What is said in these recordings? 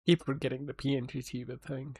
Keep forgetting the PNG TV thing.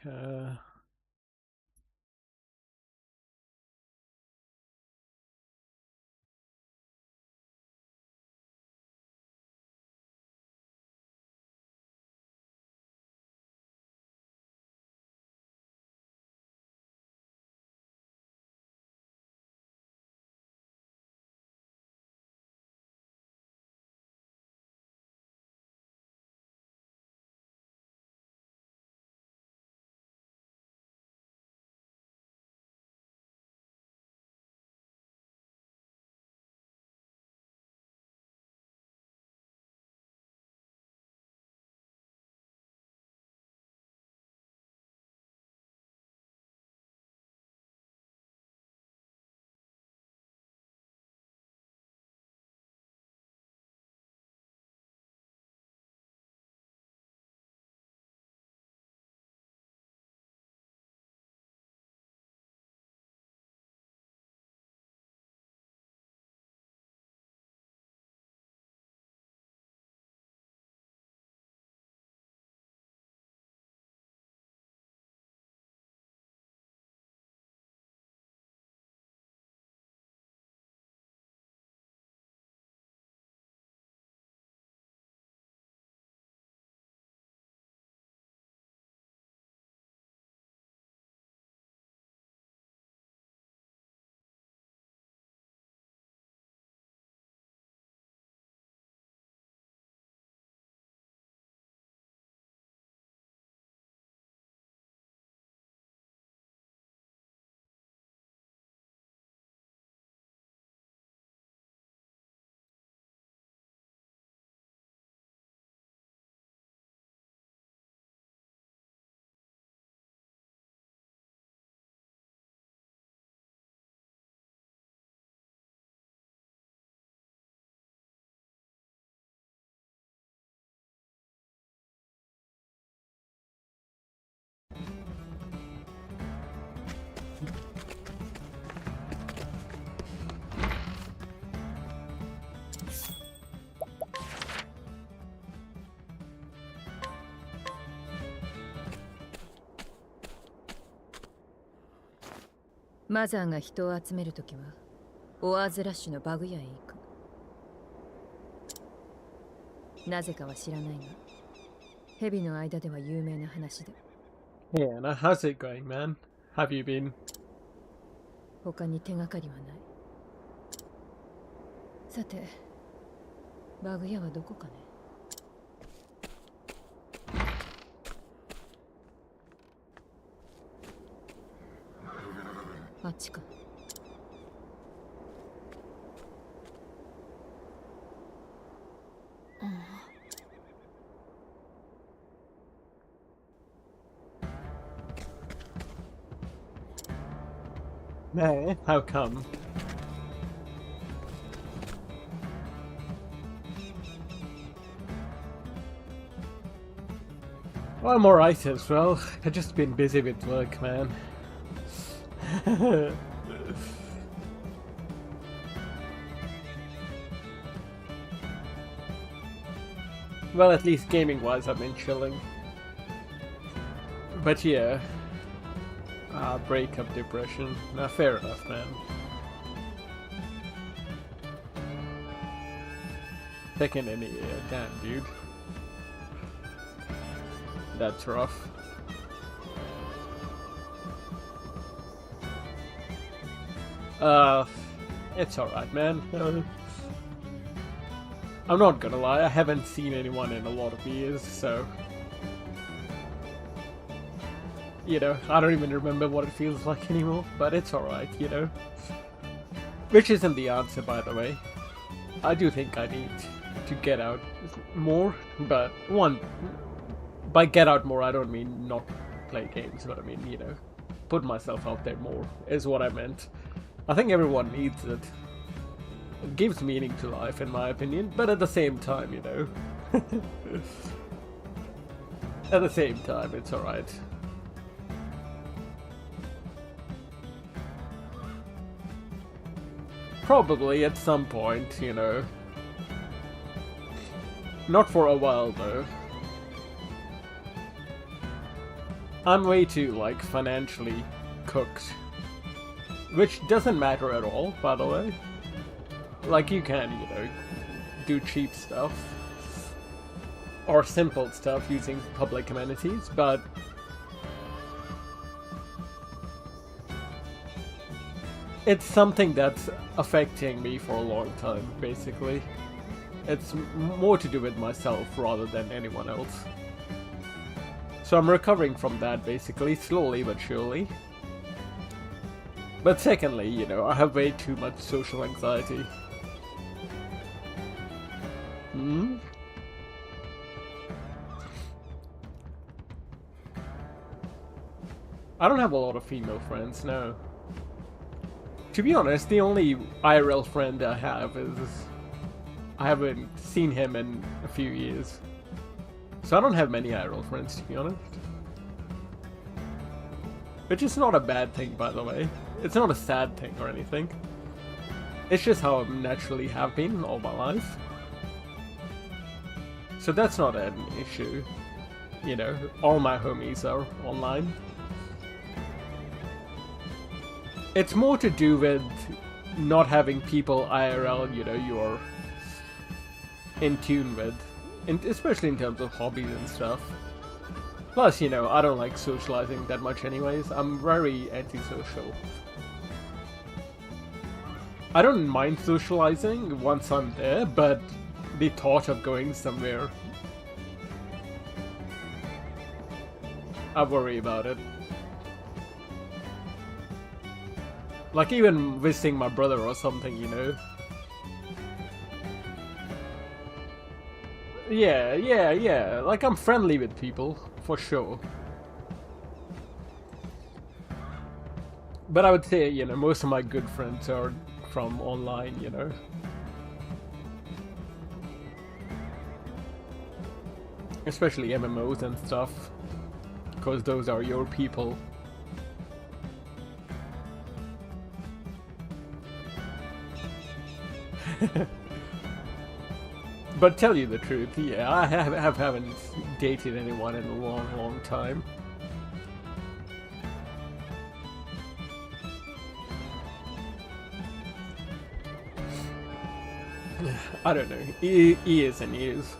マザーが人を集めるときはオアーズラッシュのバグ屋へ行く。なぜかは知らないが、ヘビの間では有名な話だ。Yeah, now how's it going, man? Have you been? 他に手がかりはない。さて、バグ屋はどこかね。あっちか。No, how come? Well, I'm alright as well. I've just been busy with work, man. Well, at least gaming-wise, I've been chilling. But yeah, breakup depression. Nah, fair enough, man. Second any year, damn, dude. That's rough. It's alright, man. I'm not gonna lie, I haven't seen anyone in a lot of years, so... You know, I don't even remember what it feels like anymore, but it's alright, you know. Which isn't the answer, by the way. I do think I need to get out more, but by get out more, I don't mean not play games, but I mean, you know, put myself out there more, is what I meant. I think everyone needs it. It gives meaning to life, in my opinion, but at the same time, you know. At the same time, it's alright. Probably at some point, you know. Not for a while, though. I'm way too, like, financially cooked. Which doesn't matter at all, by the way. Like, you can, you know, do cheap stuff. Or simple stuff using public amenities, but... it's something that's affecting me for a long time, basically. It's more to do with myself rather than anyone else. So I'm recovering from that, basically, slowly but surely. But secondly, you know, I have way too much social anxiety. I don't have a lot of female friends, no. To be honest, the only IRL friend I have is... I haven't seen him in a few years. So I don't have many IRL friends, to be honest. Which is not a bad thing, by the way. It's not a sad thing or anything. It's just how I naturally have been all my life. So that's not an issue. You know, all my homies are online. It's more to do with not having people IRL, you know, you're in tune with. Especially in terms of hobbies and stuff. Plus, you know, I don't like socializing that much anyways. I'm very antisocial. I don't mind socializing once I'm there, but the thought of going somewhere, I worry about it. Like even visiting my brother or something, you know. Yeah. Like I'm friendly with people, for sure. But I would say, you know, most of my good friends are from online, you know. Especially MMOs and stuff. Because those are your people. But tell you the truth, yeah, I haven't dated anyone in a long time. I don't know, years and years.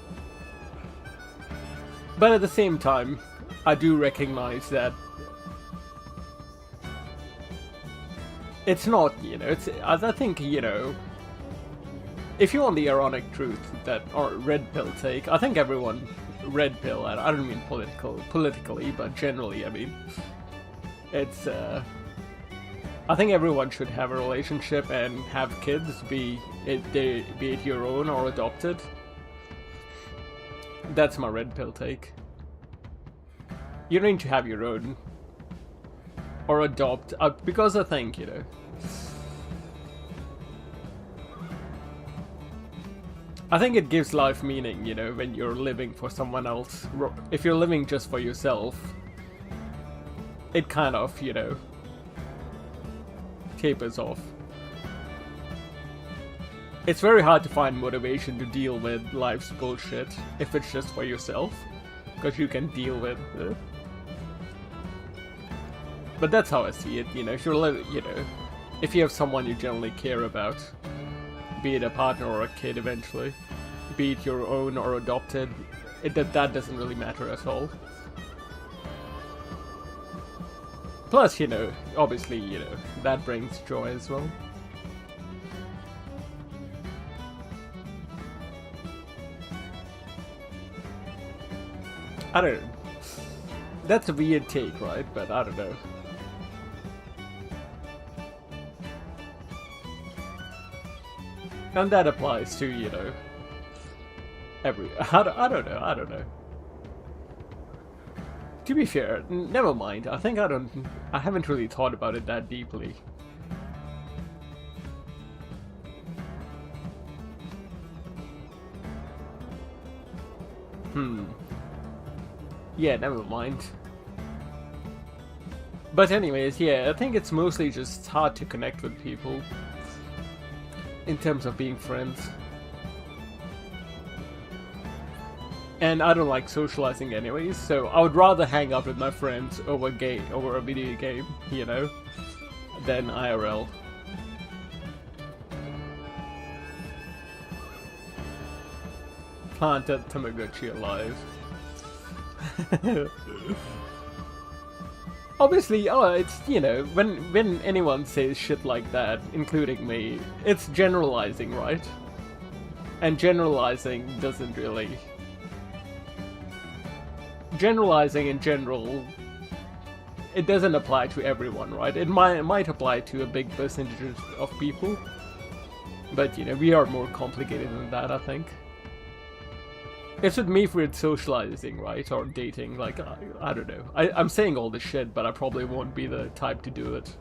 But at the same time, I do recognize that it's not, you know, it's, I think, you know, if you want the ironic truth that, or red pill take, I think everyone, red pill, I don't mean politically, but generally, I mean, it's, I think everyone should have a relationship and have kids, be it your own or adopted. That's my red pill take. You don't need to have your own. Or adopt, because I think, you know, I think it gives life meaning, you know, when you're living for someone else. If you're living just for yourself, it kind of, you know, tapers off. It's very hard to find motivation to deal with life's bullshit if it's just for yourself, because you can deal with it. But that's how I see it, you know, if you're living, you know, if you have someone you generally care about, be it a partner or a kid eventually, be it your own or adopted, that doesn't really matter at all. Plus, you know, obviously, you know, that brings joy as well. I don't know. That's a weird take, right? But I don't know. And that applies to, you know, I don't know. To be fair, never mind. I think I haven't really thought about it that deeply. Yeah, never mind. But anyways, yeah, I think it's mostly just hard to connect with people. In terms of being friends. And I don't like socializing anyways, so I would rather hang out with my friends over a video game, you know, than IRL. Plant a Tamagotchi alive. Obviously, it's, you know, when anyone says shit like that, including me, it's generalizing, right? And generalizing doesn't really... Generalizing in general, it doesn't apply to everyone, right? It might apply to a big percentage of people, but, you know, we are more complicated than that, I think. It's with me for socializing, right? Or dating, like, I don't know. I'm saying all this shit, but I probably won't be the type to do it.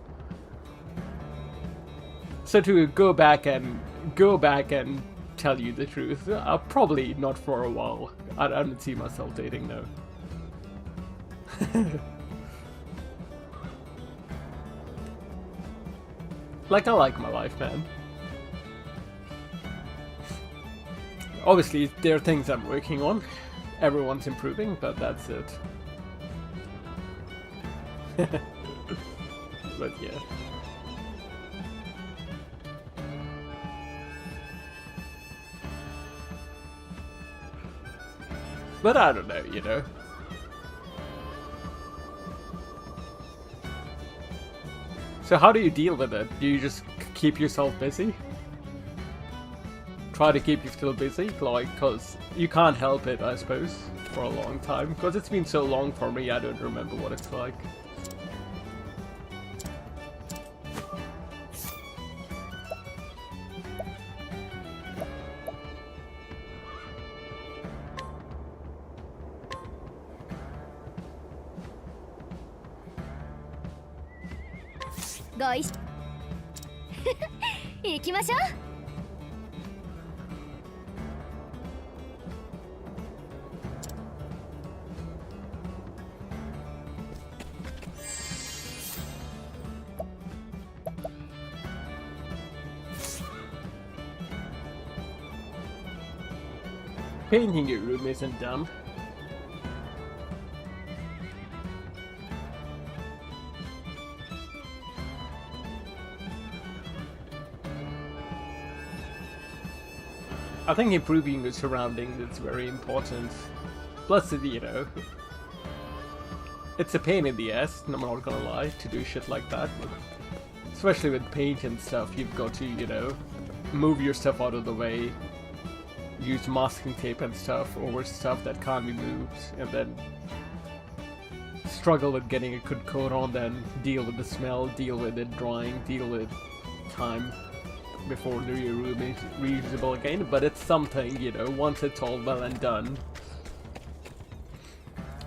So to go back and tell you the truth, probably not for a while. I don't see myself dating, no. Like, I like my life, man. Obviously, there are things I'm working on. Everyone's improving, but that's it. But yeah. But I don't know, you know. So how do you deal with it? Do you just keep yourself busy? Try to keep yourself busy, like, because you can't help it, I suppose, for a long time. Because it's been so long for me, I don't remember what it's like. Guys, 行きましょう。Painting your room isn't dumb. I think improving the surroundings is very important. Plus, you know, it's a pain in the ass, I'm not gonna lie, to do shit like that. Especially with paint and stuff, you've got to, you know, move your stuff out of the way, use masking tape and stuff over stuff that can't be moved, and then struggle with getting a good coat on, then deal with the smell, deal with it drying, deal with time before the room is reusable again. But it's something, you know, once it's all well and done,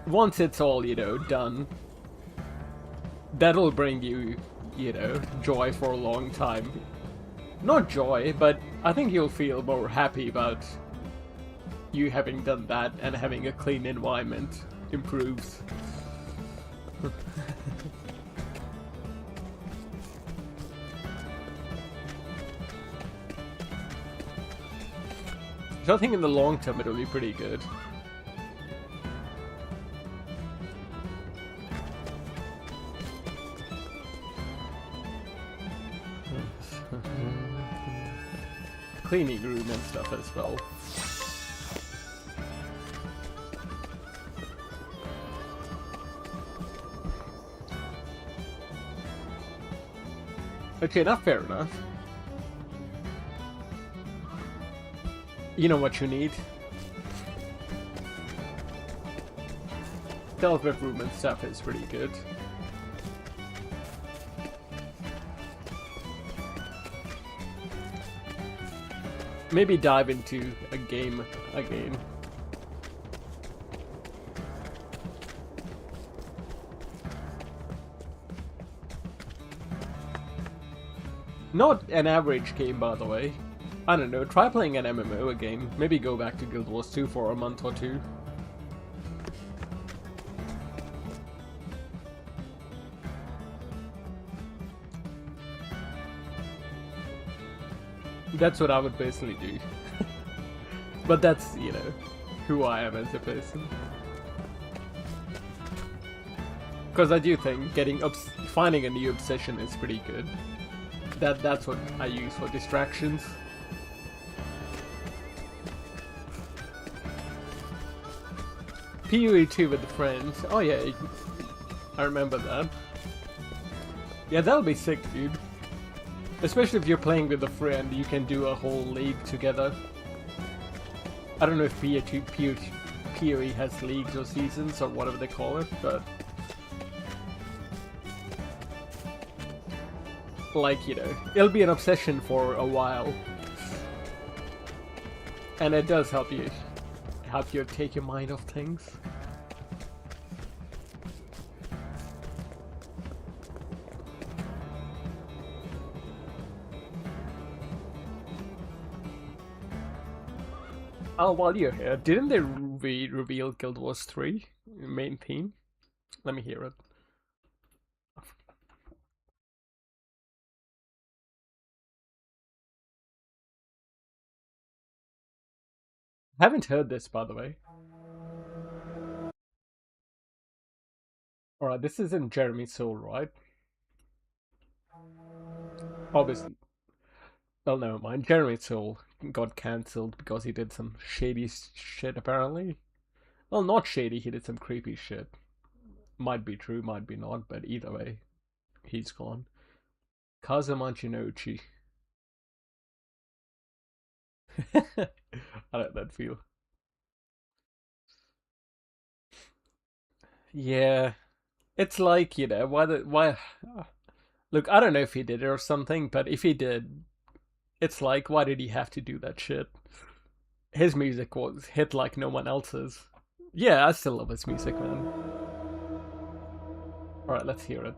once it's all, you know, done, that'll bring you, you know, joy for a long time. Not joy, but I think you'll feel more happy about you having done that, and having a clean environment improves. So I think in the long term it'll be pretty good. Cleaning room and stuff as well. Okay, not fair enough. You know what you need? Television room and stuff is pretty good. Maybe dive into a game again. Not an average game, by the way. I don't know, try playing an MMO again. Maybe go back to Guild Wars 2 for a month or two. That's what I would basically do. But that's, you know, who I am as a person. Because I do think finding a new obsession is pretty good. That's what I use for distractions. PoE 2 with the friends. Oh yeah, I remember that. Yeah, that'll be sick, dude. Especially if you're playing with a friend, you can do a whole league together. I don't know if PoE has leagues or seasons or whatever they call it, but like, you know, it'll be an obsession for a while. And it does help you take your mind off things. Oh, while you're here, didn't they reveal Guild Wars 3 main theme? Let me hear it. I haven't heard this, by the way. Alright, this isn't Jeremy Soule, right? Obviously. Well, never mind. Jeremy Soule got cancelled because he did some shady shit, apparently. Well, not shady, he did some creepy shit. Might be true, might be not, but either way, he's gone. Kazuma Chinouchi. I let that feel. Yeah. It's like, you know, why look, I don't know if he did it or something, but if he did, it's like, why did he have to do that shit? His music was hit like no one else's. Yeah, I still love his music, man. Alright, let's hear it.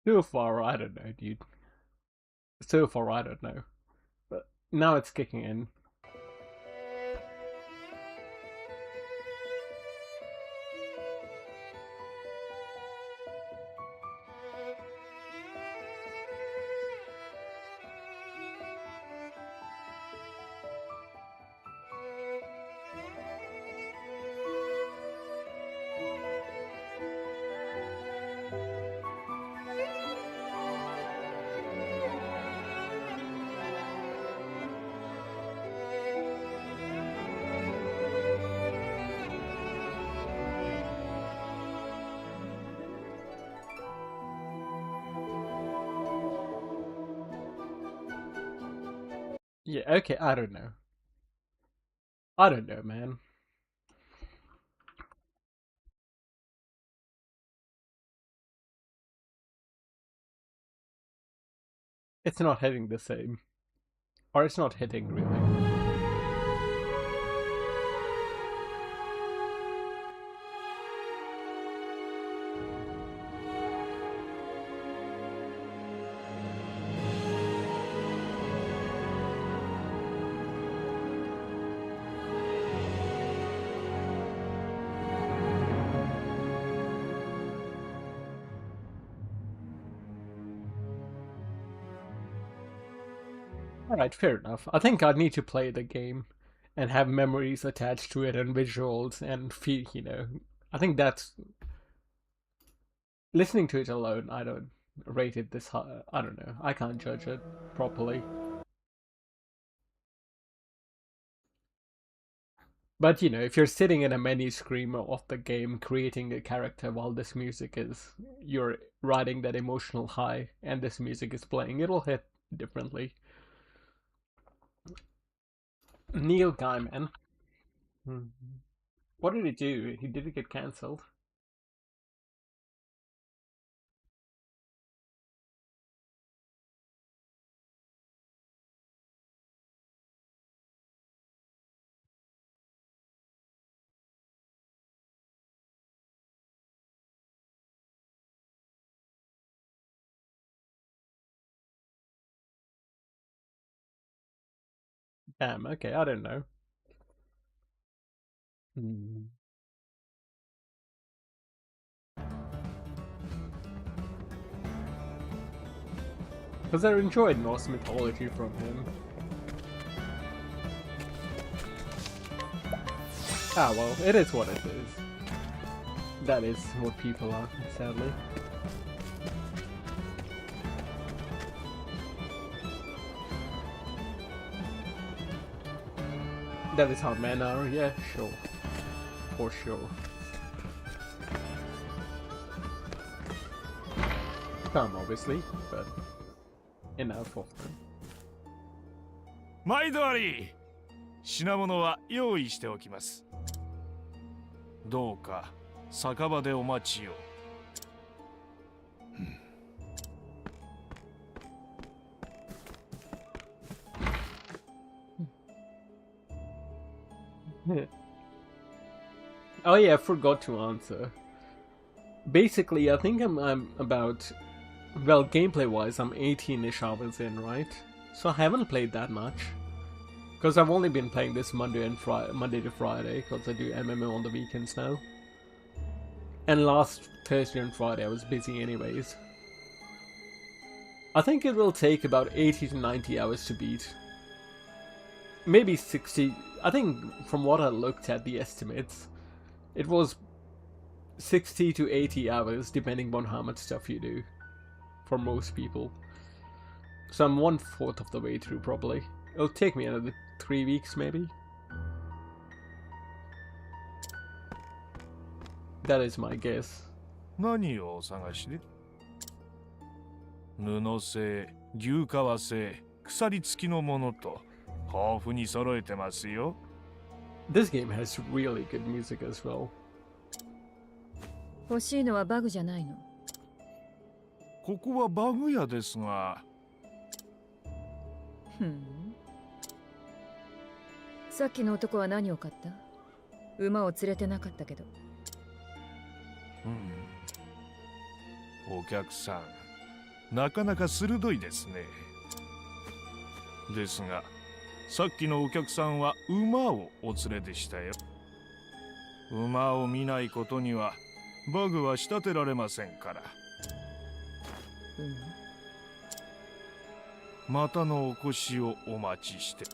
So far, I don't know, dude. So far, I don't know. But now it's kicking in. Yeah, okay, I don't know. I don't know, man. It's not hitting the same. Or it's not hitting, really. Alright, fair enough. I think I'd need to play the game and have memories attached to it and visuals and feel, you know. I think that's. Listening to it alone, I don't rate it this high. I don't know. I can't judge it properly. But you know, if you're sitting in a menu screen of the game creating a character while this music is, you're riding that emotional high and this music is playing, it'll hit differently. Neil Gaiman. Hmm. What did he do? He did it get cancelled? Damn, okay, I don't know. Hmm. Because I enjoyed Norse mythology from him. Ah, well, it is what it is. That is what people are, sadly. That is how men are, yeah, sure. For sure. Some, obviously, but enough of them. 毎度あり、品物は用意しておきます。どうか酒場でお待ちを。Oh yeah, I forgot to answer. Basically, I think I'm about, well, gameplay-wise, I'm 18-ish hours in, right? So I haven't played that much. Because I've only been playing this Monday to Friday, because I do MMO on the weekends now. And last Thursday and Friday I was busy anyways. I think it will take about 80 to 90 hours to beat. Maybe 60. I think from what I looked at the estimates, it was 60 to 80 hours depending on how much stuff you do. For most people. So I'm 1/4 of the way through probably. It'll take me another 3 weeks maybe. That is my guess. 何をお探しで？布製、牛革製、鎖付きのものと豊富に揃えてますよ。This game has really good music as well. 欲しいのはバグじゃないの？ここはバグ屋ですが。ふん。さっきの男は何を買った？馬を連れてなかったけど。お客さん、なかなか鋭いですね。ですが、さっきのお客さんは馬をお連れでしたよ。馬を見ないことにはバグは仕立てられませんから。またのお越しをお待ちして。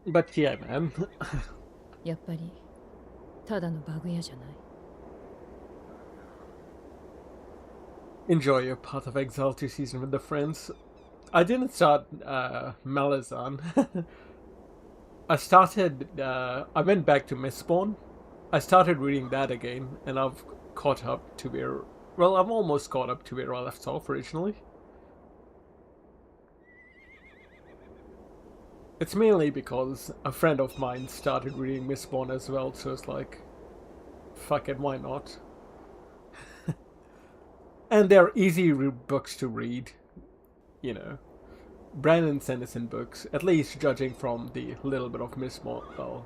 But yeah, man. やっぱりただのバグ屋じゃない。Enjoy your Path of Exile 2 season with the friends. I didn't start Malazan. I went back to Mistborn. I started reading that again, and I've caught up to where, well, I've almost caught up to where I left off originally. It's mainly because a friend of mine started reading Mistborn as well, so it's like, fuck it, why not? And they're easy books to read, you know. Brandon Sanderson books, at least judging from the little bit of Mistborn. Well,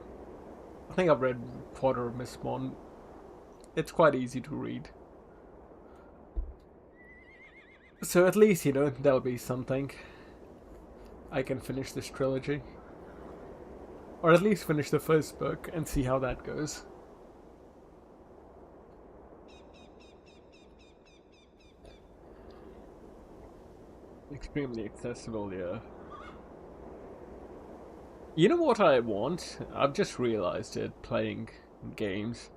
I think I've read quarter of Mistborn. It's quite easy to read. So at least, you know, there'll be something. I can finish this trilogy. Or at least finish the first book and see how that goes. Extremely accessible, yeah. You know what I want? I've just realized it playing games.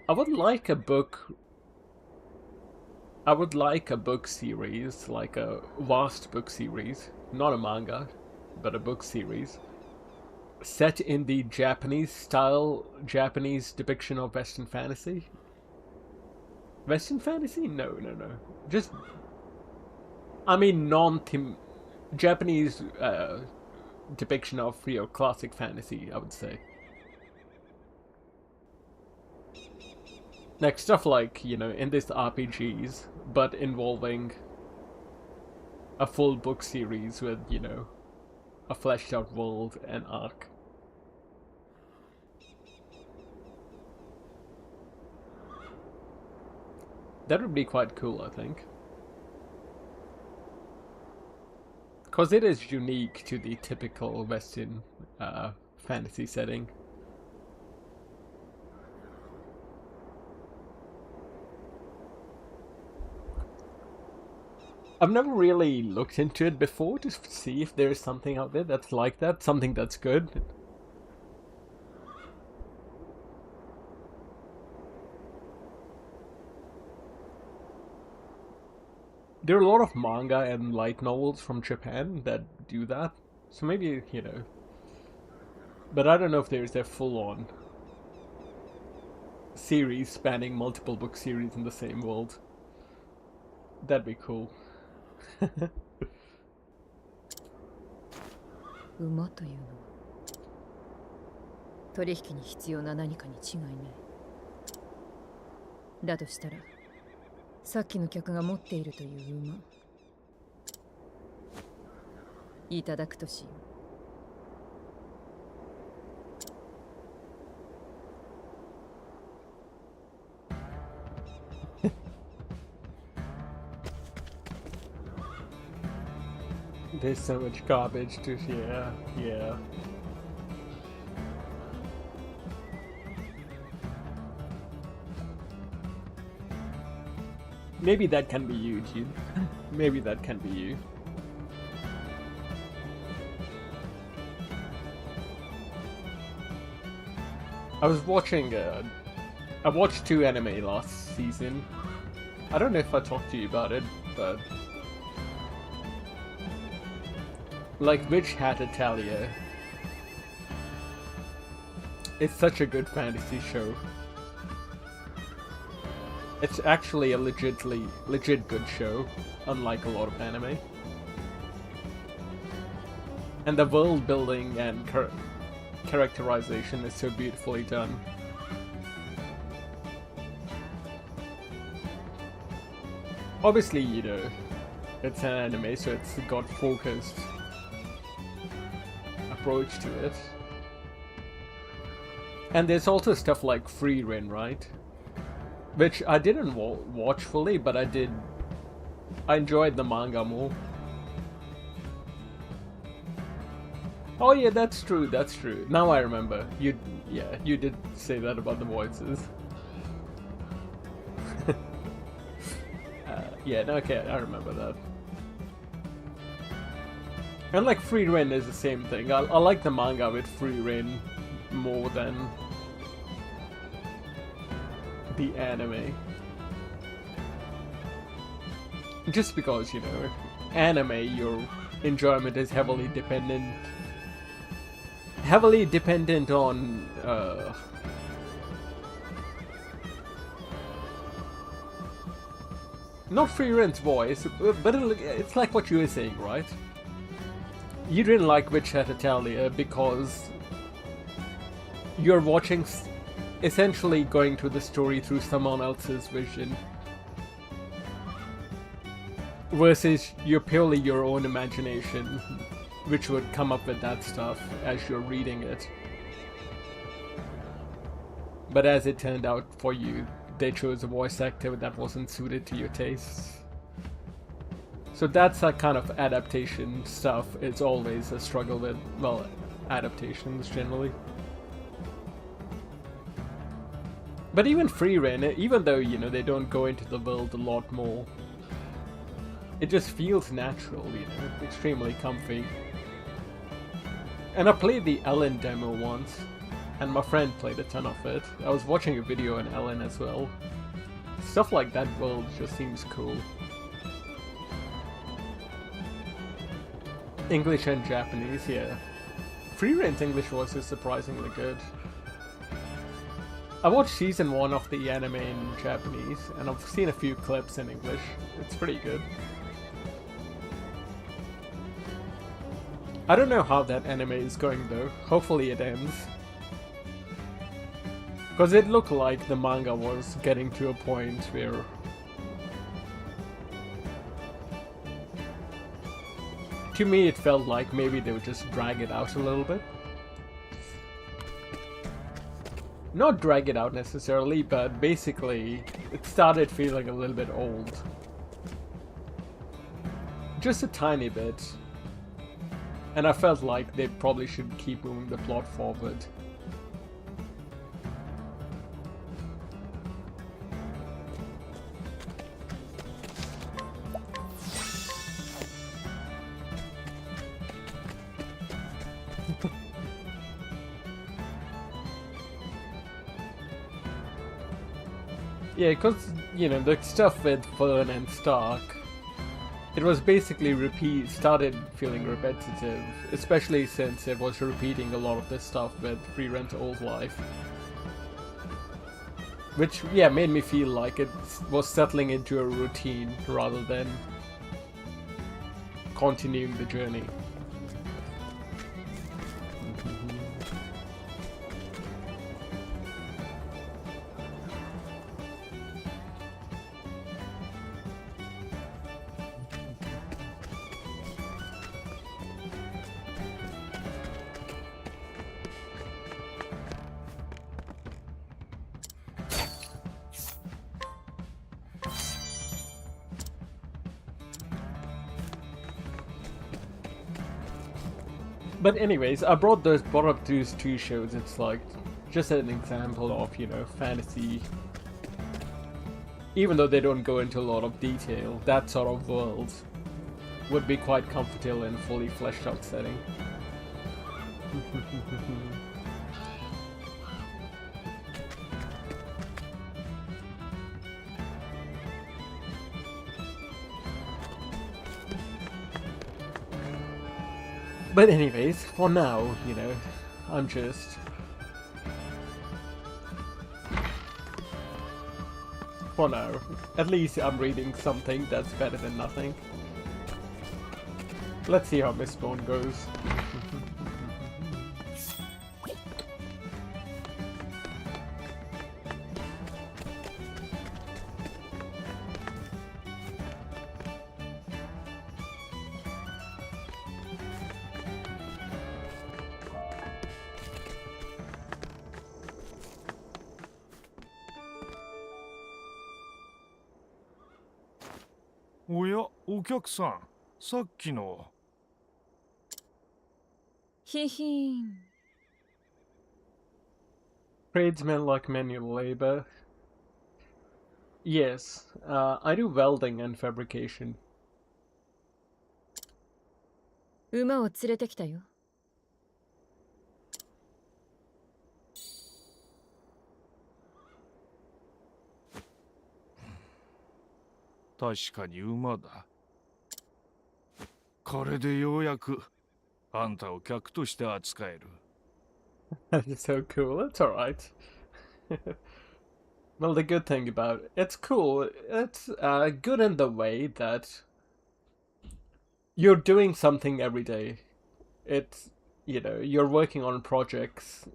I would like a book I would like a book series, like a vast book series, not a manga, but a book series, set in the Japanese style, Japanese depiction of Western fantasy. Western fantasy? No, no, no. Just, I mean, non-theme, Japanese depiction of classic fantasy, I would say. Like stuff like, in this RPGs, but involving a full book series with, a fleshed out world and arc. That would be quite cool, I think. Because it is unique to the typical Western fantasy setting. I've never really looked into it before to see if there's something out there that's like that, something that's good. There are a lot of manga and light novels from Japan that do that, so maybe, but I don't know if there's a full-on series spanning multiple book series in the same world. That'd be cool. 馬というのは取引に必要な何かに違いない。だとしたらさっきの客が持っているという馬いただくとしよう。There's so much garbage to hear, yeah. Maybe that can be you, dude. Maybe that can be you. I was watching, I watched 2 anime last season. I don't know if I talked to you about it, but... like Witch Hat Italia. It's such a good fantasy show. It's actually a legit good show, unlike a lot of anime. And the world building and characterization is so beautifully done. Obviously, it's an anime, so it's got focused approach to it. And there's also stuff like Free Reign, right? Which I didn't watch fully, but I enjoyed the manga more. Oh yeah, that's true, that's true. Now I remember. You did say that about the voices. Yeah, okay, I remember that. And like Free Reign is the same thing. I like the manga with Free Reign more than the anime. Just because, anime, your enjoyment is heavily dependent on not Free Reign's voice, but it's like what you were saying, right? You didn't like Witch Hat Italia because you're watching, essentially going through the story through someone else's vision, versus purely your own imagination, which would come up with that stuff as you're reading it. But as it turned out for you, they chose a voice actor that wasn't suited to your tastes. So that's a kind of adaptation stuff. It's always a struggle with, well, adaptations generally. But even Free Reign, even though, they don't go into the world a lot more, it just feels natural, extremely comfy. And I played the Ellen demo once, and my friend played a ton of it. I was watching a video on Ellen as well. Stuff like that world just seems cool. English and Japanese, yeah. Free Reigns English voice is surprisingly good. I watched season 1 of the anime in Japanese, and I've seen a few clips in English. It's pretty good. I don't know how that anime is going though. Hopefully it ends. Because it looked like the manga was getting to a point where to me it felt like maybe they would just drag it out a little bit. Not drag it out necessarily, but basically it started feeling a little bit old. Just a tiny bit. And I felt like they probably should keep moving the plot forward. Yeah, because, you know, the stuff with Fern and Stark, it was basically started feeling repetitive, especially since it was repeating a lot of this stuff with Free Rent Old Life. Which, yeah, made me feel like it was settling into a routine rather than continuing the journey. But anyways, I brought up those two shows. It's like just an example of, you know, fantasy. Even though they don't go into a lot of detail, that sort of world would be quite comfortable in a fully fleshed out setting. But anyways, for now, you know, I'm just... For now, at least I'm reading something that's better than nothing. Let's see how Mistborn goes.おや、お客さん、さっきの。ひひん。Tradesmen like manual labor. Yes, I do welding and fabrication. 馬を連れてきたよ。確かに馬だ。これでようやくあんたを客として扱える。That's so cool. It's alright. Well, the good thing about it's cool. It's good in the way that you're doing something every day. It's, you know, you're working on projects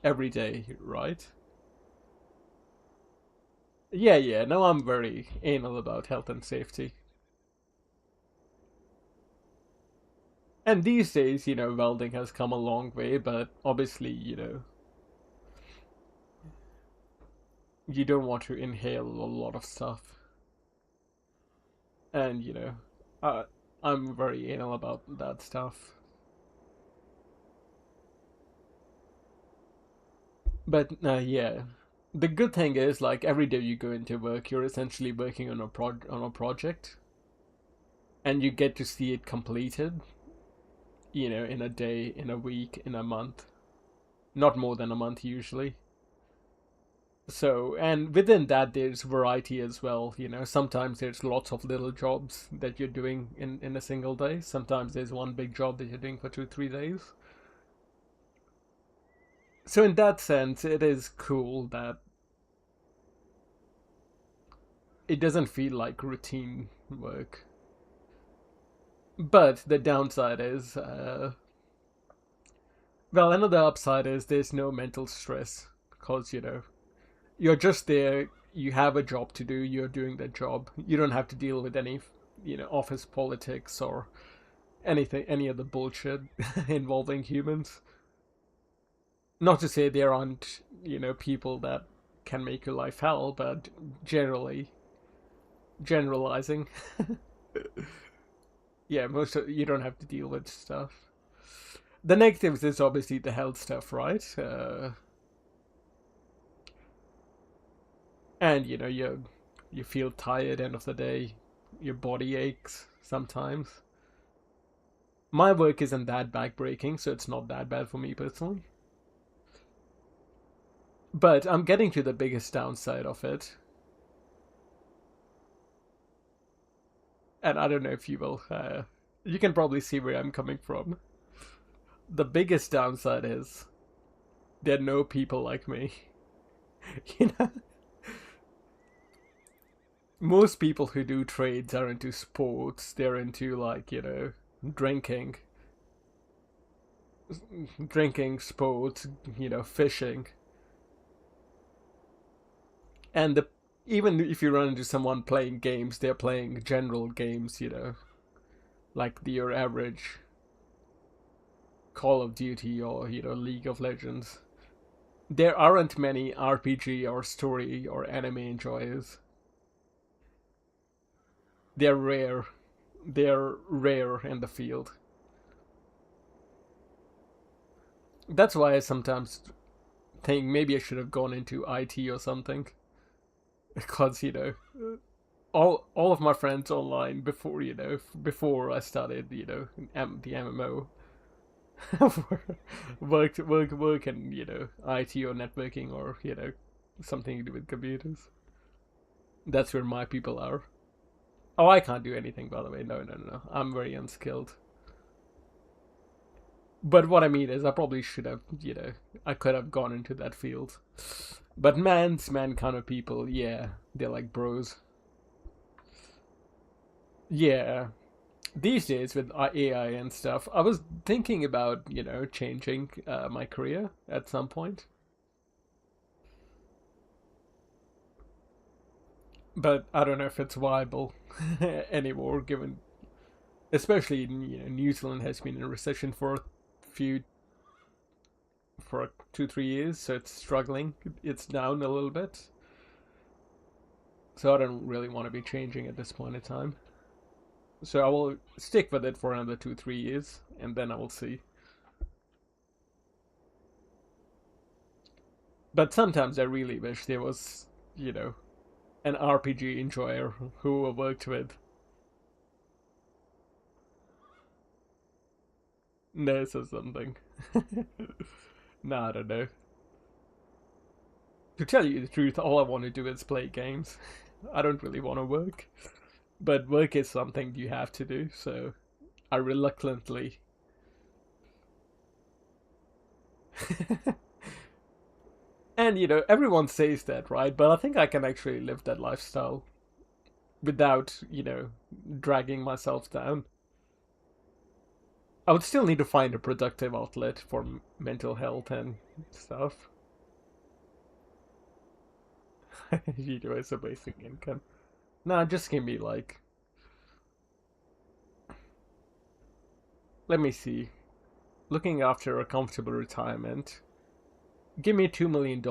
every day, right? Yeah, no, I'm very anal about health and safety. And these days, you know, welding has come a long way, but obviously, you know, you don't want to inhale a lot of stuff. And, you know, I'm very anal about that stuff. But, yeah. The good thing is, like, every day you go into work, you're essentially working on a project. And you get to see it completed. You know, in a day, in a week, in a month. Not more than a month, usually. So, and within that, there's variety as well. You know, sometimes there's lots of little jobs that you're doing in a single day. Sometimes there's one big job that you're doing for 2, 3 days. So, in that sense, it is cool that it doesn't feel like routine work. But the downside is, well, another upside is there's no mental stress because, you know, you're just there, you have a job to do, you're doing that job. You don't have to deal with any, you know, office politics or anything, any other bullshit involving humans. Not to say there aren't, you know, people that can make your life hell, but generally, generalizing, yeah, most of, you don't have to deal with stuff. The negatives is obviously the health stuff, right? And you know, you feel tired end of the day, your body aches sometimes. My work isn't that backbreaking, so it's not that bad for me personally. But I'm getting to the biggest downside of it, and I don't know if you will. You can probably see where I'm coming from. The biggest downside is there are no people like me. You know, most people who do trades are into sports. They're into like, you know, drinking, sports, you know, fishing, and the even if you run into someone playing games, they're playing general games, you know, like your average Call of Duty or, you know, League of Legends. There aren't many RPG or story or anime enjoyers. They're rare. They're rare in the field. That's why I sometimes think maybe I should have gone into IT or something. Because, you know, all of my friends online before, you know, before I started, you know, the MMO work in, you know, IT or networking or, you know, something to do with computers. That's where my people are. Oh, I can't do anything, by the way. No, no, no, no. I'm very unskilled. But what I mean is, I probably should have, you know, I could have gone into that field. But man kind of people, yeah, they're like bros. Yeah. These days with AI and stuff, I was thinking about, you know, changing my career at some point. But I don't know if it's viable anymore, given, especially, you know, New Zealand has been in a recession for a few, for 2, 3 years, so it's struggling. It's down a little bit. So I don't really want to be changing at this point in time. So I will stick with it for another 2, 3 years, and then I will see. But sometimes I really wish there was, you know, an RPG enjoyer who I worked with. Nurse or something. Nah, I don't know. To tell you the truth, all I want to do is play games. I don't really want to work. But work is something you have to do, so I reluctantly. And you know, everyone says that, right? But I think I can actually live that lifestyle without, you know, dragging myself down. I would still need to find a productive outlet for mental health and stuff. You know, as a basic income. Nah, just give me like, let me see, looking after a comfortable retirement. Give me $2 million,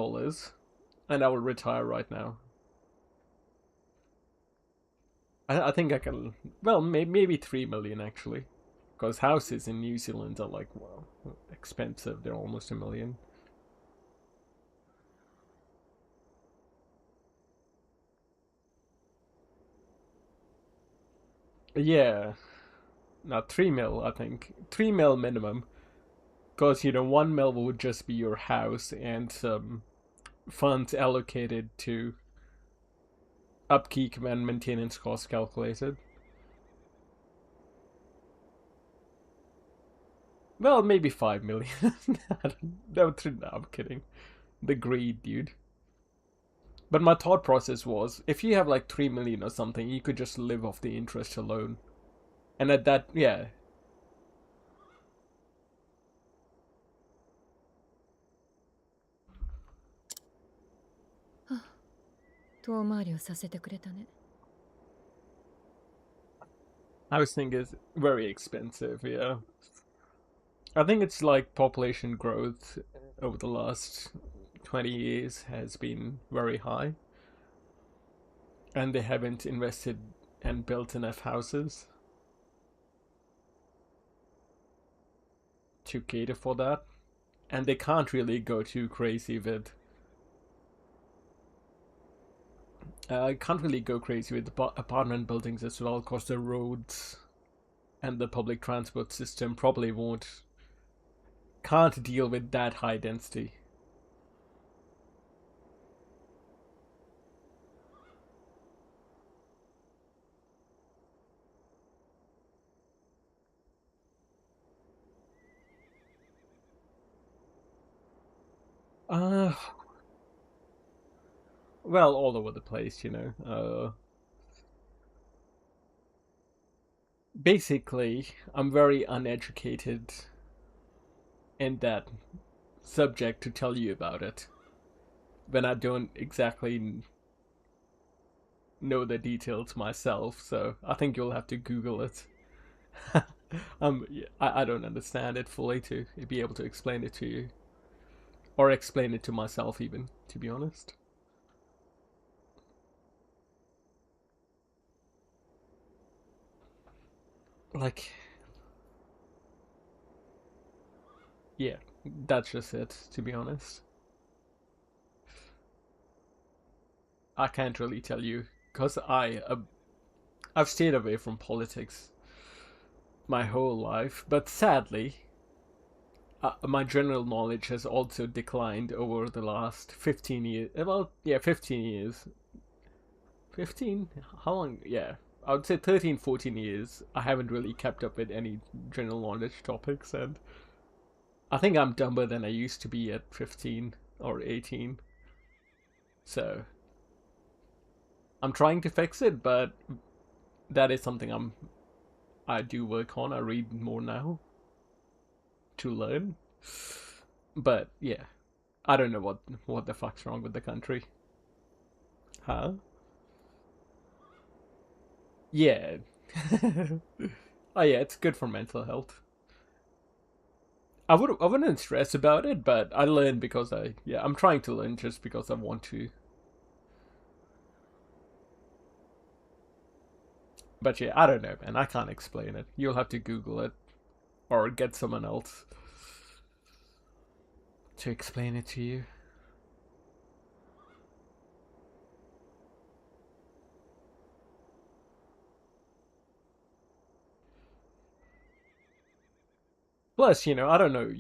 and I will retire right now. I think I can. Well, maybe 3 million actually, because houses in New Zealand are like, well, expensive. They're almost a million. Yeah, not 3 mil. I think 3 mil minimum, because you know 1 mil would just be your house and some funds allocated to upkeep and maintenance costs calculated. Well, maybe 5 million. No, I'm kidding. The greed, dude. But my thought process was, if you have like 3 million or something, you could just live off the interest alone. And at that, yeah. 遠回りをさせてくれたね。I was thinking it's very expensive, yeah. I think it's like population growth over the last 20 years has been very high. And they haven't invested and built enough houses to cater for that. And they can't really go too crazy with can't really go crazy with apartment buildings as well, because the roads and the public transport system probably can't deal with that high density. Uh, well, all over the place, you know. Basically, I'm very uneducated in that subject to tell you about it when I don't exactly know the details myself, so I think you'll have to Google it. I don't understand it fully to be able to explain it to you. Or explain it to myself even, to be honest. Like, yeah, that's just it, to be honest. I can't really tell you, because I've stayed away from politics my whole life, but sadly, my general knowledge has also declined over the last 15 years. Well, yeah, 15 years. 15? How long? Yeah. I would say 13, 14 years. I haven't really kept up with any general knowledge topics, and I think I'm dumber than I used to be at 15 or 18. So, I'm trying to fix it, but that is something I do work on. I read more now to learn. But yeah, I don't know what the fuck's wrong with the country. Huh? Yeah. Oh yeah, it's good for mental health. I wouldn't stress about it, but I learn because I'm trying to learn just because I want to. But yeah, I don't know, man. I can't explain it. You'll have to Google it or get someone else to explain it to you. Plus, I don't know,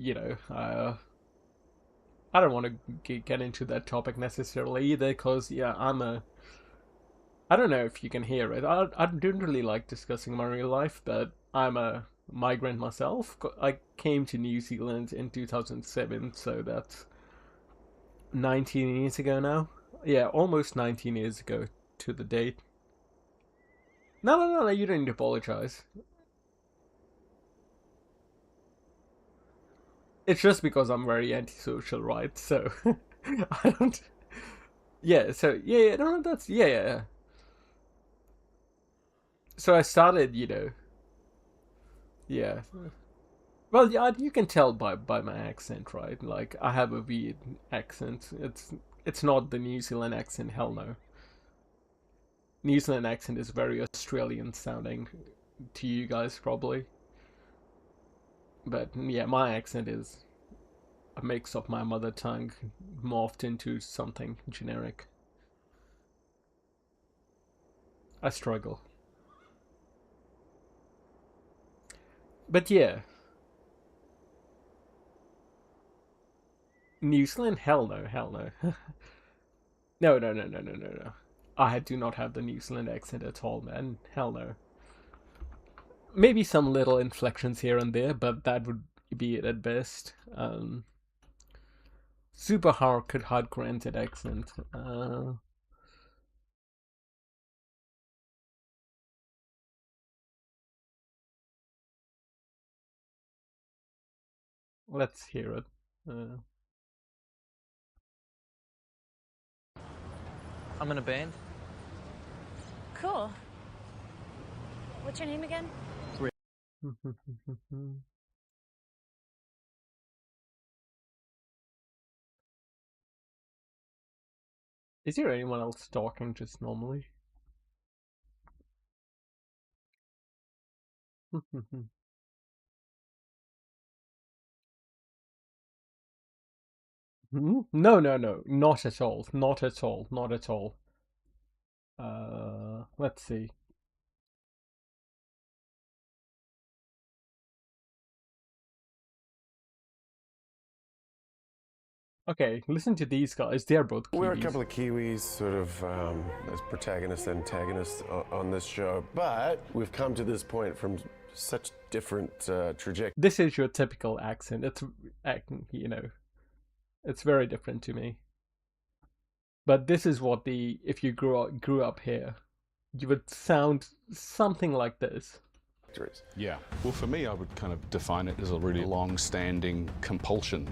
I don't want to get into that topic necessarily either, because yeah, I don't know if you can hear it. I don't really like discussing my real life, but I'm a migrant myself. I came to New Zealand in 2007, so that's 19 years ago now. Yeah, almost 19 years ago to the date. No, no, no, no, you don't need to apologize. It's just because I'm very antisocial, right? So I don't. Yeah, so yeah, no, no, that's yeah. So I started, yeah. Well, yeah, you can tell by my accent, right? Like I have a weird accent. It's not the New Zealand accent. Hell no. New Zealand accent is very Australian sounding to you guys probably, but yeah, my accent is a mix of my mother tongue morphed into something generic. I struggle, but yeah, New Zealand? Hell no, hell no. No, no, no, no, no, no, no. I do not have the New Zealand accent at all, man. Hell no. Maybe some little inflections here and there, but that would be it at best. Super hard granted accent. Let's hear it. Uh, I'm in a band. Cool. What's your name again? Is there anyone else talking just normally? No, no, no, not at all, not at all, not at all. Let's see. Okay, listen to these guys. They're both Kiwis. We're a couple of Kiwis, sort of as protagonists and antagonists on this show, but we've come to this point from such different trajectories. This is your typical accent. It's, you know, it's very different to me. But this is what if you grew up here, you would sound something like this. Yeah. Well, for me, I would kind of define it as a really long-standing compulsion,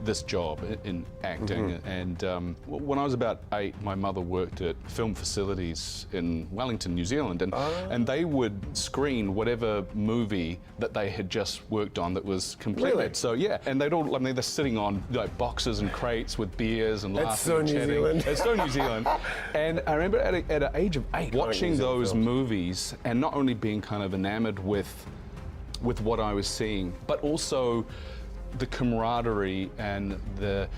this job in acting. And when I was about 8, my mother worked at film facilities in Wellington, New Zealand, and they would screen whatever movie that they had just worked on that was completed. Really? So yeah, and they'd all, I mean, they're sitting on like boxes and crates with beers and laughing so and New chatting. Zealand. It's so New Zealand. And I remember at an age of 8, watching those movies and not only being kind of enamored with what I was seeing, but also the camaraderie and the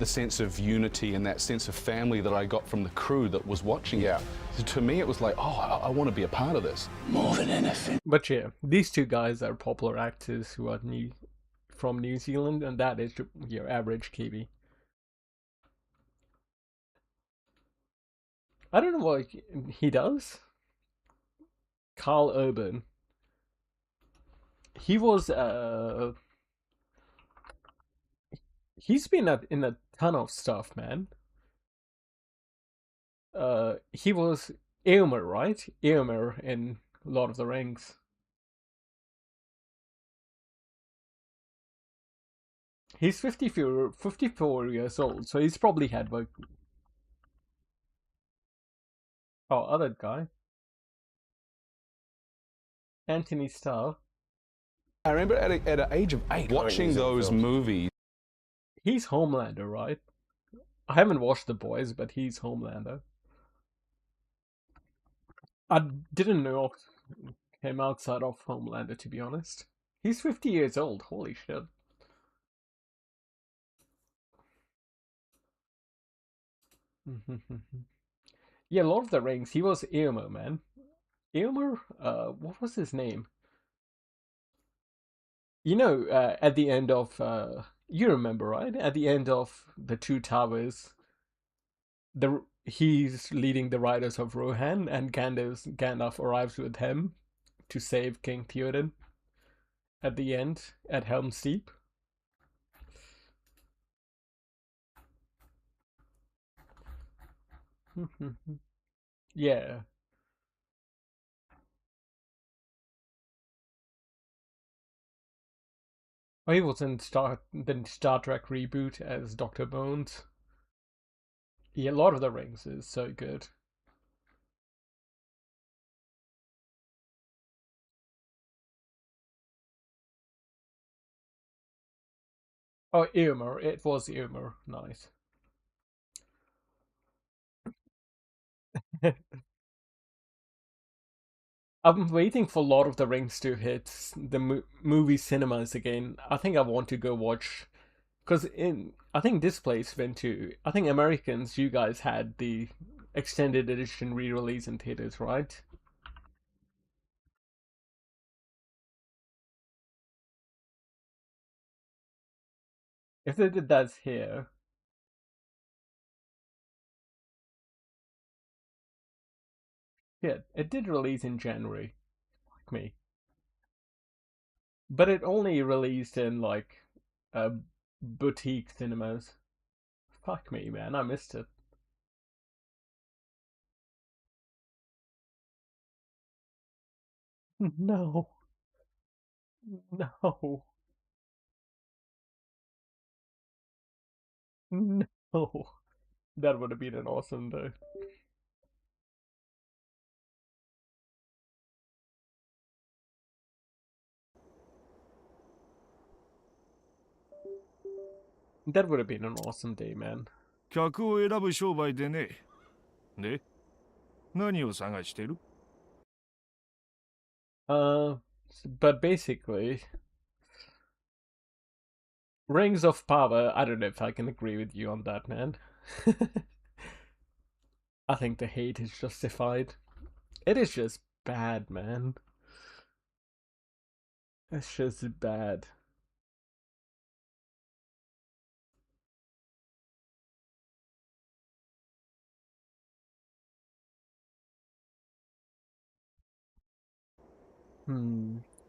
sense of unity and that sense of family that I got from the crew that was watching it. So to me, it was like, oh, I want to be a part of this. More than anything. But yeah, these two guys are popular actors who are from New Zealand, and that is your average Kiwi. I don't know what he does. Carl Urban. He was he's been in a ton of stuff, man. He was Eomer, right? Eomer in Lord of the Rings. He's 54 years old, so he's probably had like... Oh, other guy. Anthony Starr. I remember at an age of 8 watching those movies. He's Homelander, right? I haven't watched The Boys, but he's Homelander. I didn't know him outside of Homelander, to be honest. He's 50 years old, holy shit. Yeah, Lord of the Rings, he was Eomer, man. Eomer? What was his name? You know, at the end of, you remember, right? At the end of The Two Towers, he's leading the Riders of Rohan, and Gandalf arrives with him to save King Theoden at the end at Helm's Deep. Yeah. Oh, he was in the Star Trek reboot as Dr. Bones. Yeah, Lord of the Rings is so good. Oh, Eomer. It was Eomer. Nice. I'm waiting for Lord of the Rings to hit the movie cinemas again. I think I want to go watch, because I think this place went to, I think Americans, you guys had the extended edition re-release in theaters, right? If they did that here, yeah, it did release in January. Like me, but it only released in like uh, boutique cinemas. Fuck me, man, I missed it. No, no, no. That would have been an awesome day. That would have been an awesome day, man. 客を選ぶ商売でね。で、何を探してる？ Uh, but basically, Rings of Power. I don't know if I can agree with you on that, man. I think the hate is justified. It is just bad, man. It's just bad.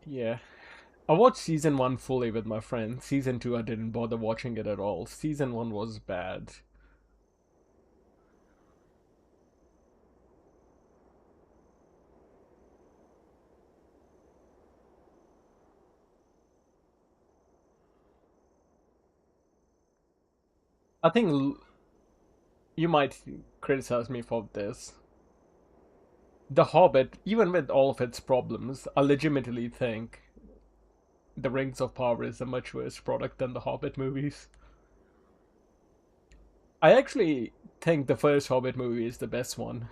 Yeah. I watched season 1 fully with my friend. Season 2, I didn't bother watching it at all. Season 1 was bad. I think you might criticize me for this. The Hobbit, even with all of its problems, I legitimately think The Rings of Power is a much worse product than the Hobbit movies. I actually think the first Hobbit movie is the best one.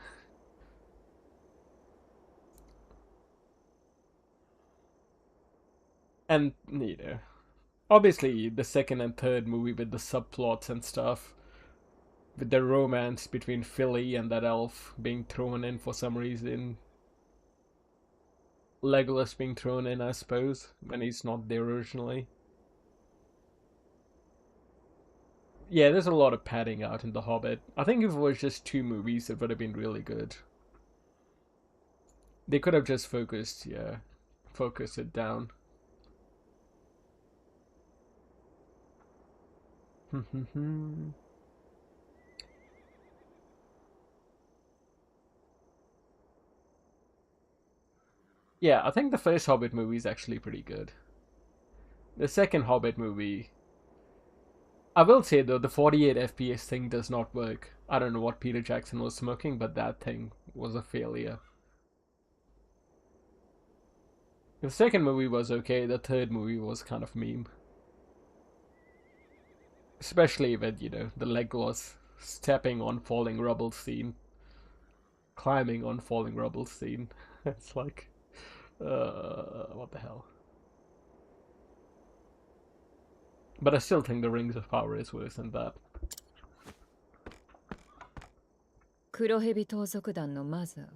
And, obviously the second and third movie with the subplots and stuff, with the romance between Philly and that elf being thrown in for some reason. Legolas being thrown in, I suppose, when he's not there originally. Yeah, there's a lot of padding out in The Hobbit. I think if it was just 2 movies, it would have been really good. They could have just focused it down. Yeah, I think the first Hobbit movie is actually pretty good. The second Hobbit movie, I will say though, the 48 FPS thing does not work. I don't know what Peter Jackson was smoking, but that thing was a failure. The second movie was okay, the third movie was kind of meme. Especially with, the Legolas stepping on falling rubble scene. Climbing on falling rubble scene. It's like, what the hell? But I still think the Rings of Power is worse than that. 黒蛇盗賊団のマザー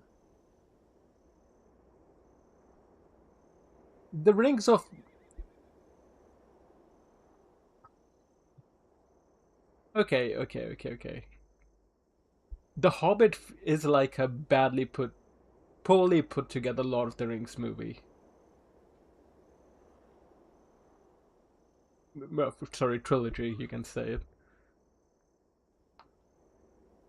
The Rings of... Okay. The Hobbit is like a poorly put together Lord of the Rings movie. Sorry, trilogy, you can say it.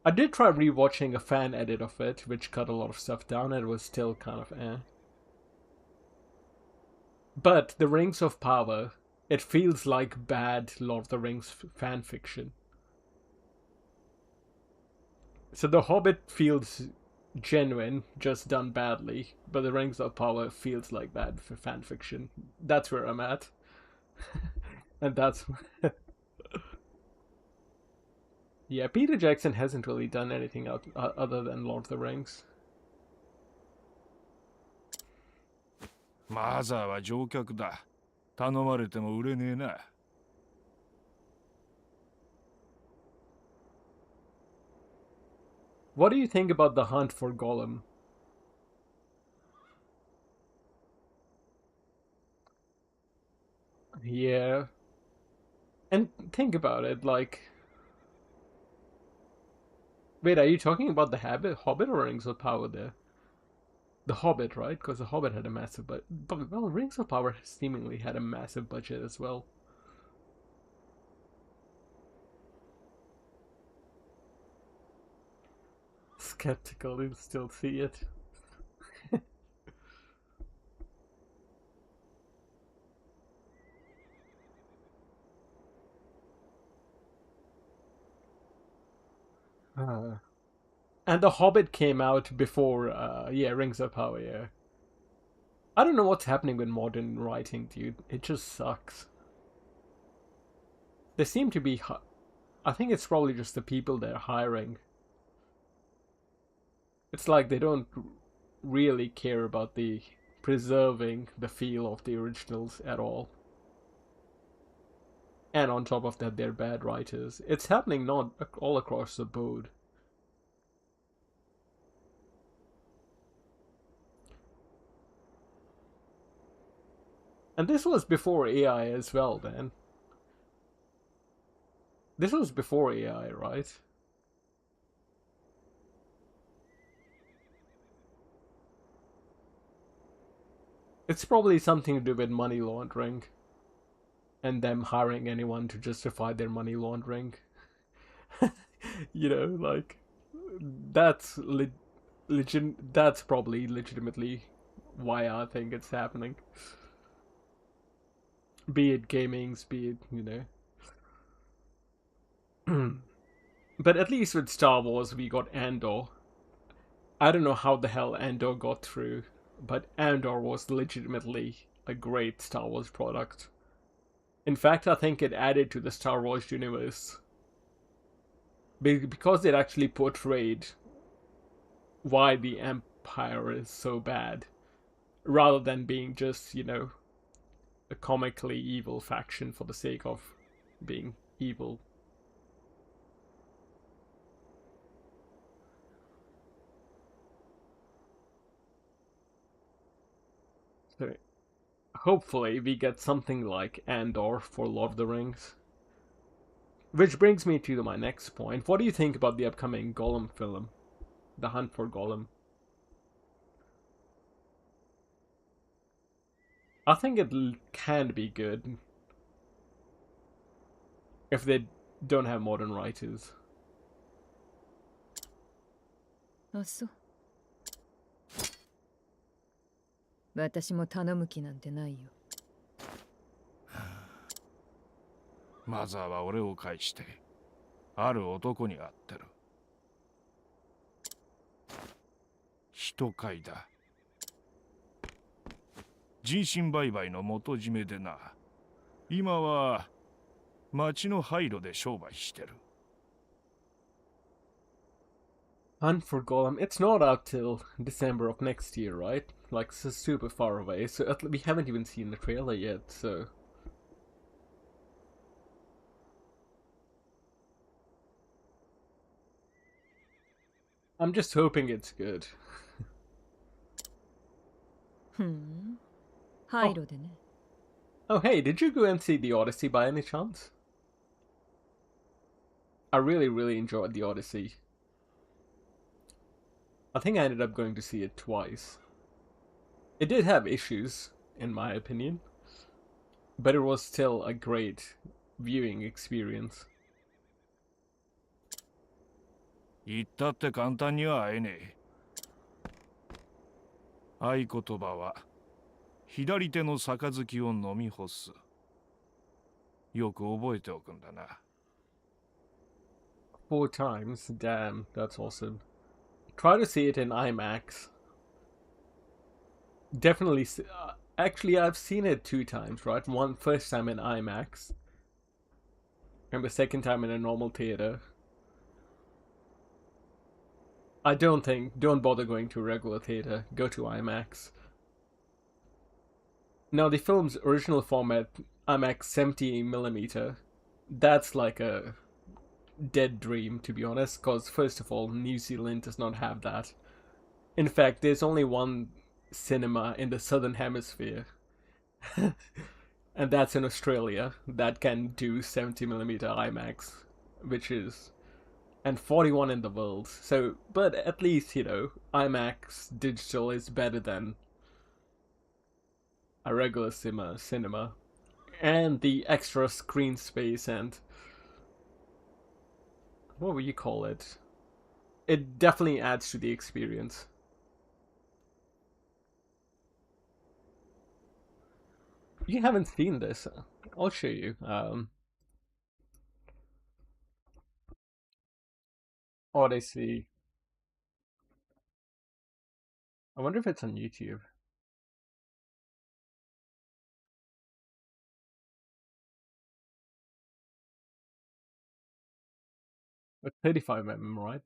I did try rewatching a fan edit of it, which cut a lot of stuff down, and it was still kind of eh. But The Rings of Power, it feels like bad Lord of the Rings fan fiction. So The Hobbit feels genuine, just done badly, but The Rings of Power feels like bad for fan fiction. That's where I'm at. And that's... Yeah, Peter Jackson hasn't really done anything other than Lord of the Rings. マザーは乗客だ。頼まれても売れねえな。What do you think about the hunt for Gollum? Yeah. And think about it, like... Wait, are you talking about the Hobbit or Rings of Power there? The Hobbit, right? Because the Hobbit had a massive budget. But, well, Rings of Power seemingly had a massive budget as well. Skeptical, you still see it. And The Hobbit came out before, yeah, Rings of Power, yeah. I don't know what's happening with modern writing, dude. It just sucks. They seem to be... I think it's probably just the people they're hiring. It's like they don't really care about the preserving the feel of the originals at all. And on top of that, they're bad writers. It's happening not all across the board. And this was before AI as well, then. This was before AI, right? It's probably something to do with money laundering. And them hiring anyone to justify their money laundering. You know, like... That's that's probably legitimately why I think it's happening. Be it gamings, be it, you know. But at least with Star Wars, we got Andor. I don't know how the hell Andor got through, but Andor was legitimately a great Star Wars product. In fact, I think it added to the Star Wars universe. Because it actually portrayed why the Empire is so bad. Rather than being just, you know, a comically evil faction for the sake of being evil. So, hopefully we get something like Andor for Lord of the Rings. Which brings me to my next point. What do you think about the upcoming Gollum film? The Hunt for Gollum. I think it can be good. If they don't have modern writers. あ、そう。私も頼む気なんてないよ。マザーは俺を介してある男に会ってる。人買いだ。人身売買の元締めでな。今は町の廃炉で商売してる。Hunt for Gollum. It's not out till December of next year, right? Like, it's super far away. So we haven't even seen the trailer yet, so... I'm just hoping it's good. ふん。廃炉でね。Oh, hey, did you go and see The Odyssey by any chance? I really, really enjoyed The Odyssey. I think I ended up going to see it twice. It did have issues, in my opinion, but it was still a great viewing experience. 言ったって簡単には会えねえ。合言葉は左手の杯を飲み干す。よく覚えておくんだな。4 times? Damn, that's awesome. Try to see it in IMAX. Definitely. Actually, I've seen it 2 times, right? First time in IMAX, and the second time in a normal theater. Don't bother going to a regular theater. Go to IMAX. Now, the film's original format, IMAX 70mm, that's like a dead dream, to be honest, because first of all, New Zealand does not have that. In fact, there's only one cinema in the southern hemisphere. and that's in Australia, that can do 70mm IMAX, which is, and 41 in the world. So, but at least, you know, IMAX digital is better than a regular cinema. And the extra screen space and what would you call it? It definitely adds to the experience. You haven't seen this. I'll show you. Odyssey. I wonder if it's on YouTube. But 35mm, right?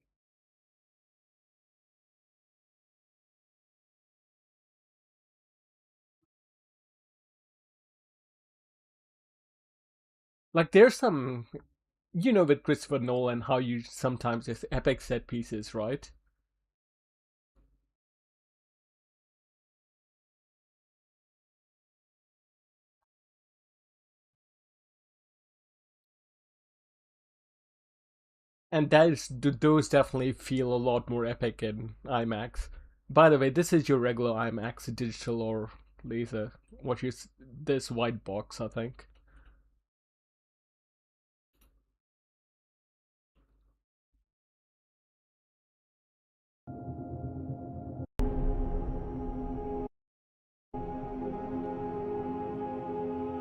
Like there's some, you know, with Christopher Nolan, how you sometimes there's epic set pieces, right? And those definitely feel a lot more epic in IMAX. By the way, this is your regular IMAX, digital or laser. This white box, I think.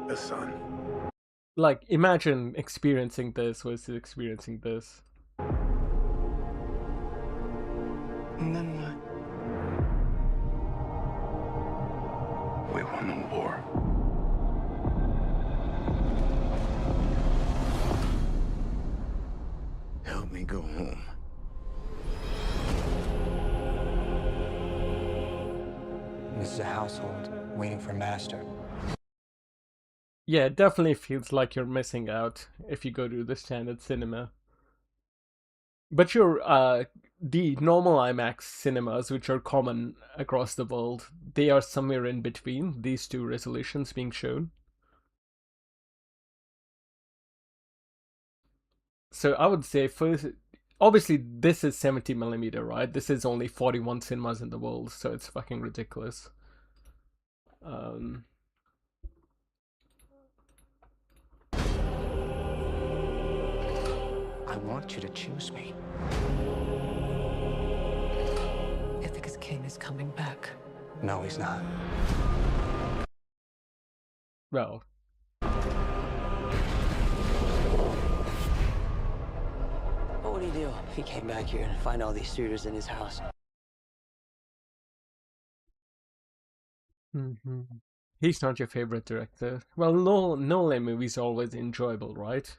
The sun. Like, imagine experiencing this versus experiencing this. And then what? We won the war. Help me go home. This is a household waiting for master. Yeah, it definitely feels like you're missing out if you go to the standard cinema. But the normal IMAX cinemas, which are common across the world, they are somewhere in between these two resolutions being shown. So I would say first, obviously this is 70mm, right? This is only 41 cinemas in the world, so it's fucking ridiculous. I want you to choose me. Ithaca's king is coming back. No, he's not. Well, What would he do if he came back here and find all these suitors in his house? he's not your favorite director. Well, Nolan movies are always enjoyable, right?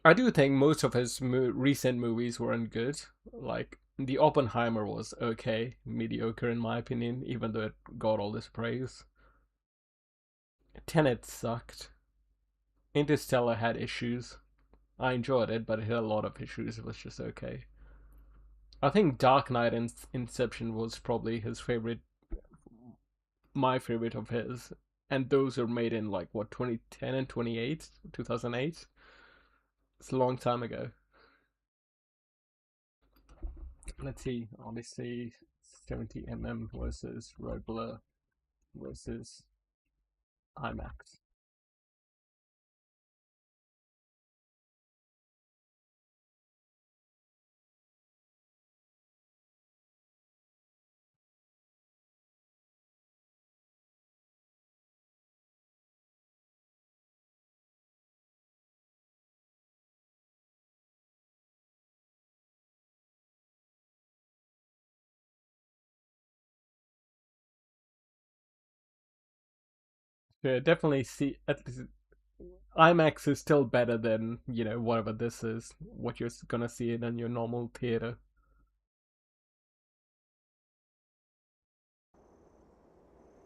I do think most of his recent movies weren't good. Like, the Oppenheimer was okay, mediocre in my opinion, even though it got all this praise. Tenet sucked. Interstellar had issues. I enjoyed it, but it had a lot of issues. It was just okay. I think Dark Knight and Inception was probably my favorite of his. And those were made in like, what, 2010 and 2008? It's a long time ago. Let's see, obviously 70mm versus regular versus IMAX. Yeah, definitely see at least IMAX is still better than, you know, whatever this is, what you're gonna see it in your normal theater.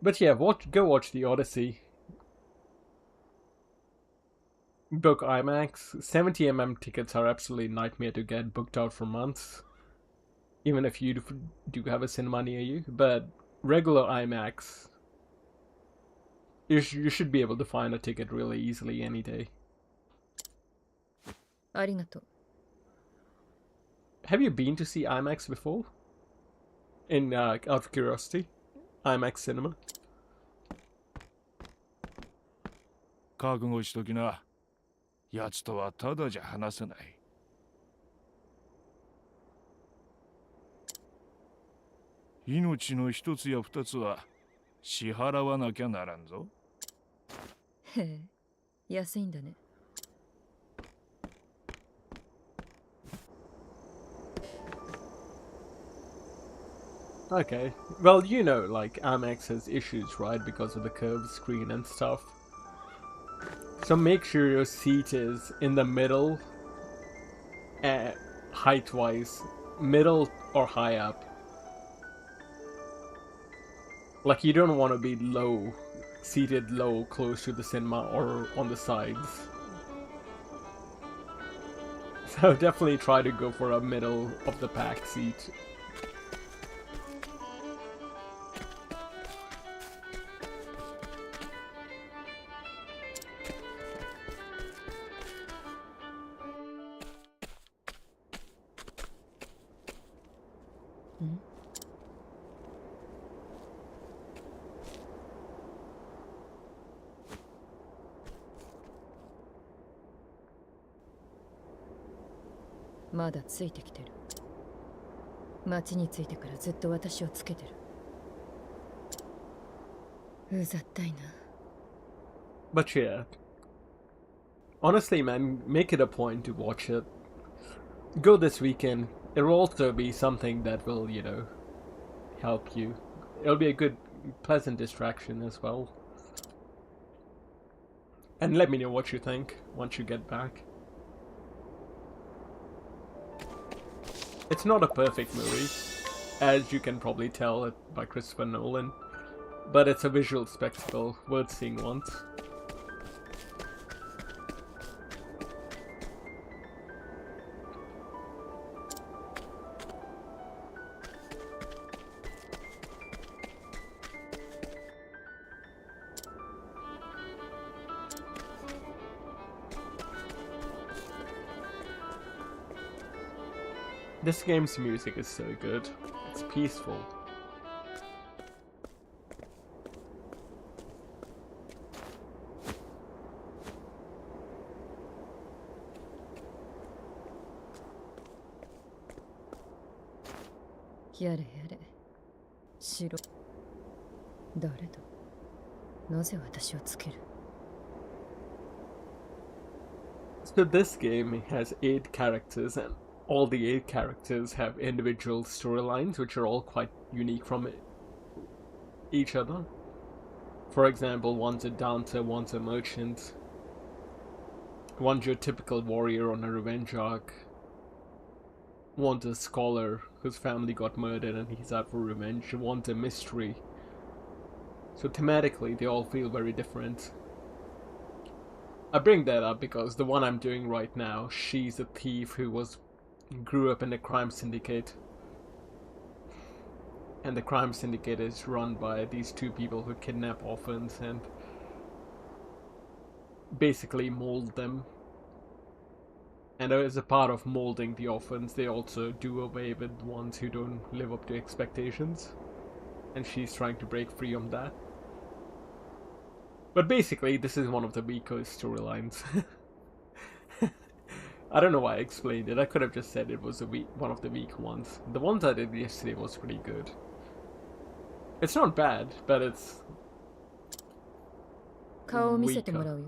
But yeah, go watch The Odyssey. Book IMAX. 70mm tickets are absolutely nightmare to get booked out for months. Even if you do have a cinema near you. But regular IMAX, You should be able to find a ticket really easily any day. ありがとう。 Have you been to see IMAX before? Out of curiosity, IMAX cinema. 覚悟しときな。奴とはただじゃ話せない。命の一つや二つは支払わなきゃならんぞ。へえ、安いんだね。Okay. Well, you know, like, IMAX has issues, right? Because of the curved screen and stuff. So make sure your seat is in the middle, height-wise. Middle or high up. Like, you don't want to be low, seated low, close to the cinema or on the sides. So definitely try to go for a middle of the pack seat. Hmm? まだついてきてる。町に着いてからずっと私をつけてる。うざったいな。But yeah. Honestly, man, make it a point to watch it. Go this weekend. It'll also be something that will, you know, help you. It'll be a good, pleasant distraction as well. And let me know what you think once you get back. It's not a perfect movie, as you can probably tell by Christopher Nolan, but it's a visual spectacle worth seeing once. This game's music is so good. It's peaceful.やれやれ。しろ。誰だ。なぜ私をつける。So this game has 8 characters, and all the 8 characters have individual storylines which are all quite unique from each other. For example, one's a dancer, one's a merchant, one's your typical warrior on a revenge arc, one's a scholar whose family got murdered and he's out for revenge, one's a mystery. So thematically they all feel very different. I bring that up because the one I'm doing right now, she's a thief who grew up in a crime syndicate, and the crime syndicate is run by these 2 people who kidnap orphans and basically mold them. And as a part of molding the orphans, they also do away with the ones who don't live up to expectations, and she's trying to break free from that. But basically, this is one of the weaker storylines. I don't know why I explained it. I could have just said it was one of the weak ones. The ones I did yesterday was pretty good. It's not bad, but it's 顔を見せてもらうよ。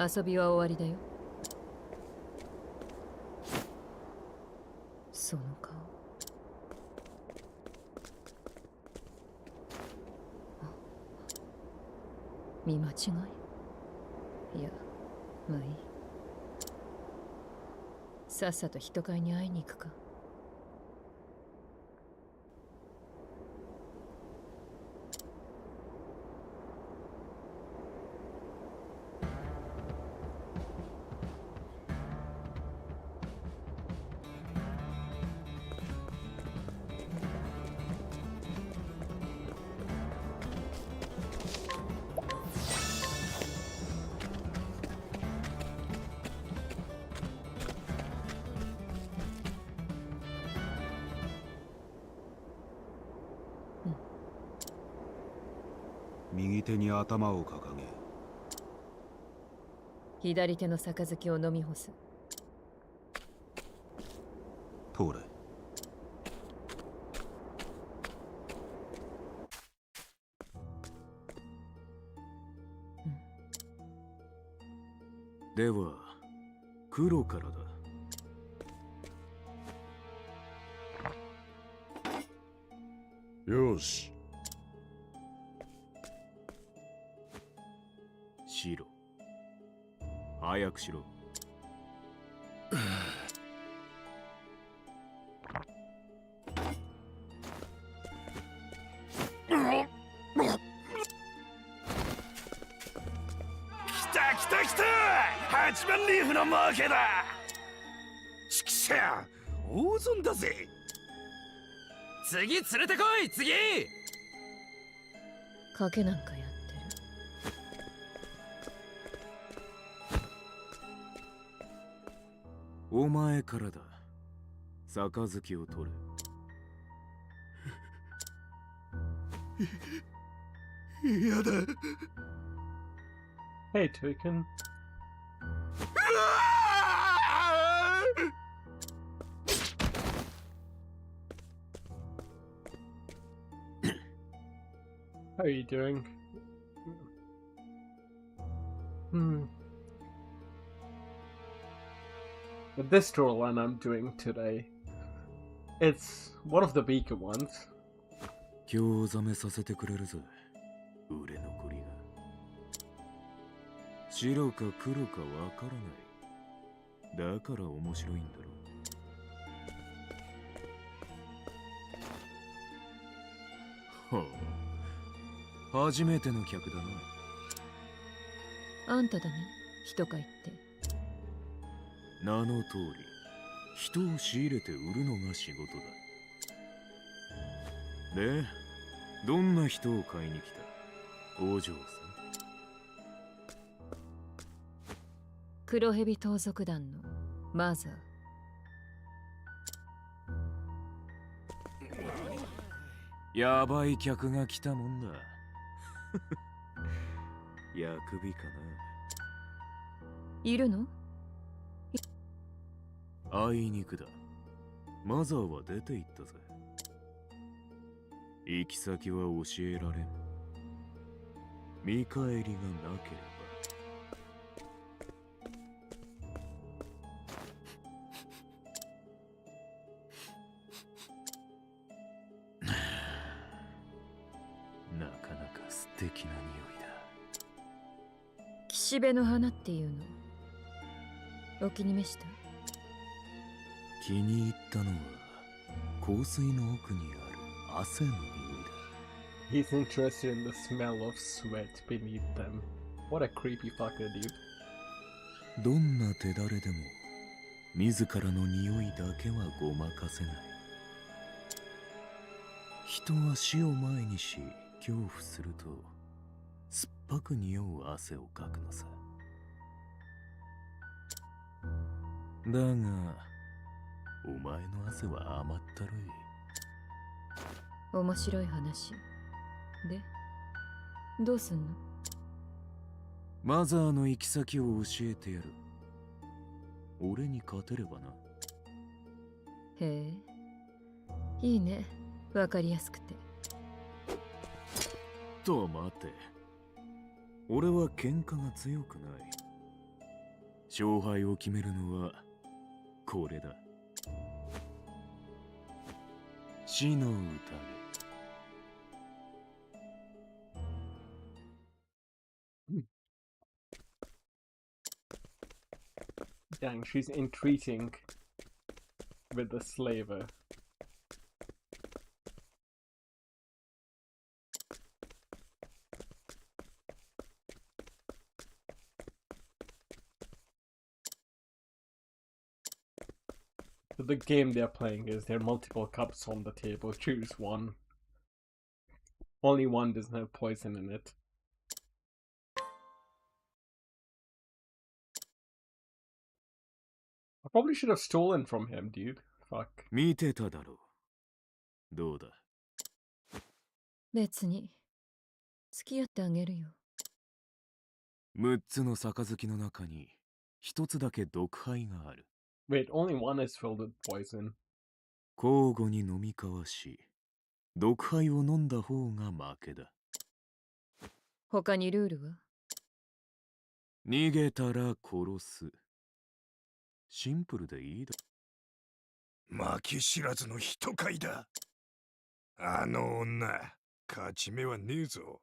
遊びは終わりだよ。その顔。見間違い？いや、まあいい。さっさと人買いに会いに行くか。右手に頭を掲げ、左手の杯を飲み干す。通れ。では黒からだ。よし。白。早くしろ。来た来た来た、8番リーフの負けだ。ちくしゃ大損だぜ。次連れてこい、次。賭けなんかやってる。お前からだ。杯を取れ。やだ。Hey, Token. How are you doing? But this storyline I'm doing today, it's one of the weaker ones. 興ざめさせてくれるぜ、売れ残りが。白か黒かわからない。だから面白いんだろ。はあ、初めての客だな。あんただね、人か言って。名の通り、人を仕入れて売るのが仕事だ。で、どんな人を買いに来た？お嬢さん。黒蛇盗賊団のマザー。やばい客が来たもんだ。役日かな。いるの？あいにくだ。マザーは出て行ったぜ。行き先は教えられん。見返りがなければ。なかなか素敵な匂いだ。岸辺の花っていうのお気に召した？気に入ったのは香水の奥にある汗の匂いだ。He's interested in the smell of sweat beneath them. What a creepy fucker, dude. どんな手だれでも自らの匂いだけはごまかせない。人は死を前にし恐怖すると酸っぱく匂う汗をかくのさ。だがお前の汗は甘ったるい。面白い話で、どうすんの？マザーの行き先を教えてやる。俺に勝てればな。へえ、いいね、わかりやすくて。と待て、俺は喧嘩が強くない。勝敗を決めるのはこれだ。死の宴。Dang, she's entreating with the slaver. So the game they're playing is there are multiple cups on the table. Choose one. Only one doesn't have poison in it. I probably should have stolen from him, dude. Fuck. 見てただろう。どうだ。別に付き合ってあげるよ。6つの杯の中に1つだけ毒杯がある。Wait, only one is filled with poison. 交互に飲み交わし、毒杯を飲んだ方が負けだ。他にルールは？逃げたら殺す。シンプルでいいだ。負け知らずの人買いだ。あの女、勝ち目はねえぞ。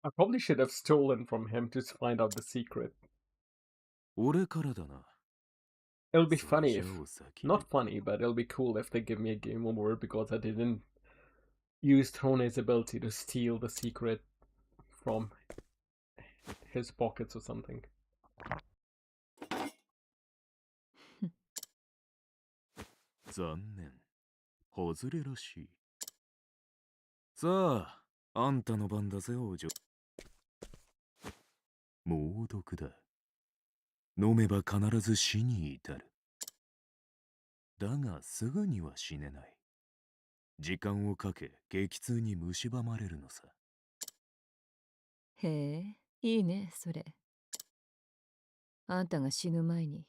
I probably should have stolen from him to find out the secret. 俺からだな。It'll be funny if, not funny, but it'll be cool if they give me a game over because I didn't use Tone's ability to steal the secret from his pockets or something. 残念。外れらしい。さあ、あんたの番だぜ、王女。猛毒だ。飲めば必ず死に至る。だがすぐには死ねない。時間をかけ激痛に蝕まれるのさ。へえ、いいね、それ。あんたが死ぬ前に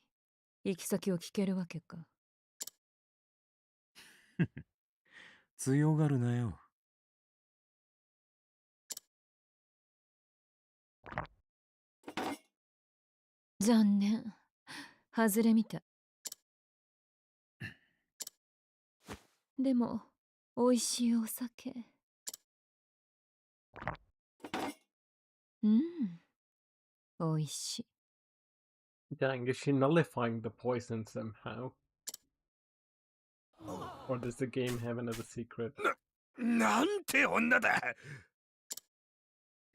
行き先を聞けるわけか。強がるなよ。残念。外れみたい。でも、美味しいお酒。うん、美味しい。Dang, is she nullifying the poison somehow? Or does the game have another secret? なんて女だ。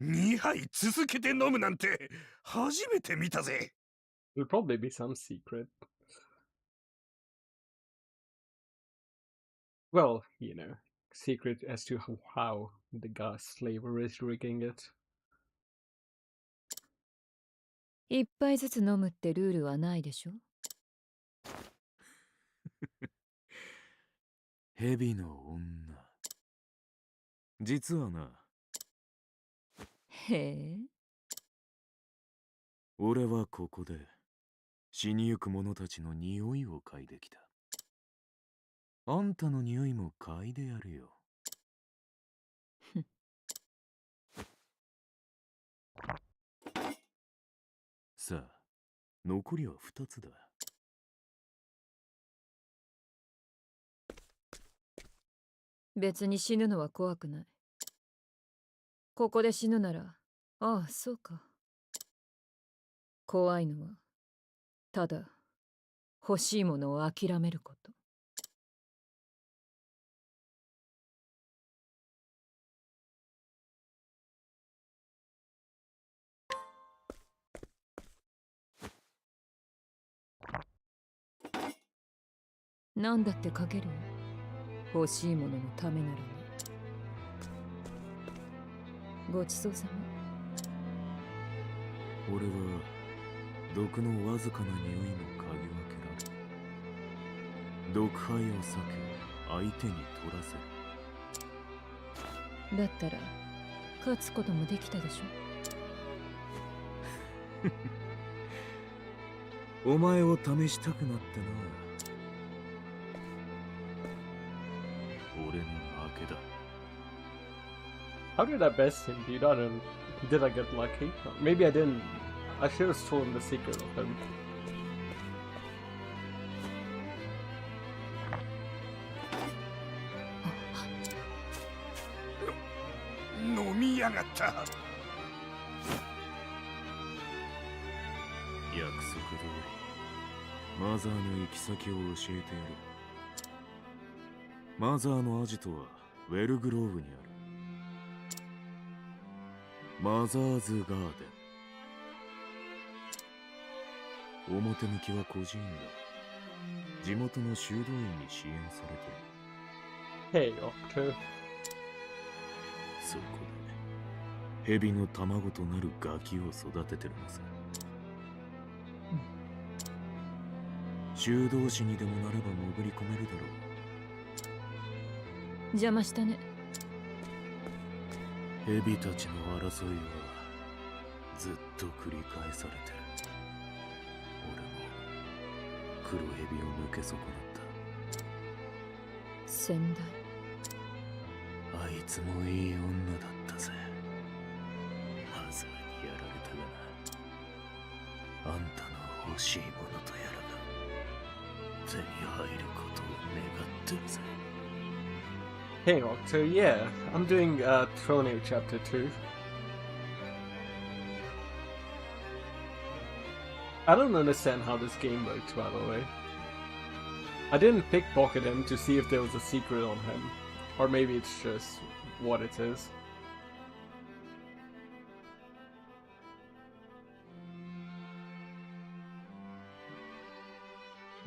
2杯続けて飲むなんて初めて見たぜ。There'll probably be some secret. Well, you know, secret as to how the gas slaver is drinking it. 一杯ずつ飲むってルールはないでしょ？蛇の女。実はな。へえ。俺はここで死にゆく者たちの匂いを嗅いできた。あんたの匂いも嗅いでやるよ。さあ、残りは2つだ。別に死ぬのは怖くない。ここで死ぬなら、ああ、そうか。怖いのは、ただ、欲しいものを諦めること。なんだってかけるよ。欲しいもののためならね。ごちそうさ俺は毒のわずかな匂いも嗅ぎ分けられ、毒灰を避け相手に取らせる。だったら勝つこともできたでしょ。お前を試したくなってな。俺の負けだ。How did I best him, dude? I don't... Did I get lucky? Maybe I didn't. I should have stolen the secret of him. 飲みやがった。約束通りマザーの行き先を教えてやる。マザーのアジトはウェルグローブにある。マザーズガーデン。表向きは孤児院だ。地元の修道院に支援されてる。 Hey, Octo. そこで蛇の卵となるガキを育ててるのさ。修道士にでもなれば潜り込めるだろう。邪魔したね。蛇たちの争いはずっと繰り返されてる。俺も黒蛇を抜け損なった。先代、あいつもいい女だったぜ。まずはにやられたがな。あんたの欲しいものとやらが手に入ることを願ってるぜ。Hey Octo, yeah, I'm doing Throne Chapter 2. I don't understand how this game works, by the way. I didn't pickpocket him to see if there was a secret on him. Or maybe it's just what it is.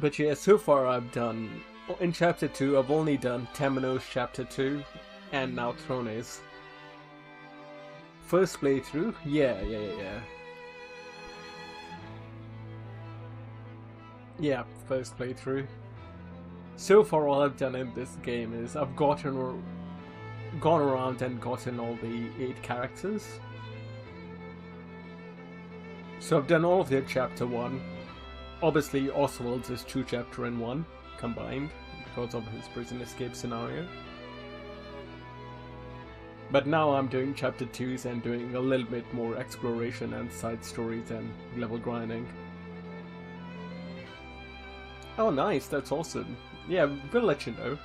But yeah, so far I've done... In Chapter 2, I've only done Temenos Chapter 2, and now Thrones. First playthrough? Yeah. Yeah, first playthrough. So far all I've done in this game is I've gone around and gotten all the 8 characters. So I've done all of their Chapter 1. Obviously Oswald's is 2 chapter and 1 combined because of his prison escape scenario. But now I'm doing Chapter 2s and doing a little bit more exploration and side stories and level grinding. Oh nice, that's awesome. Yeah, we'll let you know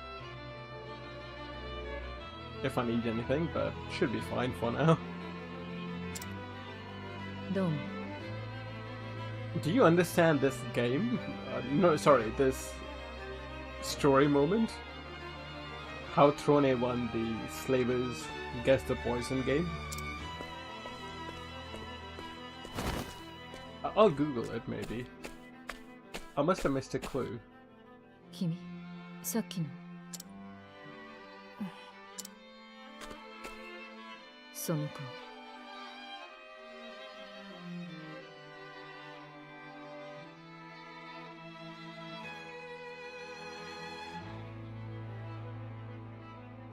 if I need anything, but should be fine for now. Dom. Do you understand this game? No, sorry, this story moment? How Throne won the Slavers Guess the Poison game? I'll Google it, maybe. I must have missed a clue. 君、さっきの。その顔。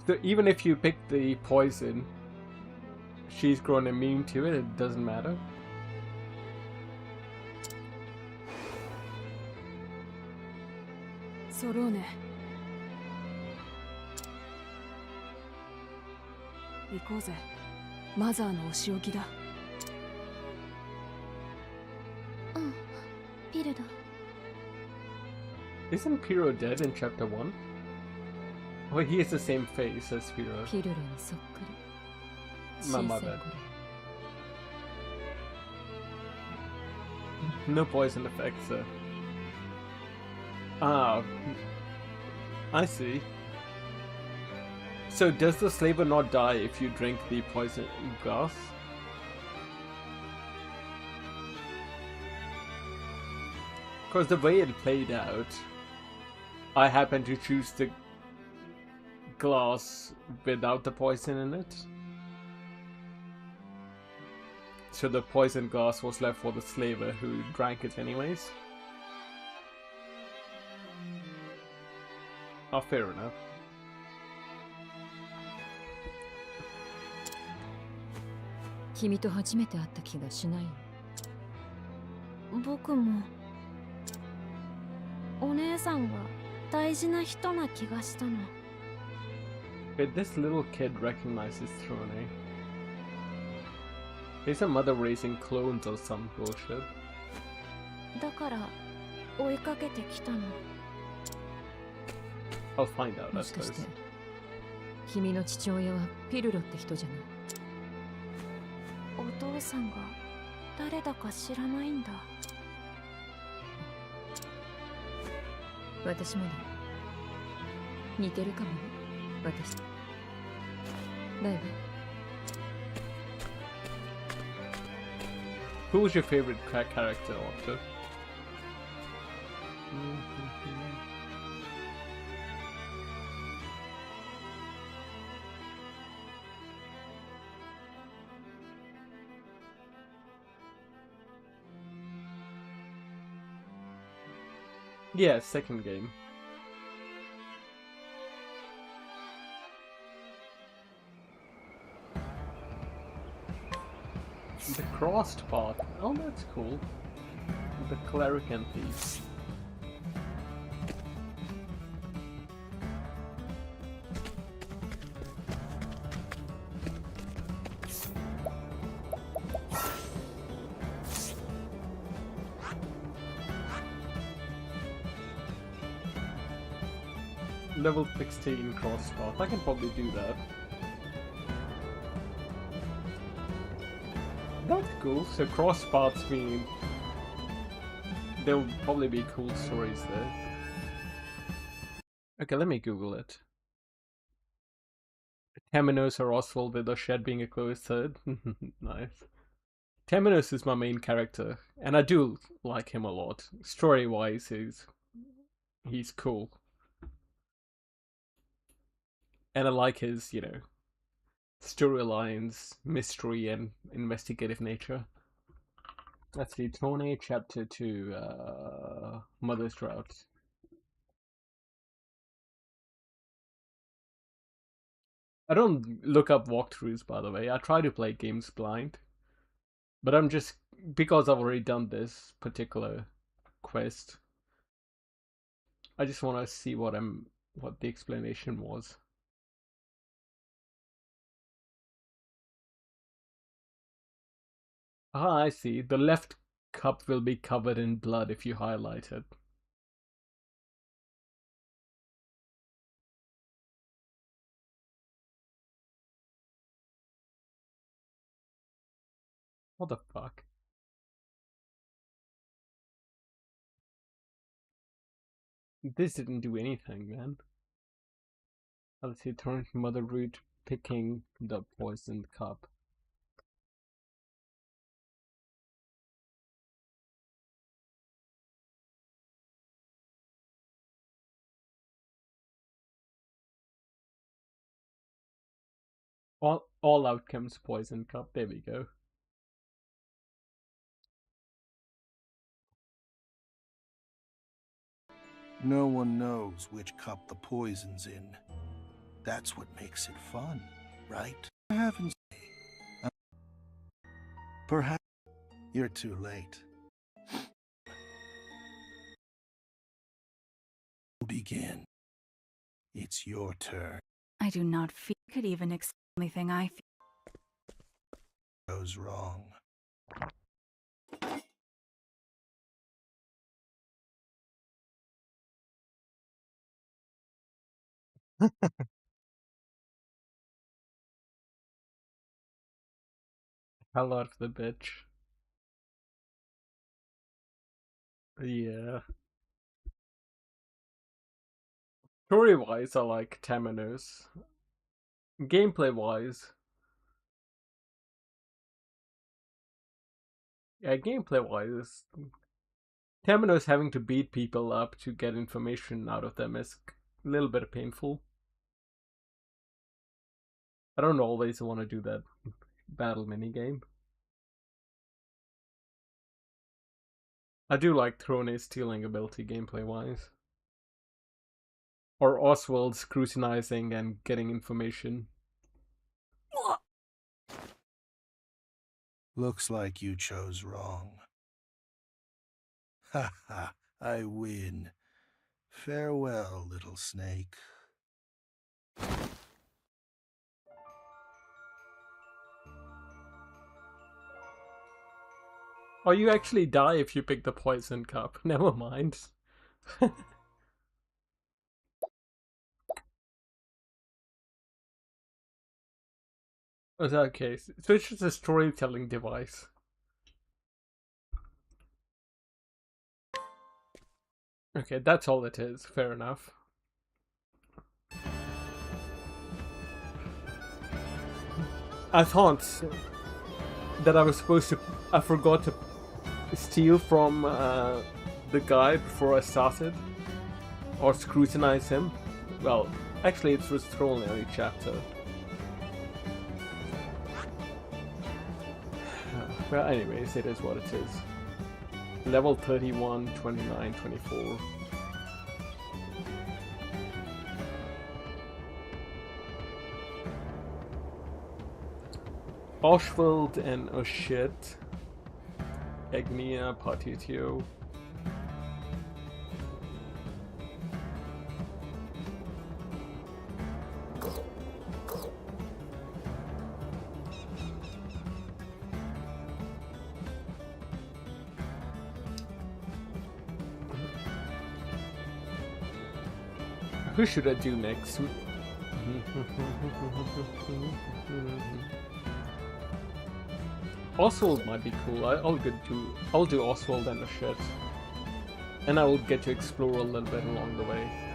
So even if you pick the poison, she's grown immune to it, it doesn't matter? Sorone. 行こうぜ。マザーのお仕置きだ。うん、ピルだ。Isn't Piro dead in Chapter 1? Well, he has the same face as Piro. ピルロにそっくり。 My mother. No poison effects, sir. Ah, I see. So does the slaver not die if you drink the poison glass? Because the way it played out, I happened to choose the glass without the poison in it. So the poison glass was left for the slaver who drank it anyways. Oh, fair enough. 君と初めて会った気がしない。僕もお姉さんが大事な人な気がしたの。Wait, this little kid recognizes Throne. Is a mother raising clones or some bullshit? だから追いかけてきたの。I'll find out, I もしかして suppose. 君の父親はピルロって人じゃない。お父さんが誰だか知らないんだ。私もだ。似てるかもね。私。バイバイ。Who was your favorite character, Octo? Yeah, second game. The crossed path. Oh, that's cool. The cleric and thief. Level 16 cross path. I can probably do that. That's cool. So cross paths mean there'll probably be cool stories there. Okay, let me Google it. Temenos or Oswald with a shed being a close third. Nice. Temenos is my main character, and I do like him a lot. Story-wise, he's cool. And I like his, storylines, mystery, and investigative nature. Let's see, Tony, Chapter 2, Mother's Drought. I don't look up walkthroughs, by the way. I try to play games blind. But I'm just, because I've already done this particular quest, I just want to see what the explanation was. Ah, I see. The left cup will be covered in blood if you highlight it. What the fuck? This didn't do anything, man. Let's see, turn Mother Root picking the poisoned cup. All outcomes poison cup. There we go. No one knows which cup the poison's in. That's what makes it fun, right? I haven't. Perhaps you're too late. Begin. It's your turn. I do not feel I could even explain anything I feel. Goes wrong. Hell out of the bitch. Yeah. Story-wise, I like Temenos. Gameplay-wise... Yeah, gameplay-wise... Temenos having to beat people up to get information out of them is a little bit painful. I don't always want to do that battle minigame. I do like Throne's stealing ability gameplay-wise. Or Oswald scrutinizing and getting information. Looks like you chose wrong. Ha ha, I win. Farewell, little snake. Oh, you actually die if you pick the poison cup. Never mind. Okay, so it's just a storytelling device. Okay, that's all it is. Fair enough. I thought that I was supposed to... I forgot to steal from the guy before I started. Or scrutinize him. Well, actually it was thrown in every chapter. Well, anyways, it is what it is. Level 31, 29, 24. Oswald and Oshit. Egnia, Partitio. Who should I do next? Oswald might be cool. I'll do Oswald and Oshit. And I will get to explore a little bit along the way.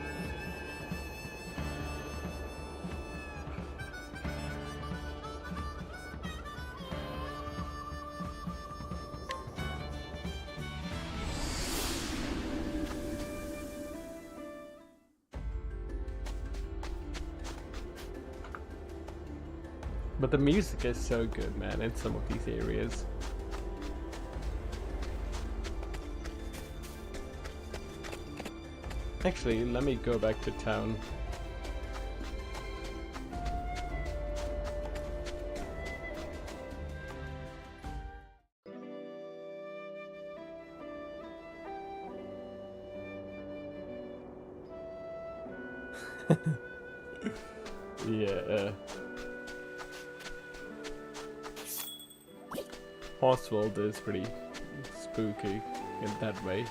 But the music is so good, man, in some of these areas. Actually, let me go back to town. Yeah. Oswald is pretty spooky in that way.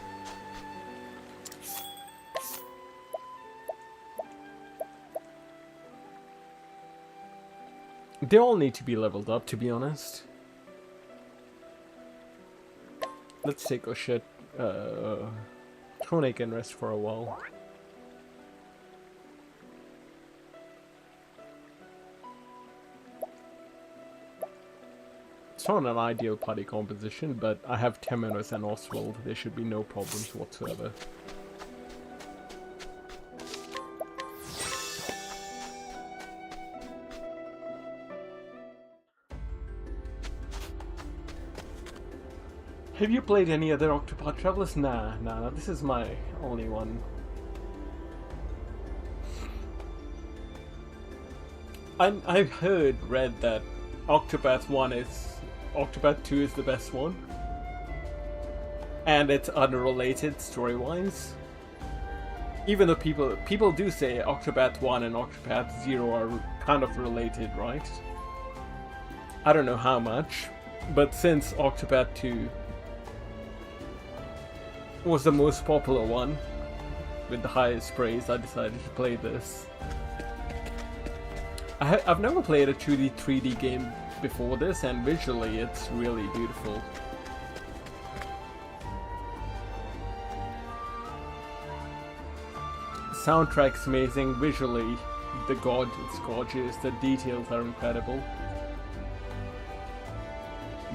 They all need to be leveled up, to be honest. Let's take a shit. Trone can rest for a while. It's not an ideal party composition, but I have Temenos and Oswald. There should be no problems whatsoever. Have you played any other Octopath Travelers? Nah, this is my only one. I've read that Octopath 2 is the best one. And it's unrelated story-wise. Even though people do say Octopath 1 and Octopath 0 are kind of related, right? I don't know how much, but since Octopath 2 was the most popular one, with the highest praise, I decided to play this. I've never played a 2D, 3D game before this, and visually it's really beautiful. Soundtrack's amazing, visually it's gorgeous, the details are incredible.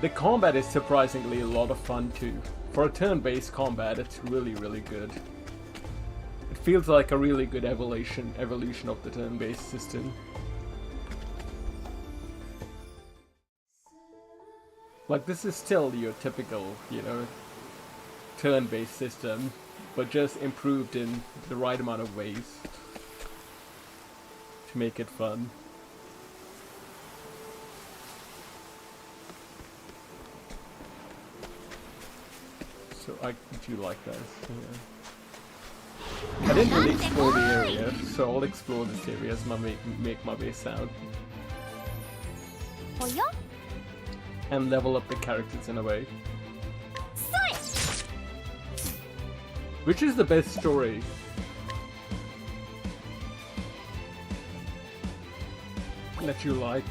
The combat is surprisingly a lot of fun too. For a turn-based combat, it's really, really good. It feels like a really good evolution of the turn-based system. Like, this is still your typical, turn-based system, but just improved in the right amount of ways to make it fun. So I do like that. Yeah. I didn't really explore the area, so I'll explore this area as make my way south. And level up the characters in a way. Which is the best story? That you like?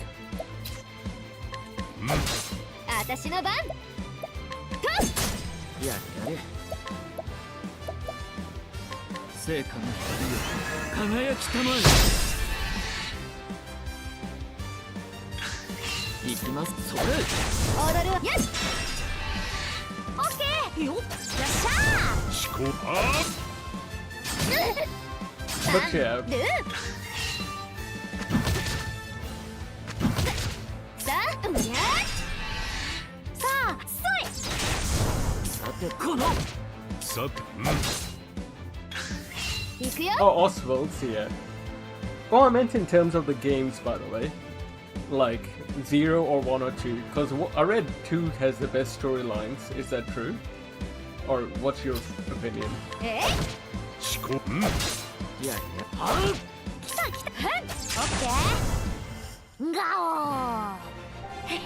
But yeah. Oh, Oswald's here. Oh, I meant in terms of the games, by the way. like 0 or 1 or 2? Because I read 2 has the best storylines. Is that true? Or what's your opinion? いやいや来た来たオッケーガオーへへ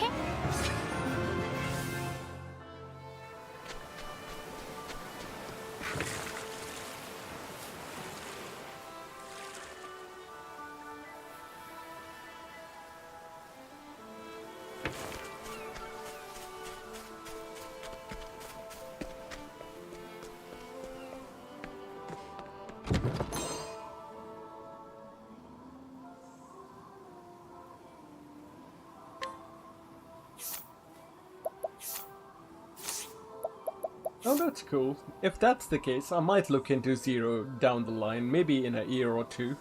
Oh, that's cool. If that's the case, I might look into 0 down the line, maybe in a year or 2.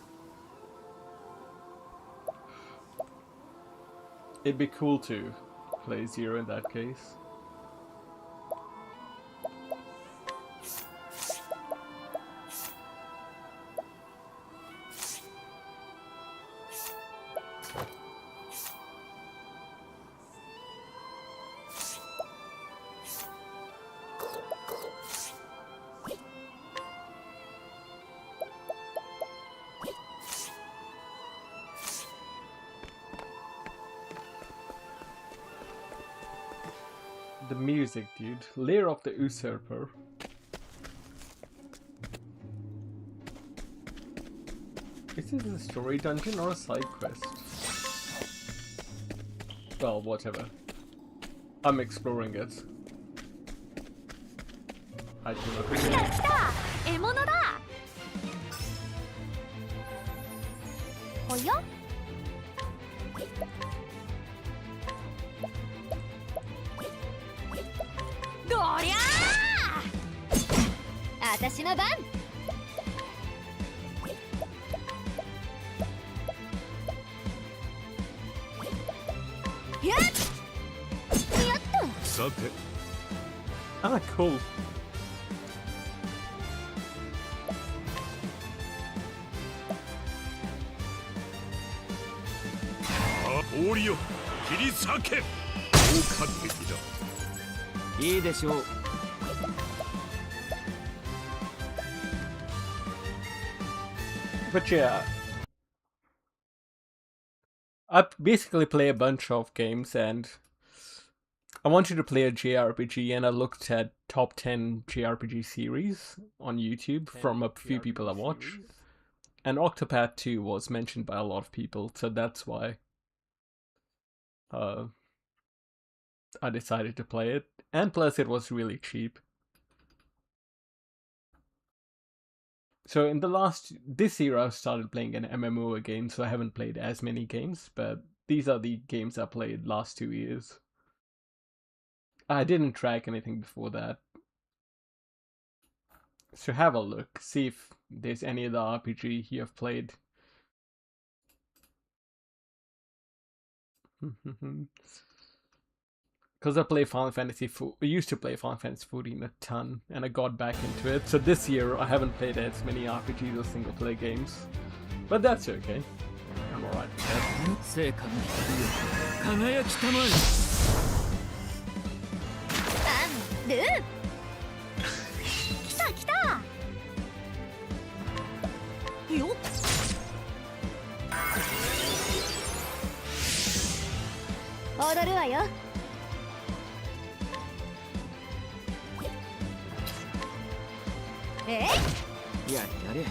It'd be cool to play 0 in that case. The music, dude. Lair of the Usurper. Is this a story dungeon or a side quest? Well, whatever. I'm exploring it. I do not来た来た獲物だおやどりゃあ私の番やっやっとさて Ah, cool. 氷よ切り裂け効果的だいいでしょう But yeah, I basically play a bunch of games, and I wanted to play a JRPG, and I looked at top 10 JRPG series on YouTube from a few people I watch, and Octopath 2 was mentioned by a lot of people, so that's why I decided to play it, and plus it was really cheap. So in this year I've started playing an MMO again, so I haven't played as many games, but these are the games I played last 2 years. I didn't track anything before that. So have a look, see if there's any other RPG you have played. Because I used to play Final Fantasy 14 a ton, and I got back into it. So this year I haven't played as many RPGs or single player games. But that's okay. I'm alright with that. 成果の光よ輝きたまえルー来た来たよっ踊るわよえいやれやれよ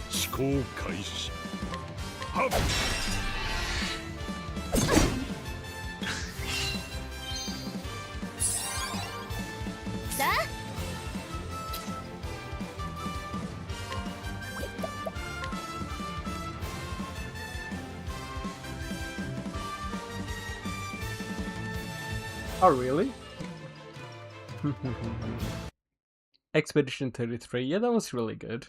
思考開始はっ さあ Oh, really? Expedition 33, yeah, that was really good.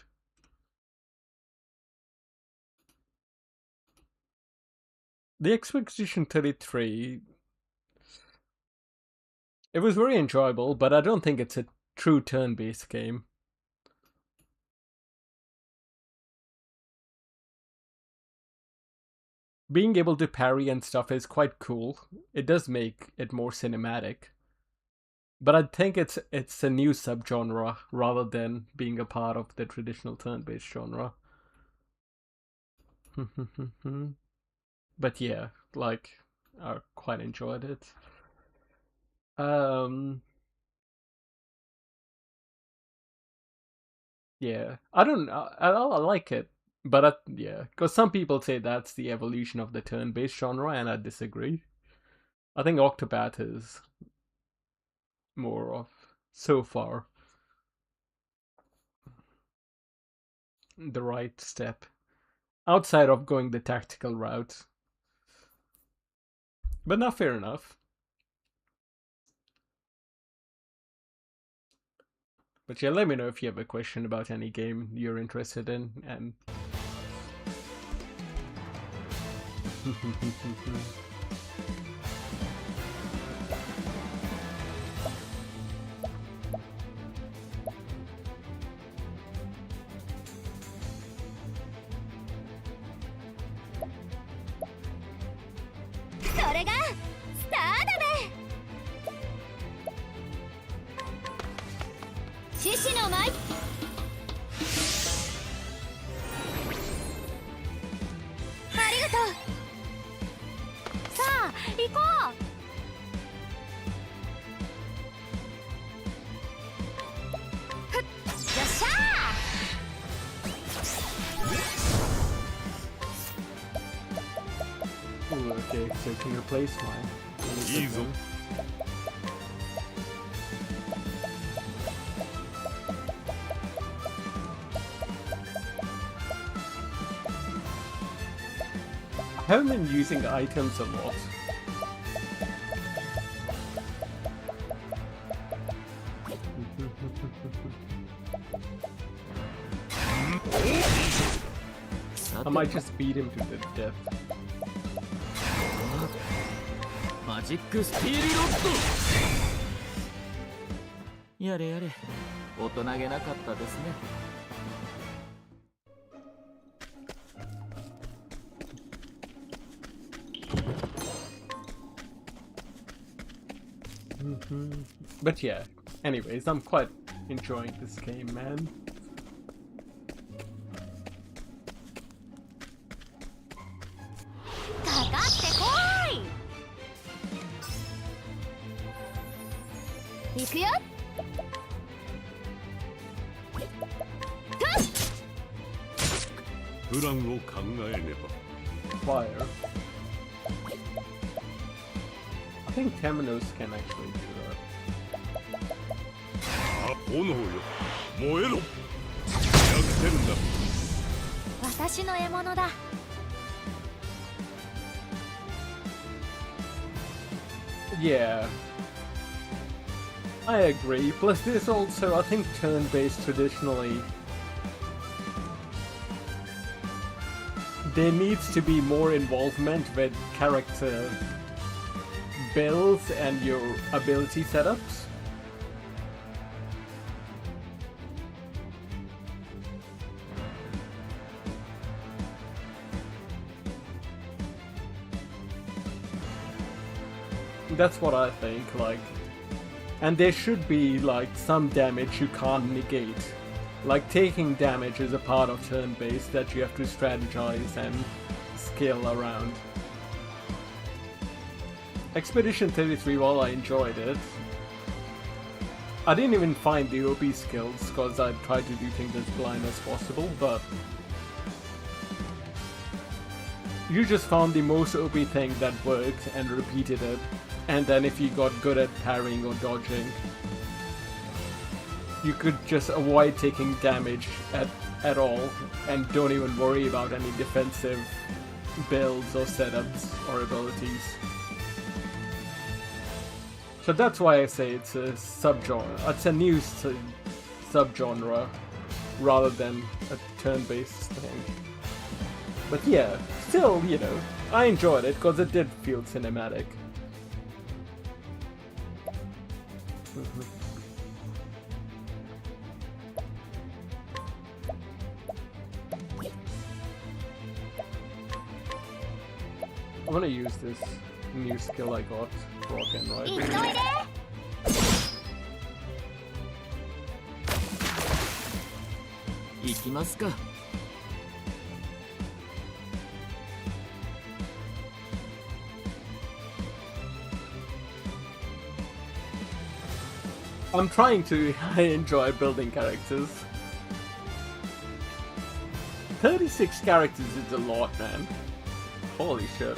The Expedition 33, it was very enjoyable, but I don't think it's a true turn-based game. being able to parry and stuff is quite cool. It does make it more cinematic. But I think it's a new subgenre rather than being a part of the traditional turn-based genre. But yeah, like, I quite enjoyed it. Yeah, I don't. I like it, but yeah, because some people say that's the evolution of the turn-based genre, and I disagree. I think Octopath is more of, so far, the right step outside of going the tactical route. But not fair enough. But yeah, let me know if you have a question about any game you're interested in, and Ooh, okay, taking your place, fine. Easy. I haven't been using items a lot. I might just beat him to the death. Magic Steel Rod! やれやれ、大人げなかったですね。But yeah, anyways, I'm quite enjoying this game, man. Fire. I think Temenos can actually do that. Yeah, I agree. Plus this also, I think turn-based traditionally, there needs to be more involvement with character builds and your ability setups. That's what I think, like, and there should be like some damage you can't negate. Like taking damage is a part of turn-based that you have to strategize and scale around. Expedition 33, while I enjoyed it, I didn't even find the OP skills because I tried to do things as blind as possible, but you just found the most OP thing that worked and repeated it, and then if you got good at parrying or dodging, you could just avoid taking damage at all and don't even worry about any defensive builds or setups or abilities. So that's why I say it's a subgenre. It's a new subgenre rather than a turn-based thing. But yeah, still, you know, I enjoyed it because it did feel cinematic. I'm gonna use this new skill I got, Rock and Ride. 急いで 行きますか。 I'm trying to enjoy building characters. 36 characters is a lot, man. Holy shit.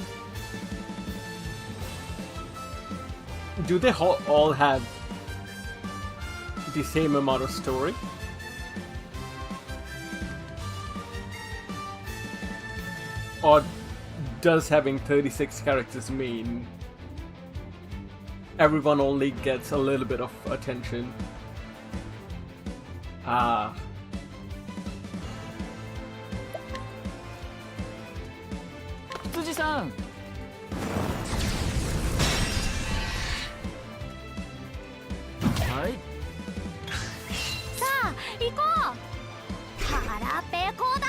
Do they all have the same amount of story? Or does having 36 characters mean everyone only gets a little bit of attention? Ah. Tsuji-san! はい。さあ行こう腹ペコだ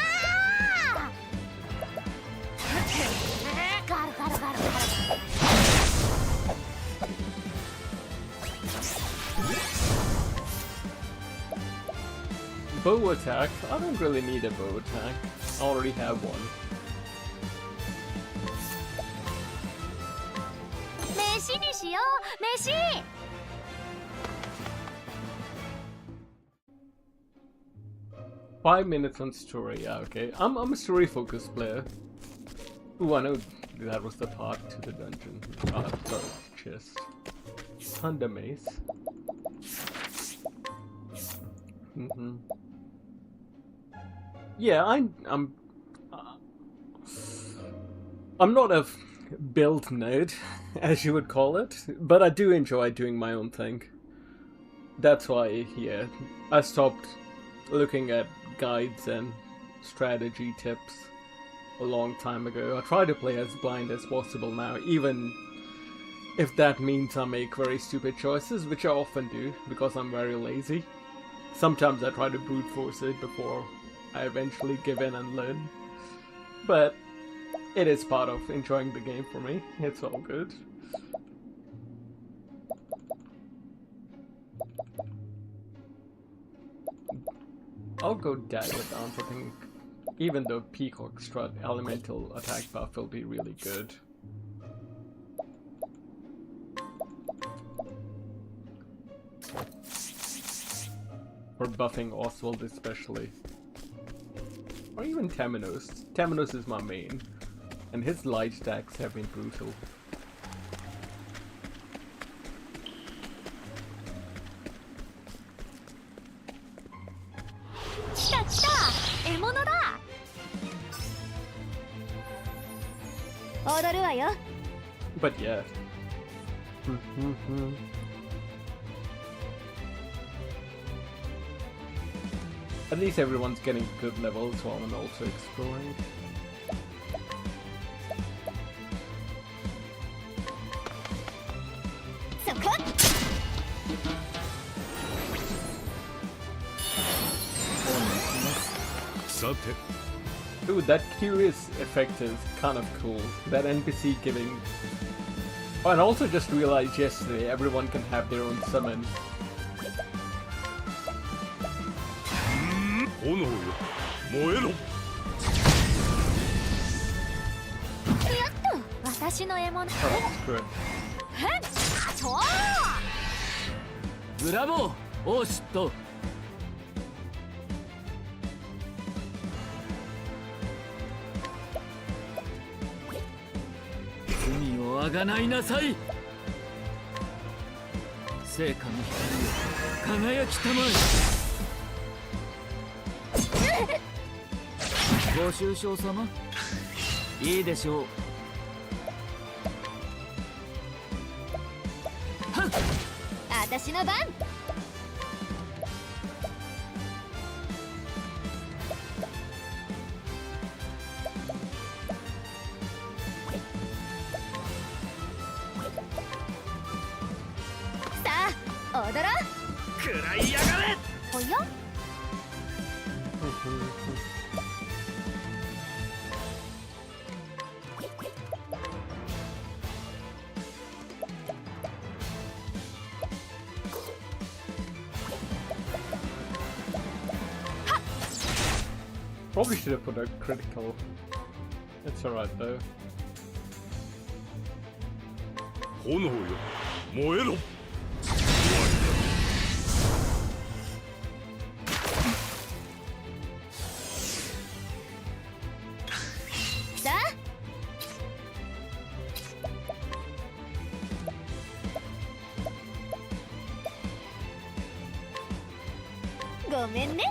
ガルガルガルガル Bow attack? I don't really need a bow attack. I already have one. 飯にしよう飯 5 minutes on story, yeah, okay. I'm a story focused player. Ooh, I know that was the path to the dungeon. Sorry, chest. Thunder mace. Yeah, I'm not a build nerd, as you would call it, but I do enjoy doing my own thing. That's why, yeah, I stopped looking at guides and strategy tips a long time ago. I try to play as blind as possible now, even if that means I make very stupid choices, which I often do, because I'm very lazy. Sometimes I try to brute force it before I eventually give in and learn. But it is part of enjoying the game for me. It's all good. I'll go dagger dance, I think. Even though Peacock Strut elemental attack buff will be really good. For buffing Oswald especially. Or even Temenos. Temenos is my main. And his light stacks have been brutal. But yeah. At least everyone's getting good levels while I'm also exploring. Ooh, that curious effect is kind of cool. That NPC giving... Oh, and I also just realized yesterday everyone can have their own summon. Oh, good. Bravo! Oh, shit! 罪をあがないなさい。聖火の光を輝きたまえ。ご愁傷様。いいでしょう。はっ。私の番。踊ろう。食らいやがれ。おや。Probably should have put a critical. It's alright though. 炎よ燃えろ。さあごめんね。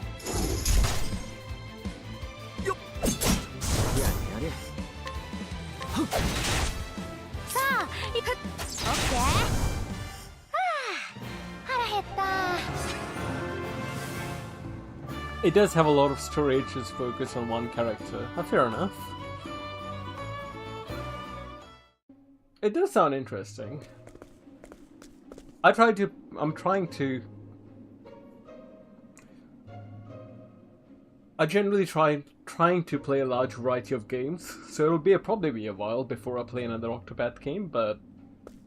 やれやれ。さあ行く。オッケー。はあ腹減った。 It does have a lot of storage just focused on one character. Fair enough. It does sound interesting. I'm trying to... I generally trying to play a large variety of games, so it'll probably be a while before I play another Octopath game, but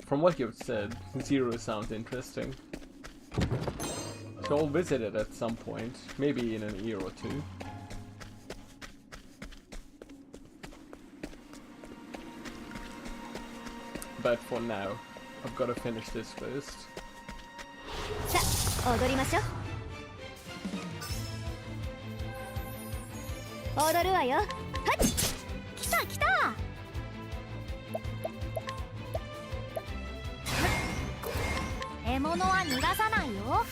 from what you've said, Zero sounds interesting. So I'll visit it at some point, maybe in an year or two. But for now, I've got to finish this first. さあ踊りましょう。踊るわよ。はっ来た来た。獲物は逃がさないよ。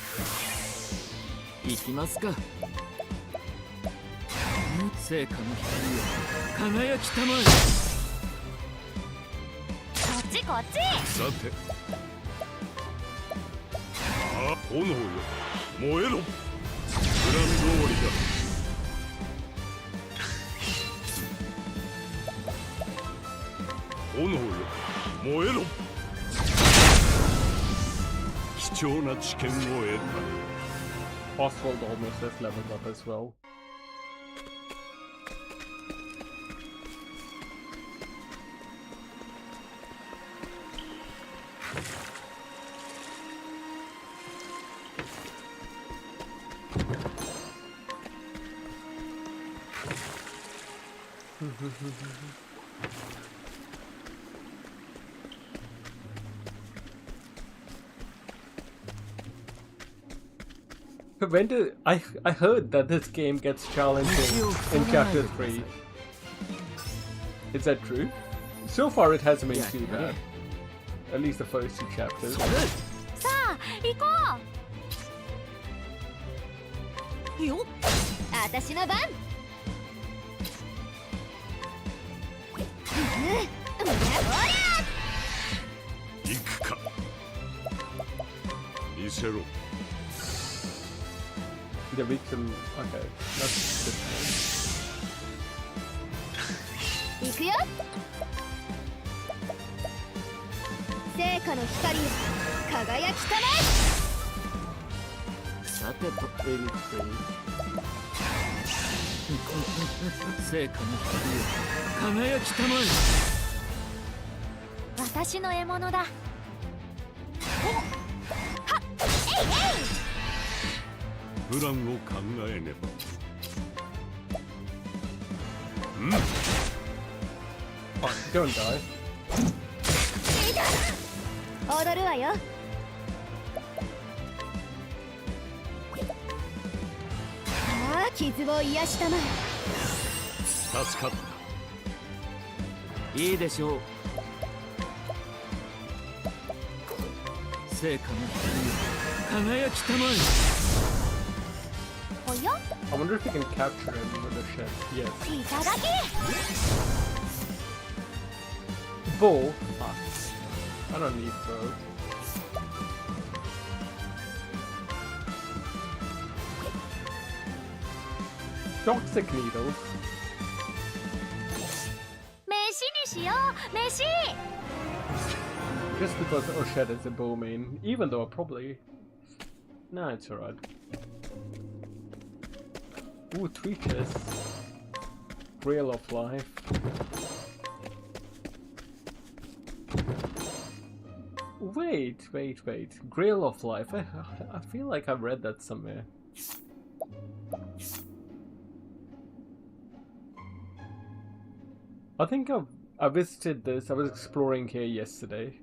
行きますか。成果の光よ輝きたまえ。こっちこっち。さて。ああ炎よ燃えろ。プラン通りだ。 炎よ燃えろ。貴重な知見を得た。Oswald almost has leveled up as well. When do I heard that this game gets challenging in chapter 3. Is that true? So far it hasn't been too bad. At least the first 2 chapters. さあ行こう。よっ。私の番。行くか。見せろ。 Yeah, we can. Okay, that's good. 行くよ。成果の光よ輝きたまえ。さてと83. 成果の光よ輝きたまえ。私の獲物だ。はっえいえい。 プランを考えねば。Don't die. 踊るわよ。ああ、傷を癒したまえ。助かった。いいでしょう。成果の光よ輝きたまえ。 I wonder if we can capture him with a ship. Yes. Bow? Fuck. I don't need bow. Toxic needles. 飯にしよう。飯。 Just because Oshed is a bow main, even though I probably... Nah, it's alright. Ooh, 3 chests. Grail of Life. Wait. Grail of Life. I feel like I've read that somewhere. I think I visited this. I was exploring here yesterday.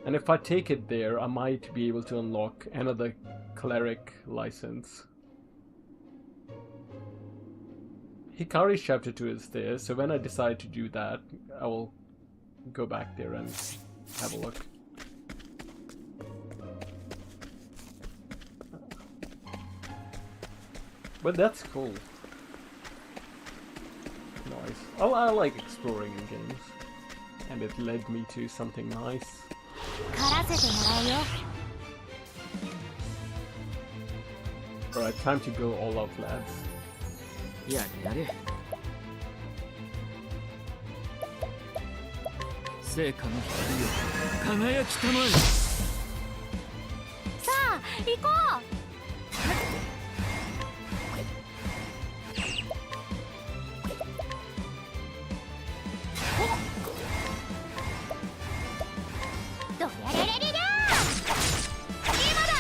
And if I take it there, I might be able to unlock another cleric license. Hikari's chapter 2 is there, so when I decide to do that, I will go back there and have a look. But that's cool. Nice. I like exploring in games. And it led me to something nice. Alright, time to go all out, lads. Yeah, yeah. 成果の光よ輝きたまえ。さあ行こう。どやれれれりゃ今だ。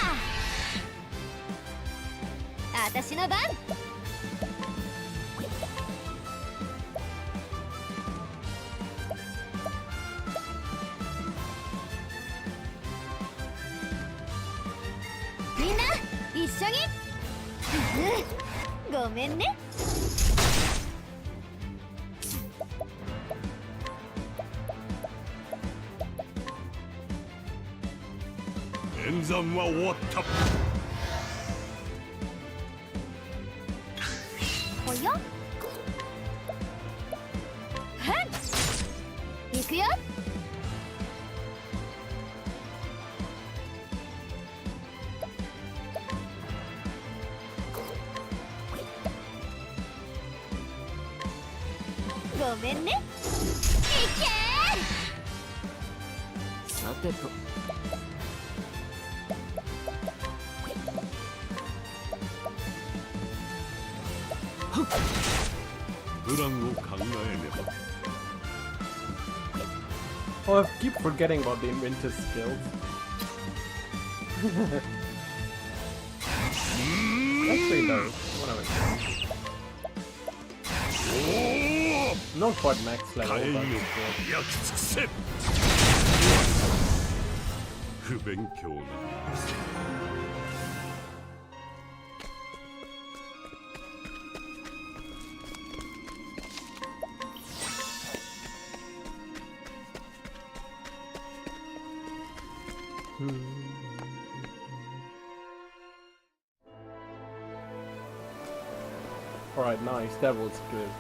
あたしの番。みんな一緒に。ごめんね。演算は終わった。おや？はん。行くよ。ごめんね。いけー。さてと。プランを考えねば。Oh, I keep forgetting about the inventor's skills. Actually, no. What am I doing? Not quite max level, but still. 不勉強な。Alright, nice. That was good.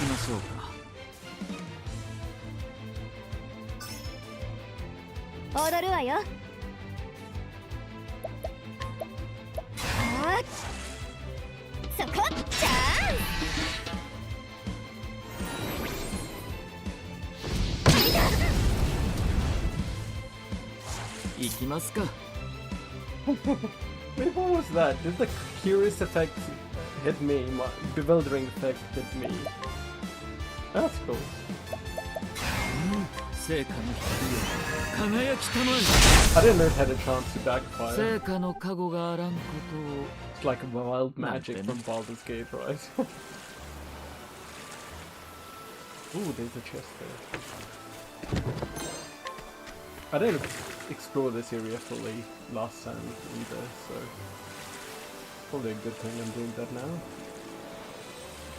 Let's 踊るわよ。あっ、そこ、じゃーん。行きますか。Wait, what was that? Did the curious effect hit me? My bewildering effect hit me. That's cool. 成果の光よ輝きたまえ。 I didn't know it had a chance to backfire. 成果の加護があらんことを。 It's like a wild magic from Baldur's Gate, right? Ooh, there's a chest there. I didn't explore this area fully last time either, so probably a good thing I'm doing that now.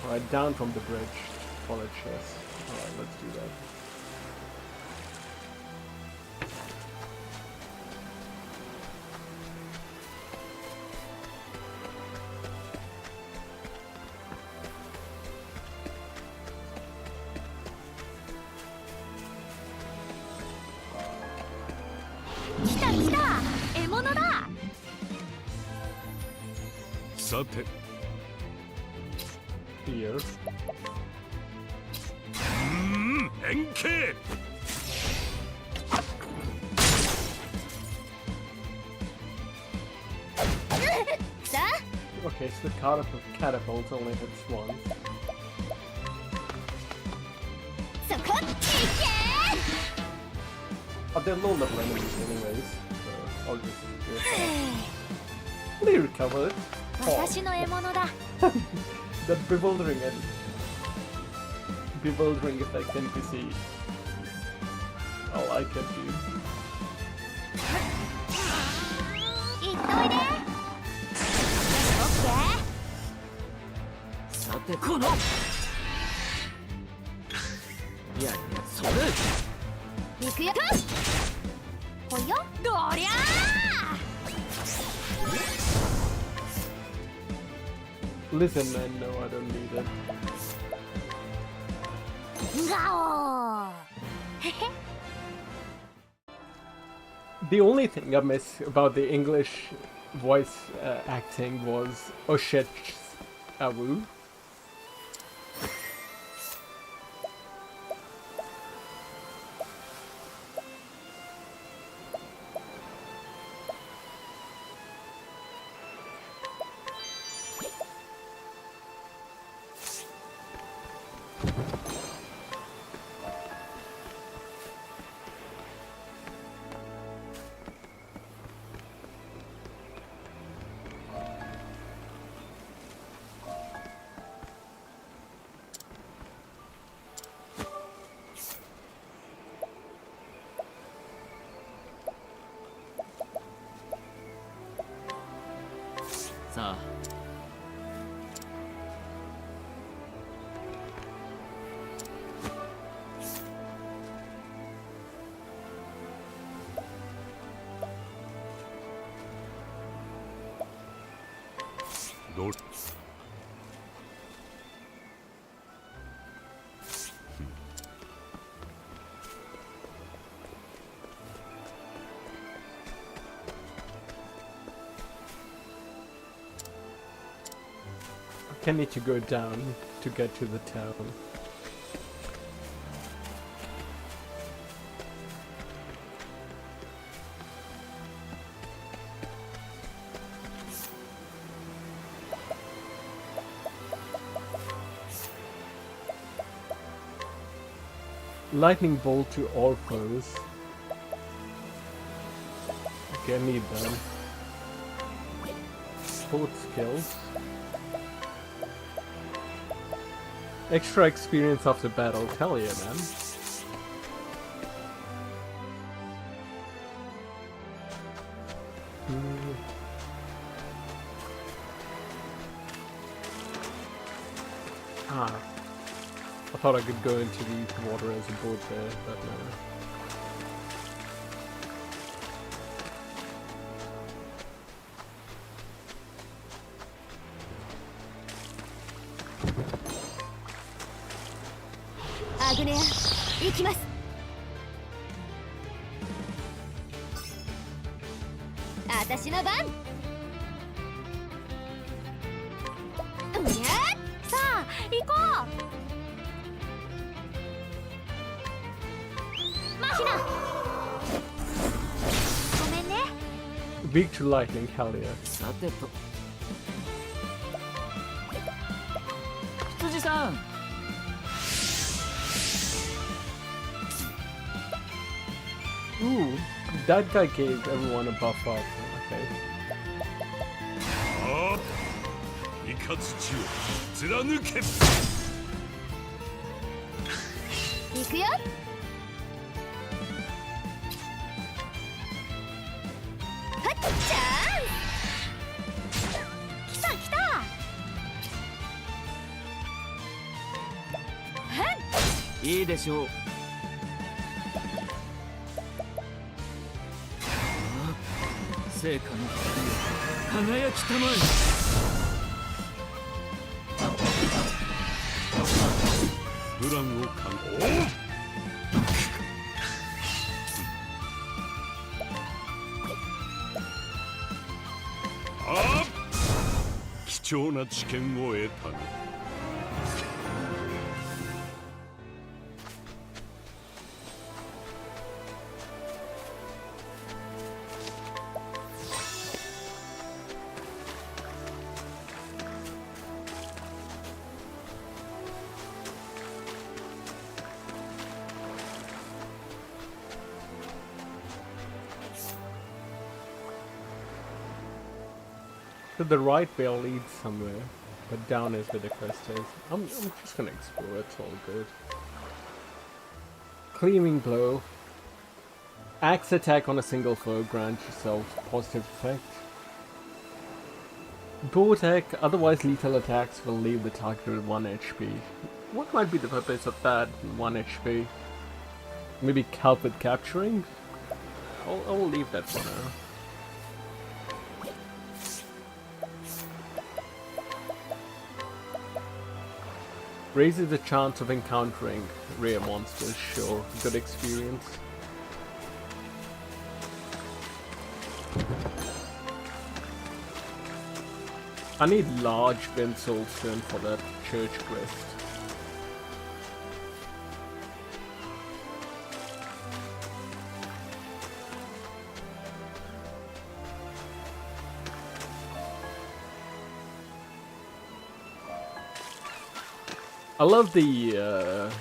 Alright, down from the bridge. Follow chest. Alright, let's do that. Here. 円形。さあ Okay, so the catapult only hits once. Oh, they're low level enemies anyways, so I'll just do it. They recovered. Oh. That bewildering effect NPC. All I can do. Listen, man, no, I don't need it. The only thing I miss about the English voice acting was Oshech's Awu. I need to go down to get to the town. Lightning bolt to all foes. Okay, I need them. Both skills. Extra experience after battle, hell yeah, man. Ah. I thought I could go into the water as a boat there, but no. Weak to lightning, hell yeah. Ooh, that guy gave everyone a buff up. Okay. To the right will lead somewhere, but down is where the quest is. I'm just gonna explore, it's all good. Cleaving blow. Axe attack on a single foe grants yourself positive effect. Bow attack, otherwise lethal attacks will leave the target with 1 HP. What might be the purpose of that 1 HP? Maybe help with capturing? I'll leave that for now. Raises the chance of encountering rare monsters, sure, good experience. I need large wind soulstone for that church quest. I love the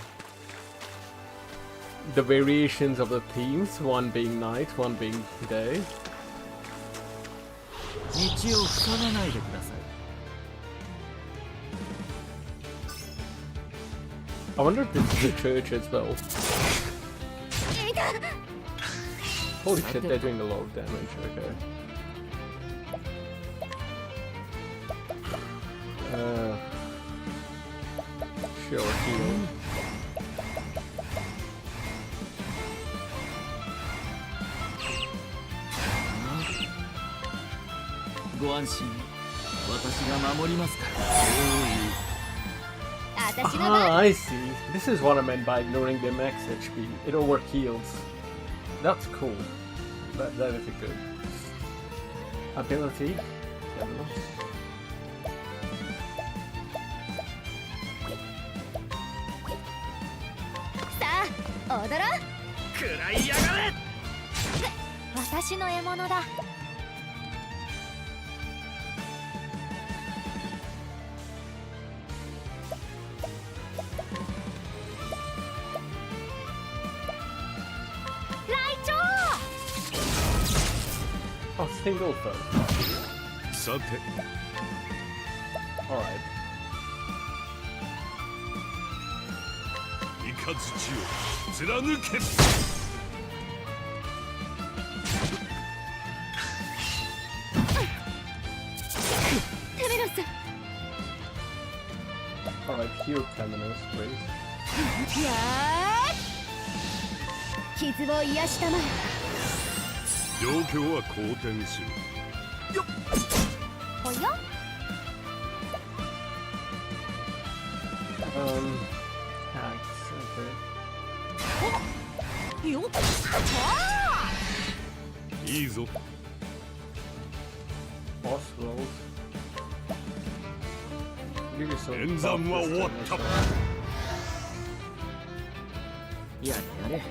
variations of the themes, one being night, one being day. I wonder if this is a church as well. Holy shit, they're doing a lot of damage, okay. Sure, heal. Ah, I see. This is what I meant by ignoring their max HP. It over heals. That's cool. That is a good ability. Oh, single foe. Alright. Alright, heal Temenos, please. 傷を癒したまえ。状況は好転する。よっ。おや。Hacks, okay. よっ。いいぞ。Boss rolls. 演算は終わった。やれやれ。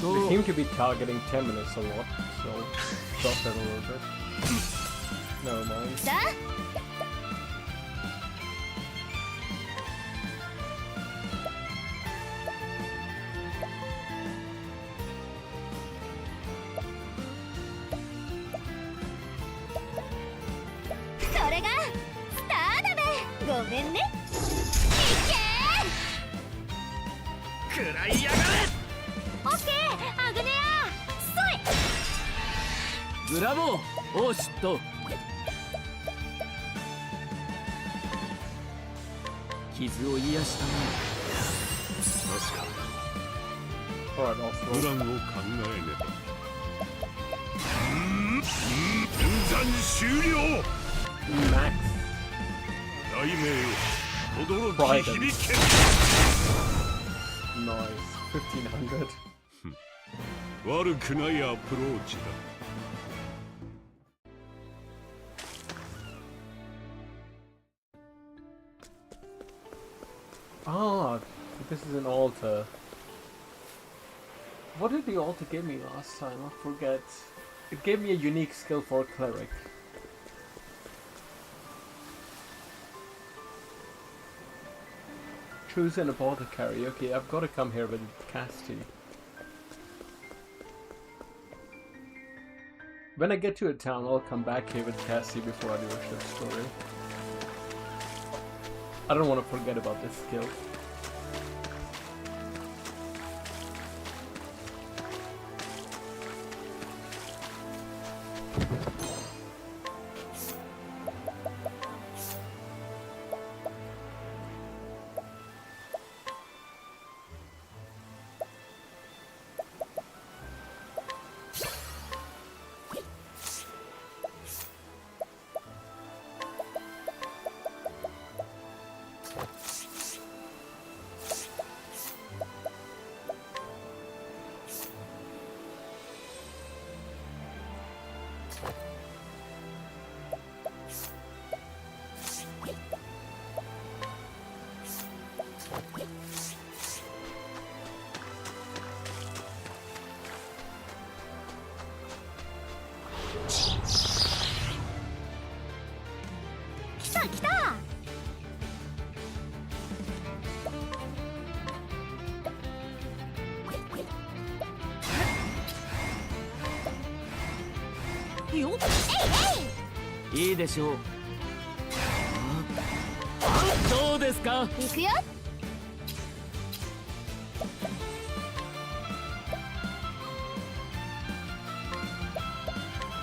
They seem to be targeting Temenos a lot, so drop that a little bit. Never mind. Bravo! Oh, shit! 傷を癒したな。確か。Alright, also. プランを考えねば。演算終了。Max. 大名よ、轟き響け。Nice. 1500. 悪くないアプローチだ。Ah, this is an altar. What did the altar give me last time? I forget. It gave me a unique skill for a cleric. choose an apothecary. Okay, I've got to come here with Casty. When I get to a town, I'll come back here with Cassie before I do a ship story. I don't want to forget about this skill.いいでしょう。どうですか。行くよ。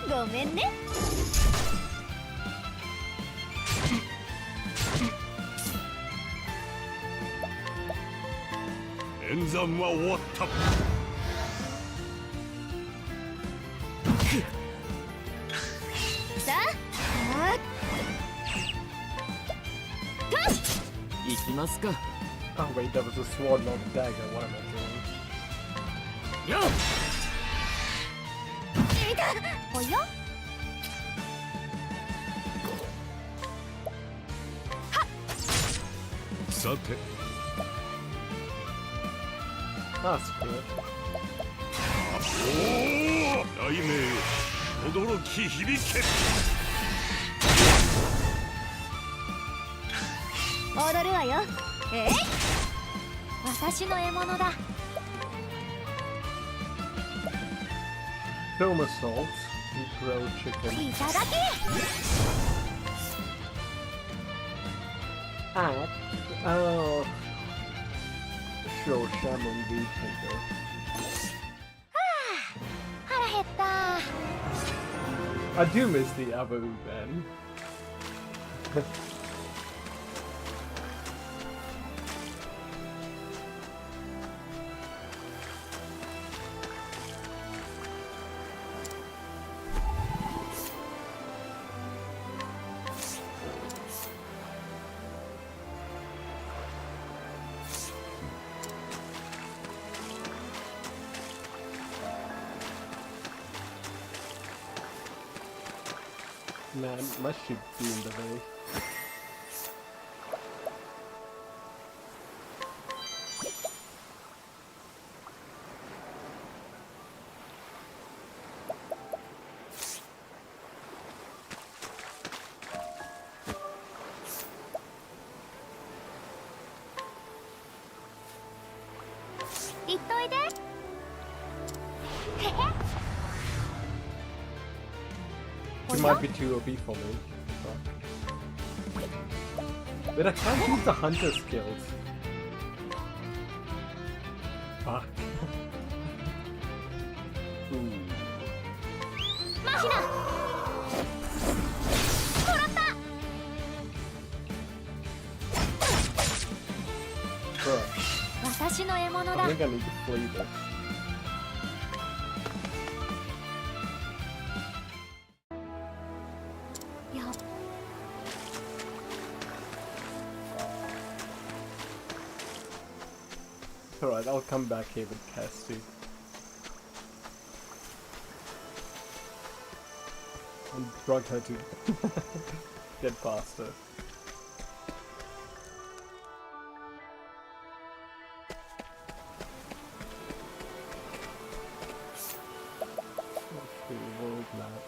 ごめんね。演算は終わった。さあ、行きますか。Oh wait, that was a sword, not a dagger. What am I doing? よっ。およ。さて。That's good. 雷鳴よ、驚き響け。踊るわよ。私の獲物だ。Film assault, grilled chicken. いただき。Oh. Sure, Shaman Beefhanger. 腹減った。I do miss the Abu Ben. Man, my ship be in the way. It might be too OP for me. But I can't use the hunter skills. Fuck. Ooh. Bruh. I think I need to flee this. Alright, I'll come back here with Cassie. And drug her to get faster. Okay, world map.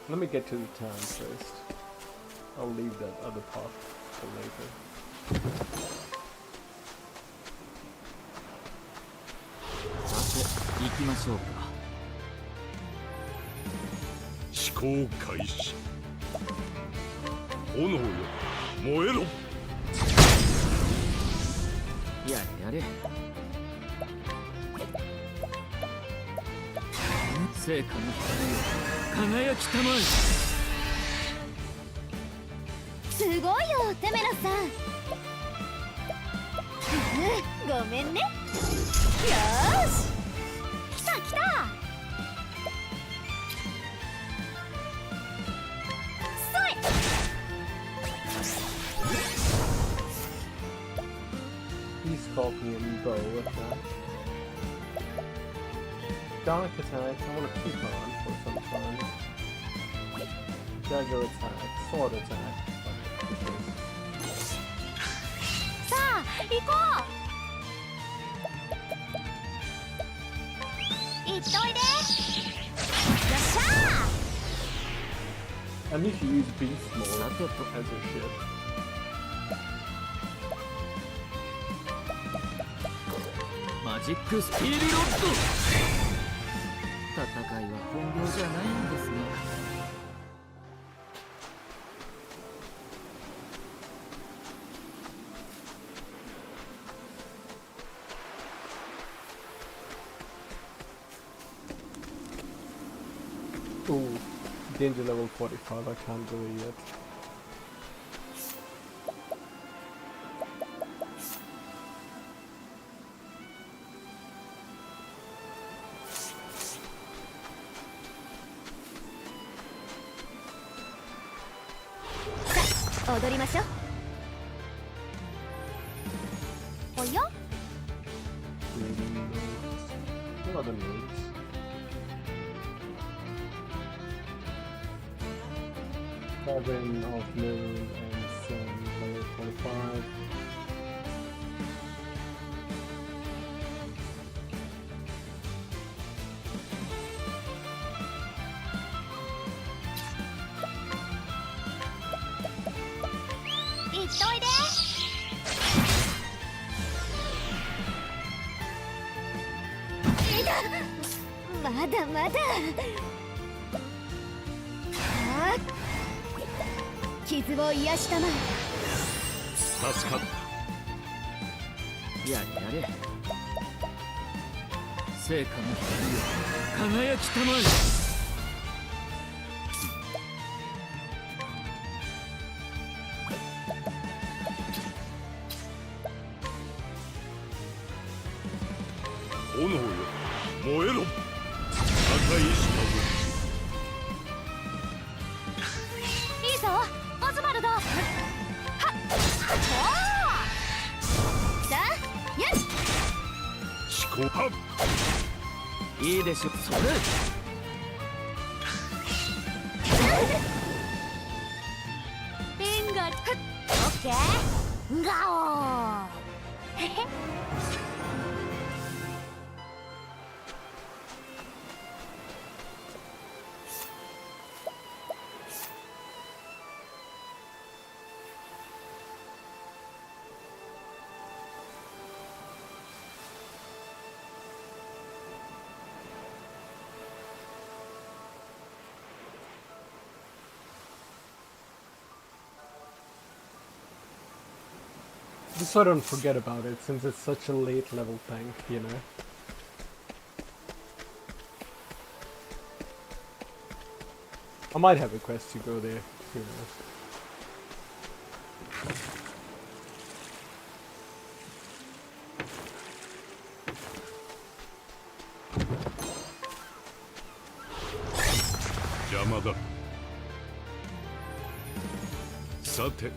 Let me get to the town first. I'll leave that other part for later. さて行きましょうか。思考開始。炎よ燃えろ。やれやれ。成果の光よ輝きたまえ。すごいよテメロスさん。ごめんね。よーし来た来た。そい。He's Scorpion bow attack. Dark attack, I want to keep on for some time. Dagger attack, sword attack. さあ行こう。行っといで。よっしゃー。 I need to use beast more as a ship. マジックスピールロッド。戦いは本業じゃないんですね。Ooh, danger level 45, I can't do it yet. Sa, 踊りましょう。およ。What are the notes? Cabin of Moon and Sun, level 25. Ida! まだまだ。ああ、傷を癒したまえ。助かった。やれやれ。成果の光よ輝きたまえ。炎よ燃えろ。破壊したいいぞオズマルド。はっおーさあよし。思考はいいでしょそれ。リンガルオッケーガオー。へへ。Just so I don't forget about it, since it's such a late level tank, you know. I might have a quest to go there, who knows. Yamada. さて。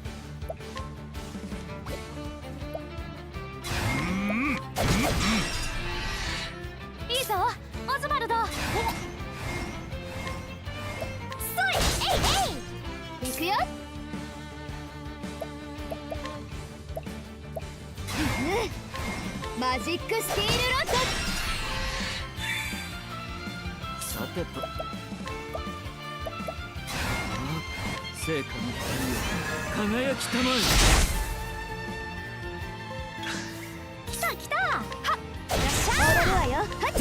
いいぞオズマルド。そいえいえい行くよ。マジックスティールロッド。さてと。成果の光よ輝きたまえ。はっよっしゃー踊るわよはっ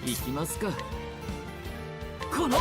行きますか。この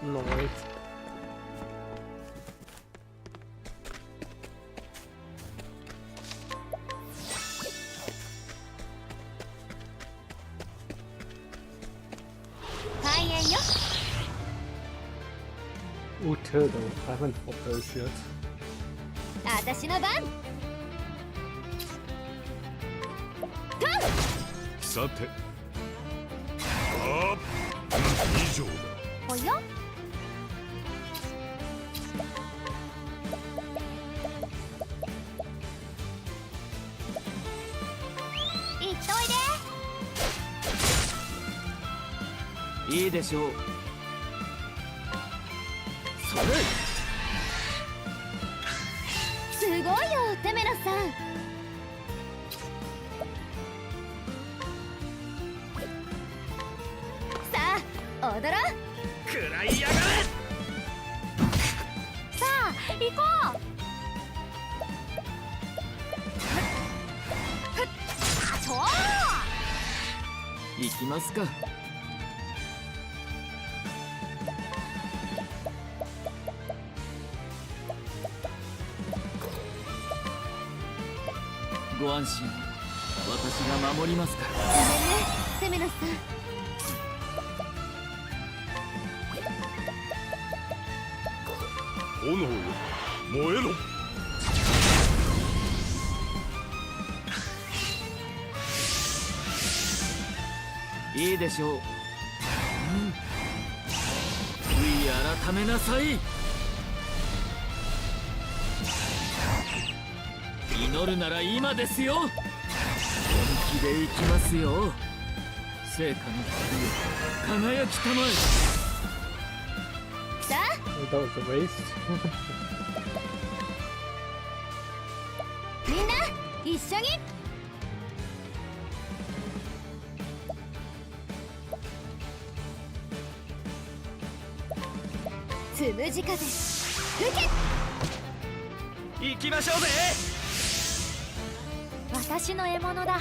No, wait. Ooh, turtle. I haven't fought those yet. 私の番さて以上だ。およいっといでいいでしょう。それすごいよテメロスさんさあ踊ろう食らいやがれ。さあ行こう行きますか。ご安心、私が守りますから。ごめんねテメロスさん炎よ燃えろ。いいでしょう。悔い改めなさい。祈るなら今ですよ。本気で行きますよ。成果の光を輝きたまえ。さあ That was a waste. みんな一緒につむじ風吹け行きましょうぜ。私の獲物だ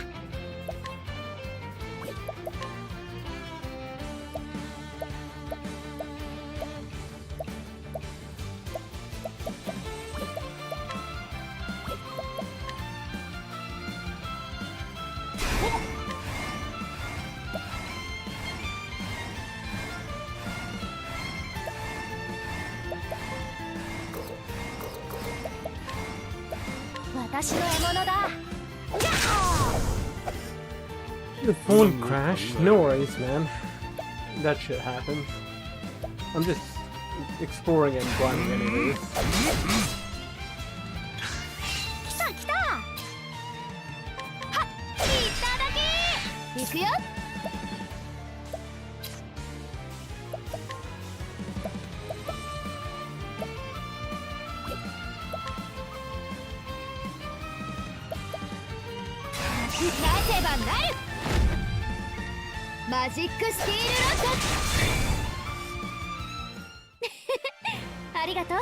私の獲物だ The phone crashed? No worries, man. That shit happens. I'm just exploring and blind anyways. 来た来たはっいただき行くよなせばなるマジックスティールロックありがとう。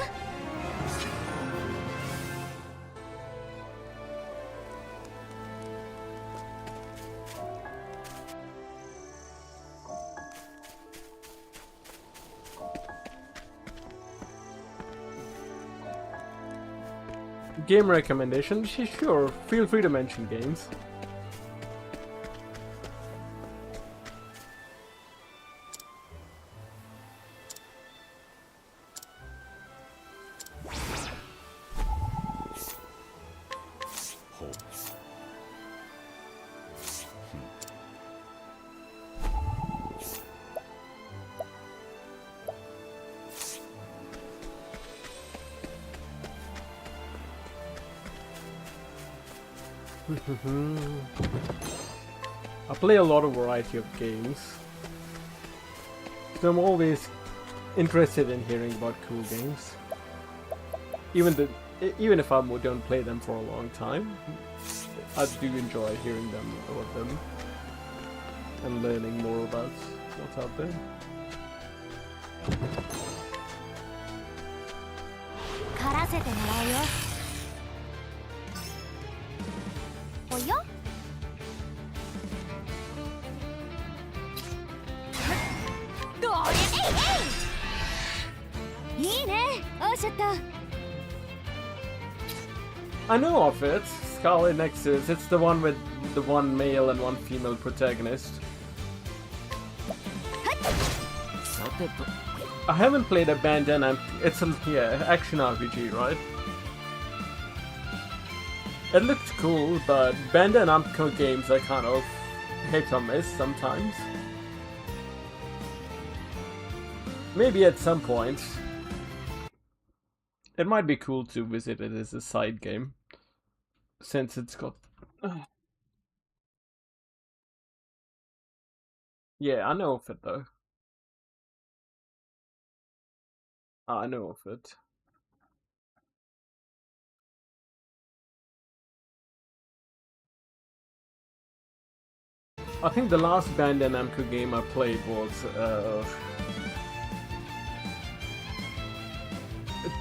Game recommendations? Sure, feel free to mention games. I play a lot of variety of games, so I'm always interested in hearing about cool games. Even if I don't play them for a long time, I do enjoy hearing about them and learning more about what's out there. 狩らせてもらうよ。おや？どれ？えいえい。いいね、オーシャット。I know of it, Scarlet Nexus. It's the one with the one male and one female protagonist. I haven't played a Bandana. It's a action RPG, right? It looked cool, but Bandai Namco games are kind of hit or miss sometimes. Maybe at some point it might be cool to visit it as a side game, since it's got... Yeah, I know of it though. I know of it. I think the last Bandai Namco game I played was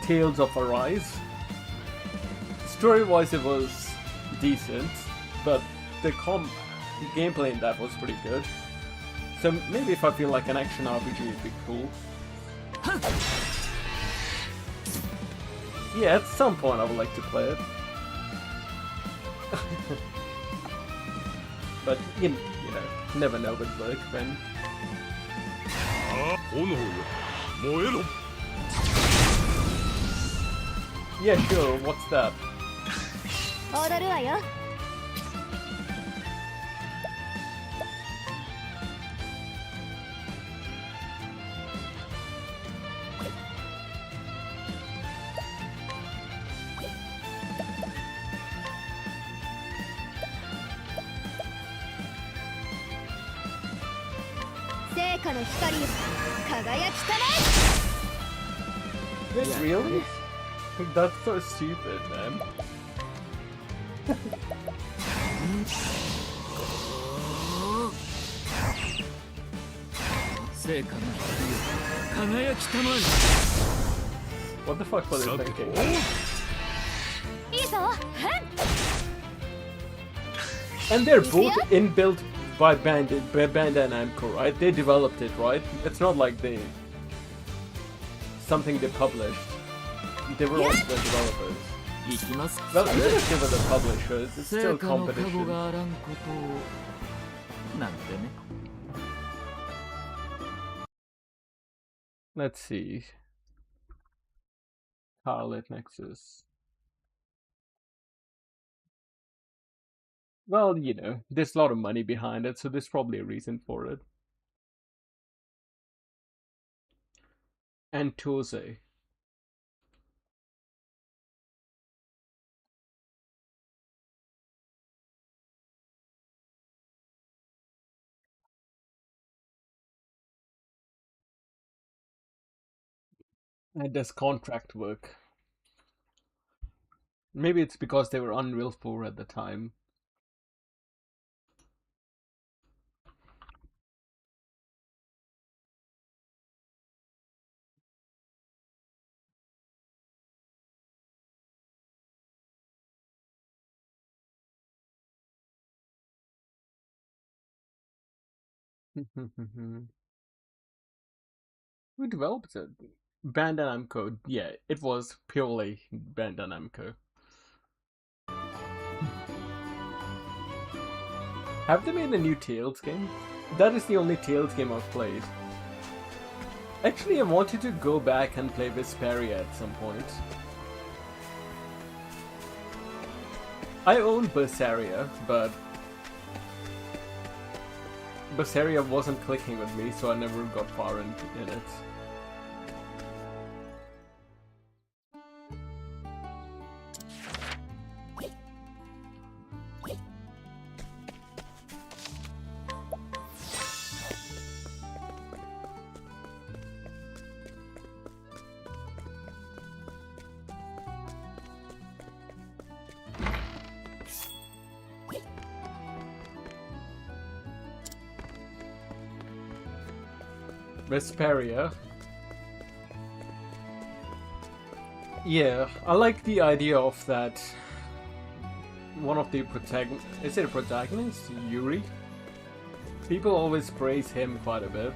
Tales of Arise. Story-wise it was decent, but the gameplay in that was pretty good. So maybe if I feel like an action RPG it'd be cool. Yeah, at some point I would like to play it. But you know, never know with work, man. Yeah, sure, what's that? 踊るわよ。成果の光よ、輝きたまえ。 Really? That's so stupid, man. What the fuck was they thinking? いいぞ。 And they're both inbuilt by Bandai Namco, right? They developed it, right? It's not like something they published. They were also the developers. Well, even if they were the publishers, it's still competition. Let's see. Scarlet Nexus. Well, you know, there's a lot of money behind it, so there's probably a reason for it. And Tose. And does contract work. Maybe it's because they were Unreal 4 at the time. Who developed it? Bandai Namco. Yeah, it was purely Bandai Namco. Have they made a new Tales game? That is the only Tales game I've played. Actually, I wanted to go back and play Vesperia at some point. I own Berseria, but Berseria wasn't clicking with me, so I never got far in it. Vesperia. Yeah, I like the idea of that. One of the protagonists, is it a protagonist? Yuri? People always praise him quite a bit.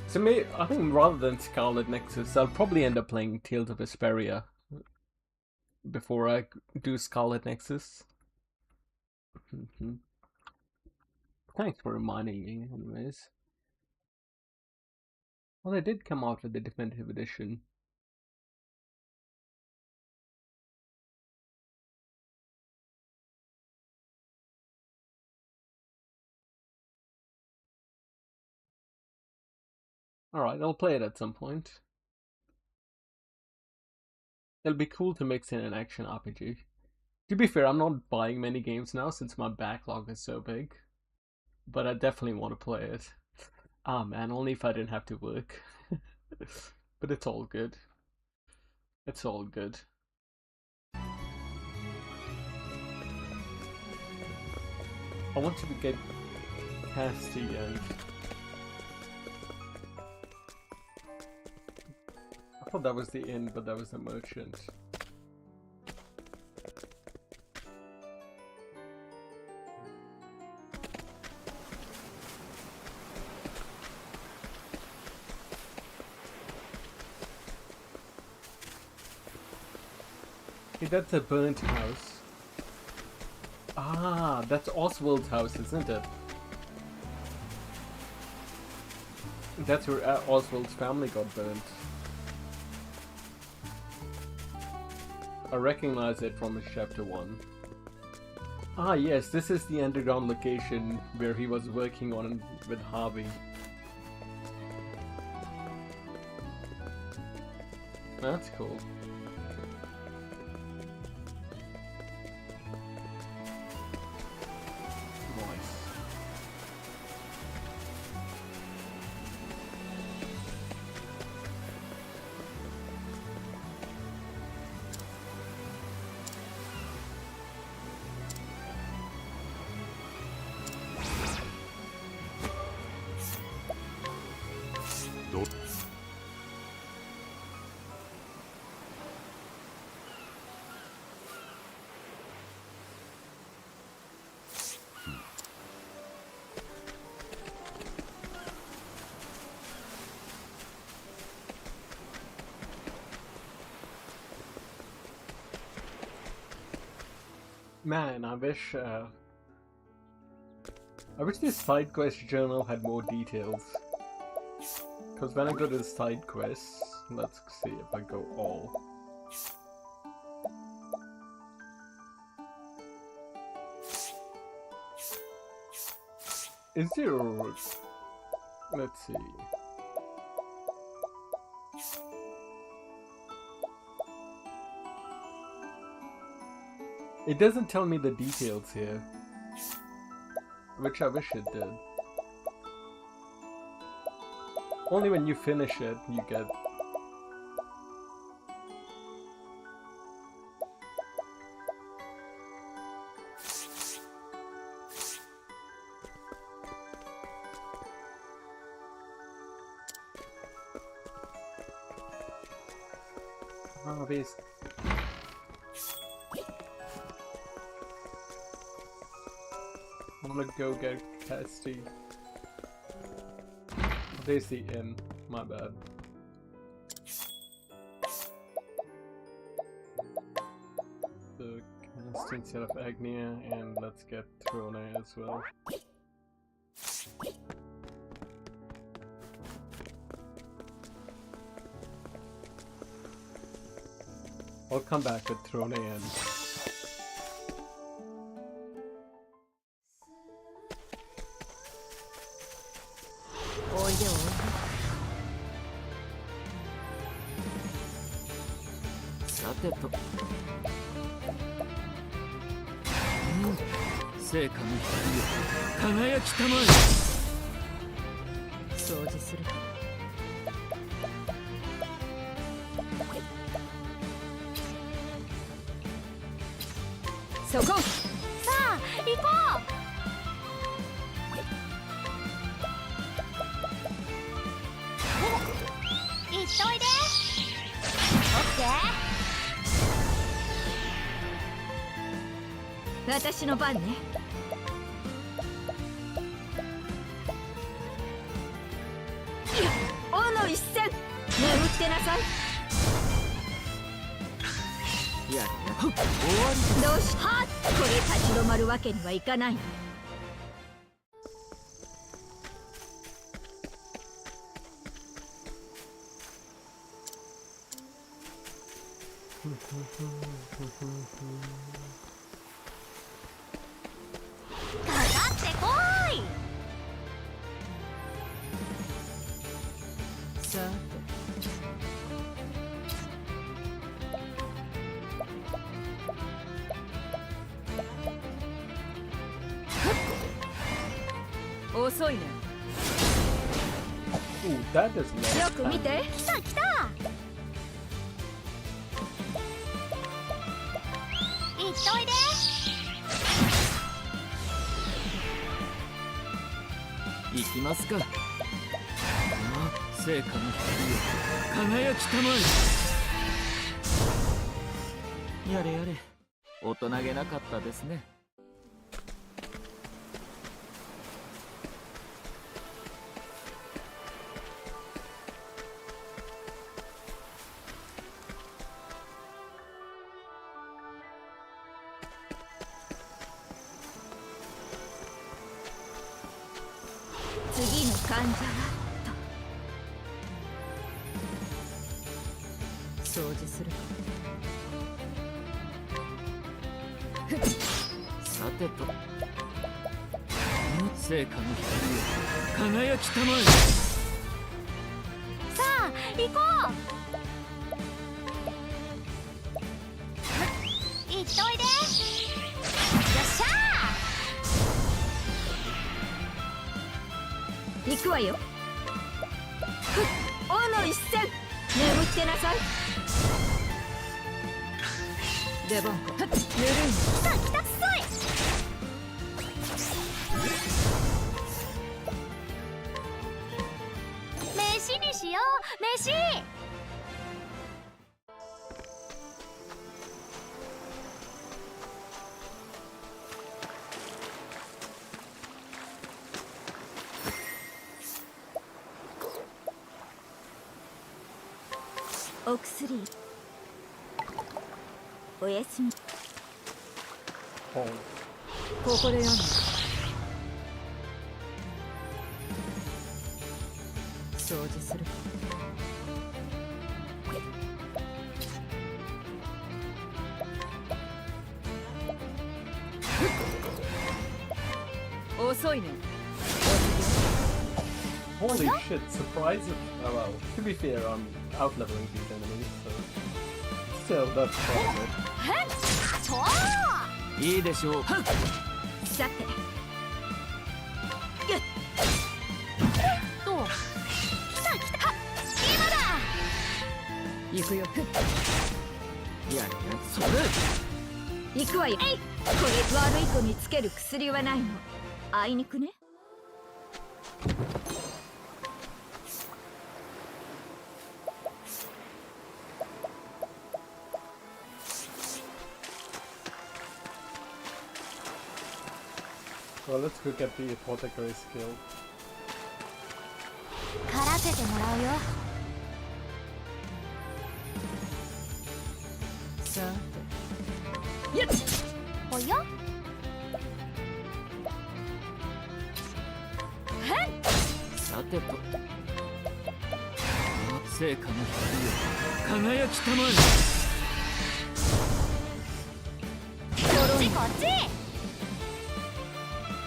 So I think rather than Scarlet Nexus, I'll probably end up playing Tales of Vesperia before I do Scarlet Nexus. Thanks for reminding me, anyways. Well, they did come out with the definitive edition. Alright, I'll play it at some point. It'll be cool to mix in an action RPG. To be fair, I'm not buying many games now since my backlog is so big. But I definitely want to play it. Ah man, only if I didn't have to work. But it's all good. It's all good. I want to get past the end. I thought that was the inn, but that was the merchant. Hey, that's a burnt house. Ah, that's Oswald's house, isn't it? That's where Oswald's family got burnt. I recognize it from chapter 1. Ah yes, this is the underground location where he was working on with Harvey. That's cool. Man, I wish this side quest journal had more details. Because when I go to the side quests, let's see if I go all. Is there a... let's see. It doesn't tell me the details here, which I wish it did. Only when you finish it, you get... Oh, these... I'm gonna go get Casty. There's the inn. My bad. So cast instead of Agnia, and let's get Throne as well. I'll come back with Throne and成果の光よ輝きたまえ。掃除する。そこ。さあ行こう。行っといで。オッケー。私の番ね。王の一戦、眠ってなさい。やれや。終わり。どうしはっ、これ立ち止まるわけにはいかない。かかってこい。さて。遅いね。Ooh, that is nice. よく見て。来た来た。行っといで。行きますか。成果の光よ輝きたまえ。やれやれ、大人げなかったですね。次の患者はと掃除する。さてと、成果の光よ輝きたまえ。さあ行こう。行っといで。よっしゃー。行くわよ。王の一戦、眠ってなさい。出番か。ぬるい。来た来た。すごい。飯にしよう。飯。お薬。おやすみ。Oh. ここで読んで。掃除する。遅いね。Holy shit, surprise! Oh well, to be fair, I'm out-leveling these enemies, so... Still, that's part of it. ちょー。いいでしょう。さて。どう。来た来た。今だ。行くよ。やれやれ、それ。行くわよ。これ悪い子につける薬はないの。あいにくね。Well, let's go get the apothecary skill. 体せてもらうよ。さて、やっおや？さてと、成果の光よ輝きたまえ。こっちこっち。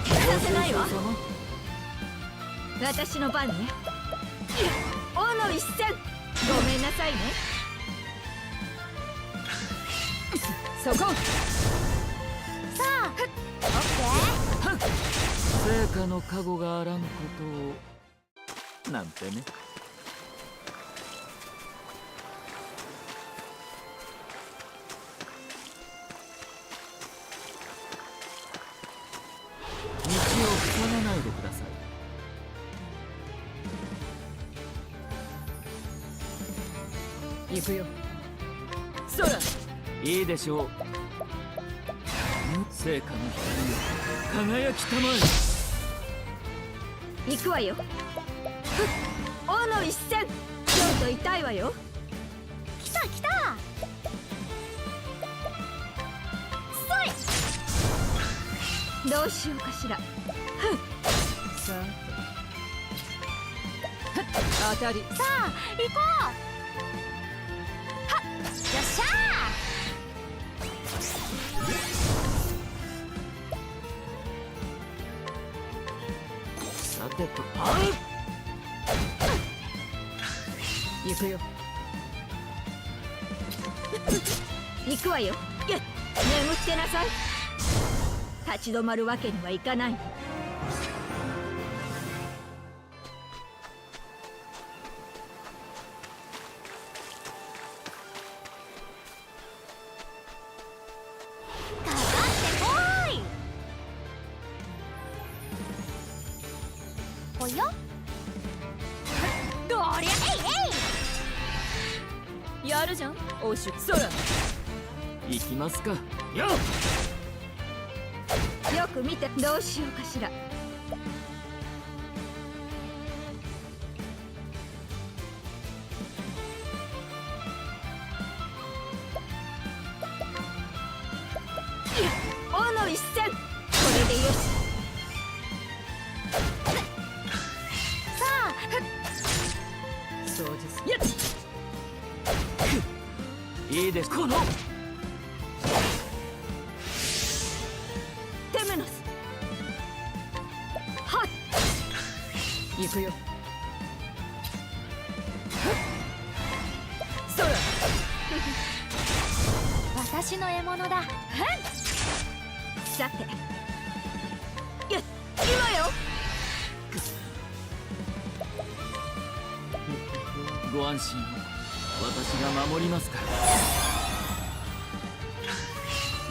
させないわ。私の番ね。王の一戦。ごめんなさいね。そこ。さあ、オッケー。成果の加護があらんことをなんてね。道を塞がないでください。行くよ。そら。いいでしょう。成果の光よ輝きたまえ。行くわよ。王の一戦。ちょっと痛いわよ。来た来た。そい。どうしようかしら。さあ、当たり。さあ、行こう。はっ、よっしゃさてと、行くよ。行くわよ。眠ってなさい。立ち止まるわけにはいかない。かかってこい。おや？どりゃえいやるじゃん、欧州。そら。行きますか。よよく見て。どうしようかしら。王の一戦。これでよし。さあ、そうです。やっいいです。このテメノス。はっ。行くよ。そら。私の獲物だ。さて。今よ。ご安心を。私が守りますから。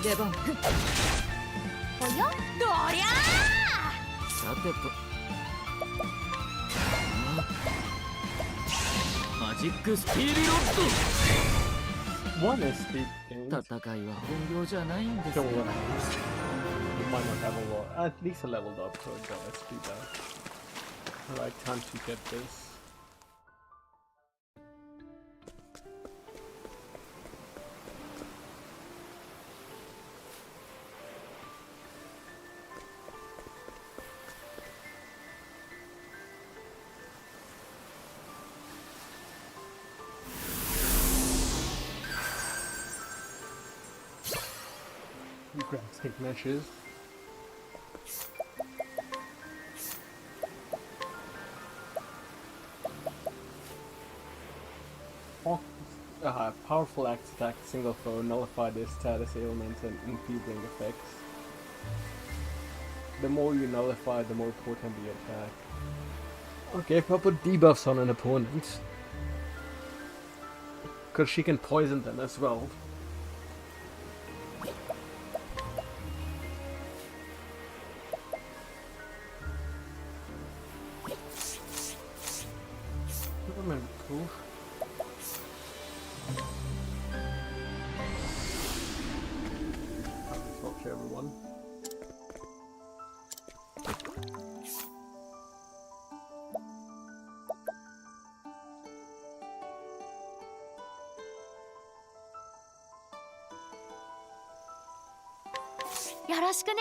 出番。おや？どりゃさてと、マジックスティールロッド。One is speed games. 戦いは本領じゃないんですよ。 Don't worry. You might not have a lot. At least a leveled up sword gun. Let's do that. Alright, time to get this. Graphic meshes. Powerful axe attack single foe, nullify their status ailments and enfeebling effects. The more you nullify, the more potent the attack. Okay, if I put debuffs on an opponent, because she can poison them as well. Cool. Talk to everyone. よろしくね。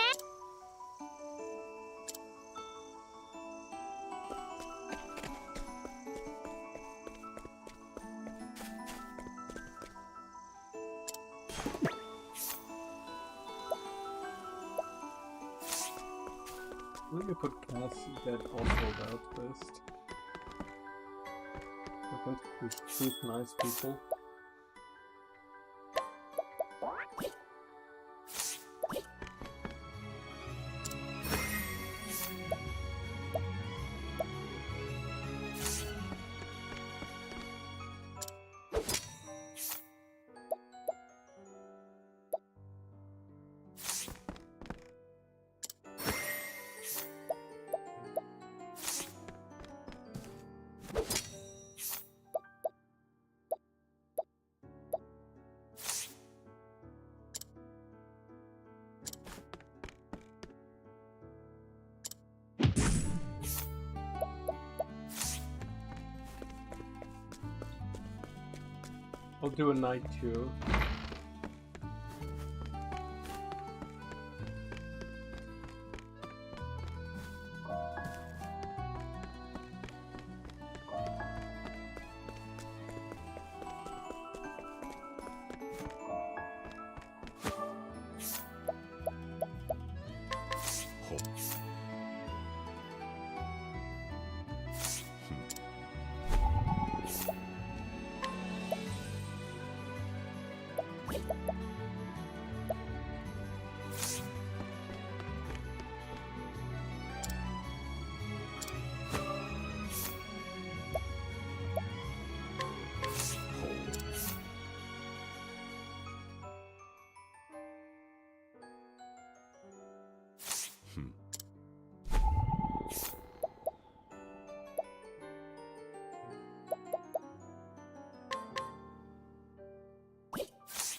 Let me put Cass dead Oswald out first. I think we shoot nice people. I'll do a night too.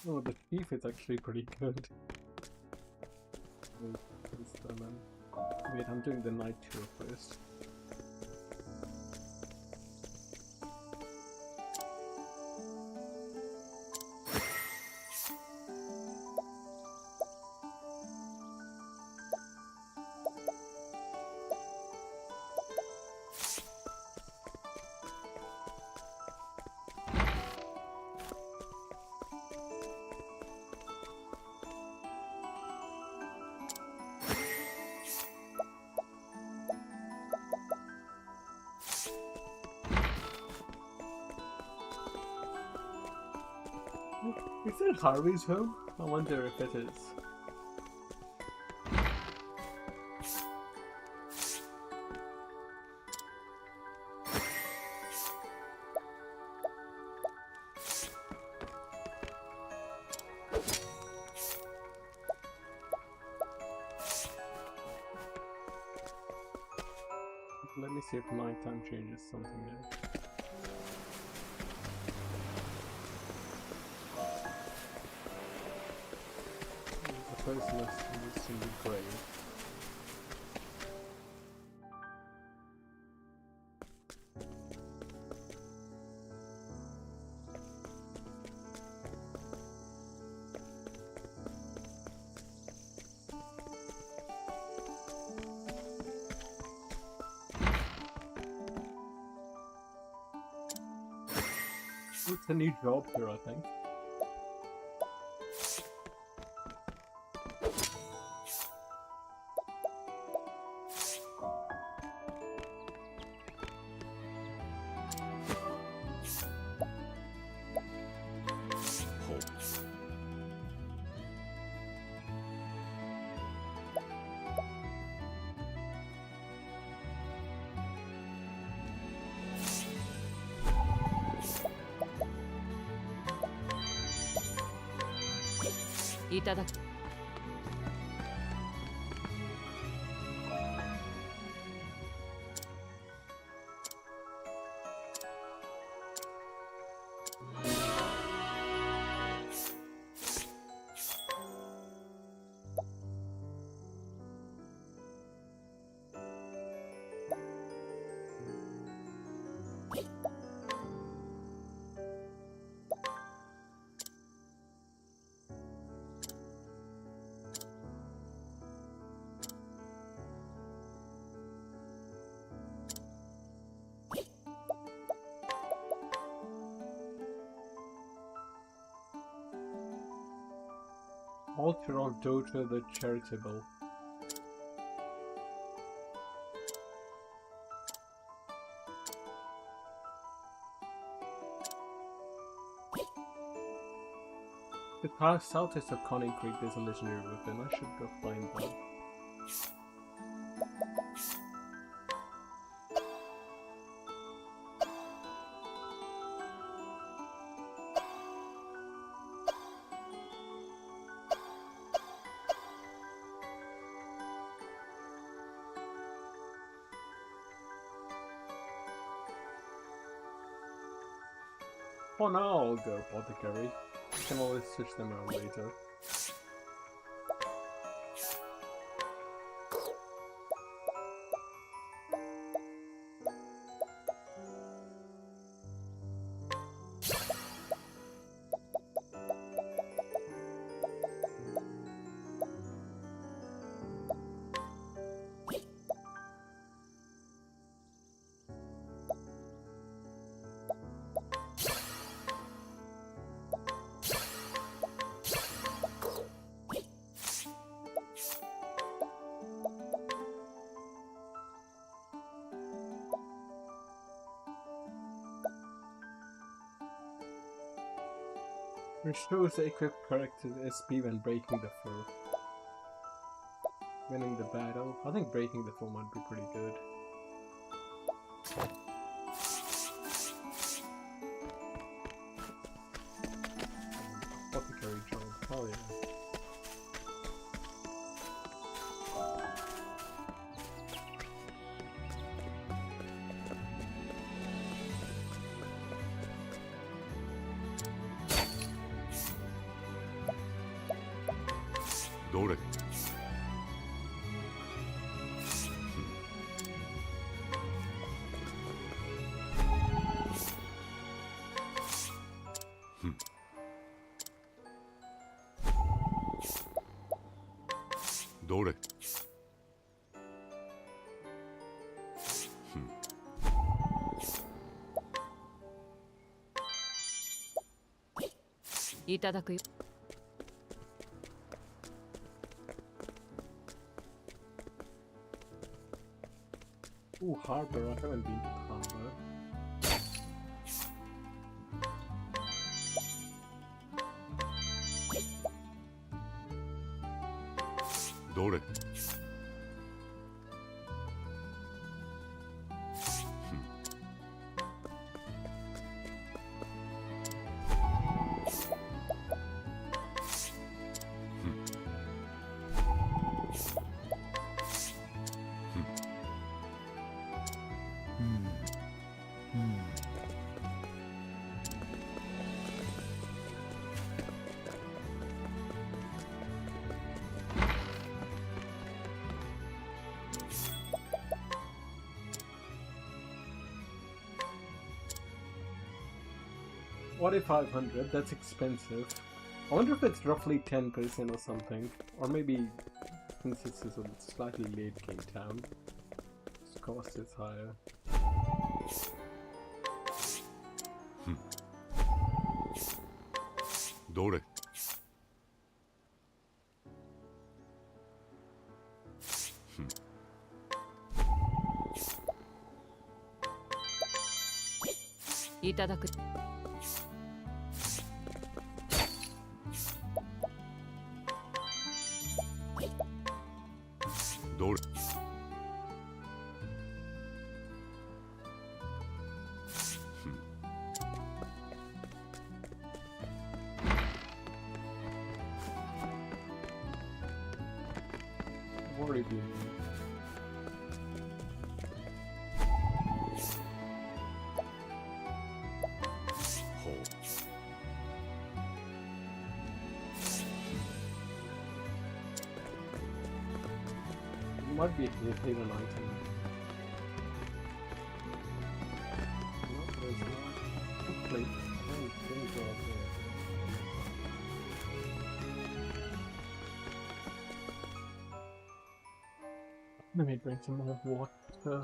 Oh, the chief is actually pretty good. Wait, I'm doing the night tour first. Is it Harvey's home? I wonder if it is. Let me see if nighttime changes something there. The first list needs to be grey. It's a new job here, I think.いただく。altar of Dota the Charitable. The southeast of Conning Creek there's a legendary weapon. I should go find that. For now, I'll go Apothecary. I can always switch them around later. Restores the equipped character's SP when breaking the foe. Winning the battle. I think breaking the foe might be pretty good. Apothecary job. Oh yeah. Dore. Dore. いただくよ。Ooh, Harbor. I haven't been to Harbor. Dore. What if 500? That's expensive. I wonder if it's roughly 10% or something. Or maybe since this is a slightly late game town, its cost is higher. Dore. Itadaku. Dore. I've already been. Might be a hidden item. No, there's not. Hopefully, I don't think they're up there. Let me drink some more water.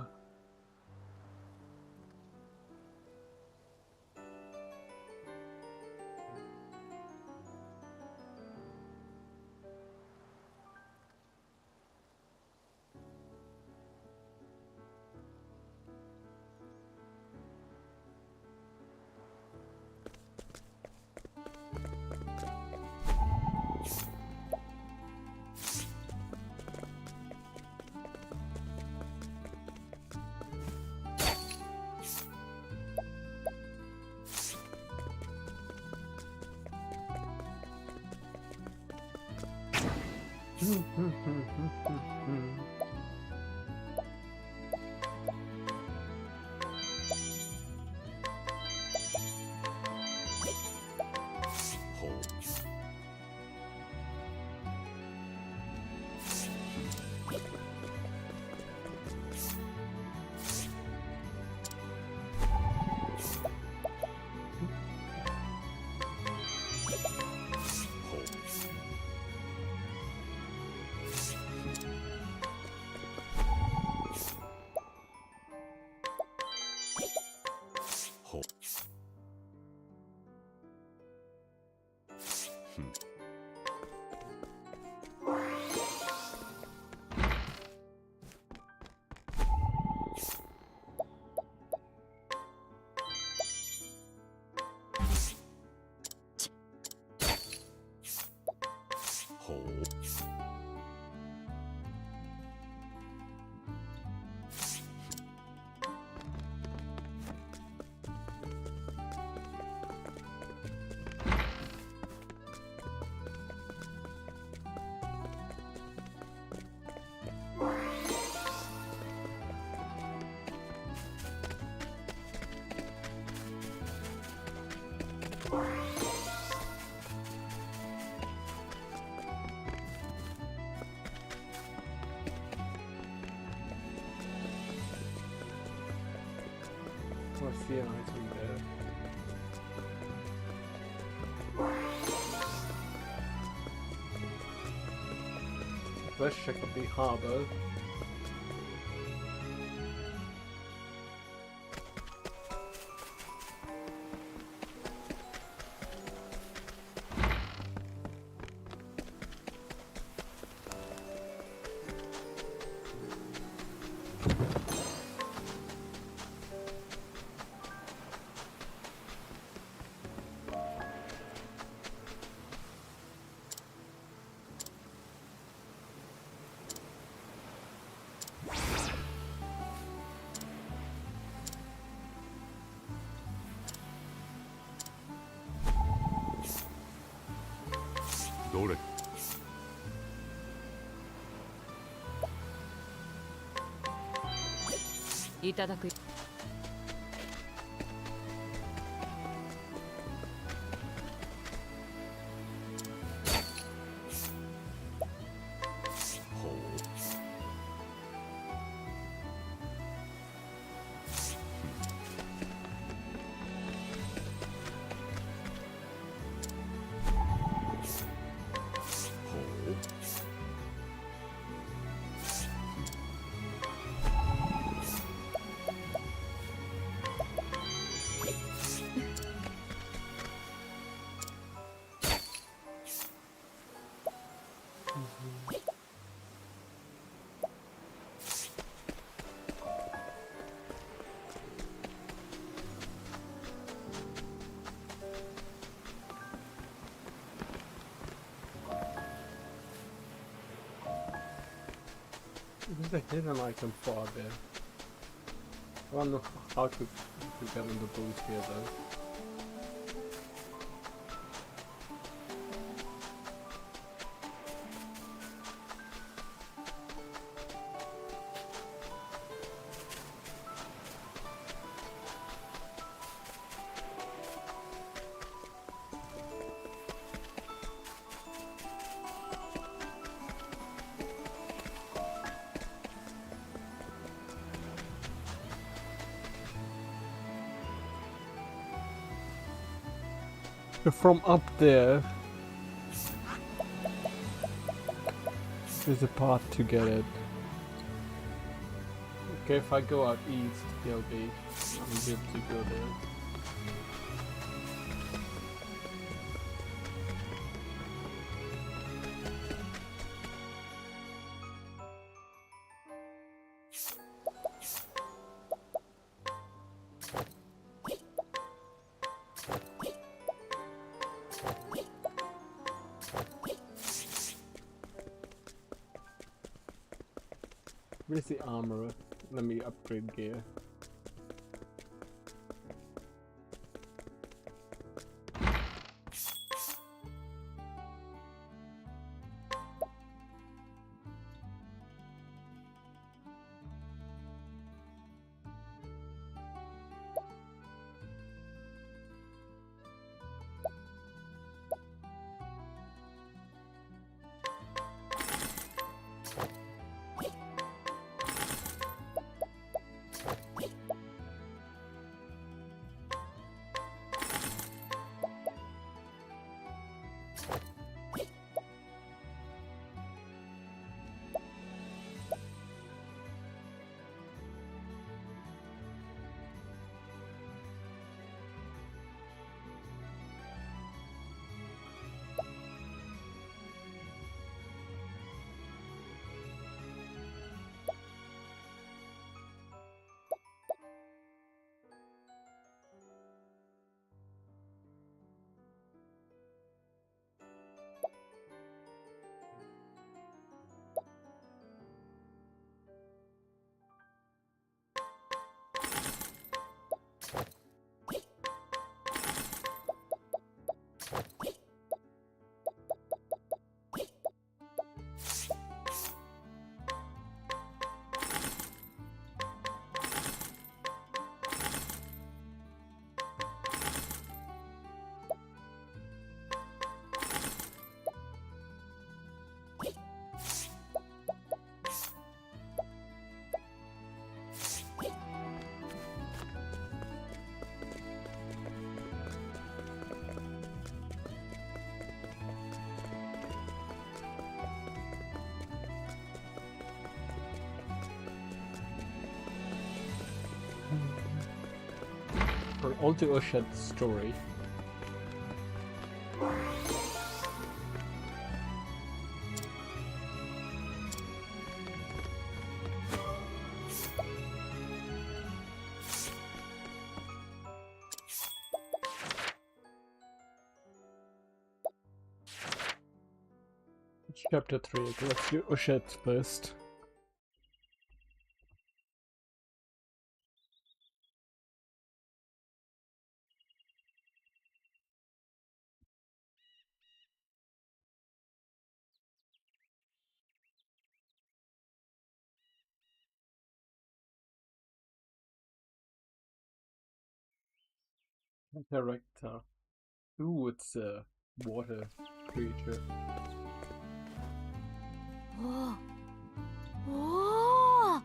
What's the item there? Let's check out the harbour.いただく。There's a hidden item far there. I don't know how to get on the boat here though. From up there, there's a path to get it. Okay, if I go out east, I'll be able to go there. Where's the armor? Let me upgrade gear. for Alto Ushad's story. Chapter 3, okay, let's do Ushad's first. Character. Ooh, it's a water creature. おお、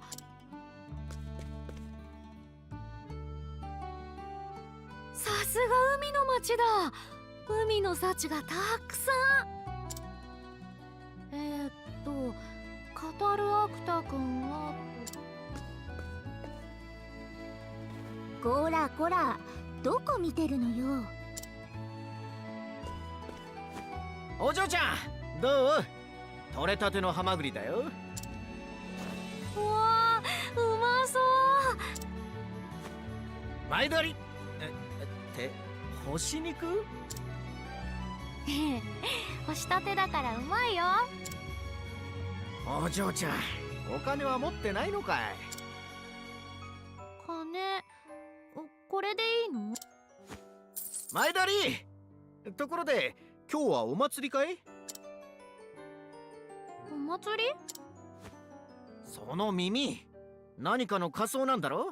さすが海の町だ。海の幸がたくさん。語るアクタ君は。こらこら、どこ見てるのよ。お嬢ちゃん、どう？取れたてのハマグリだよ。うわあ、うまそう。前取りって干し肉？干したてだからうまいよ。お嬢ちゃん、お金は持ってないのかい？金、これでいいの？前取り。ところで今日はお祭りかい？お祭り？その耳、何かの仮装なんだろ？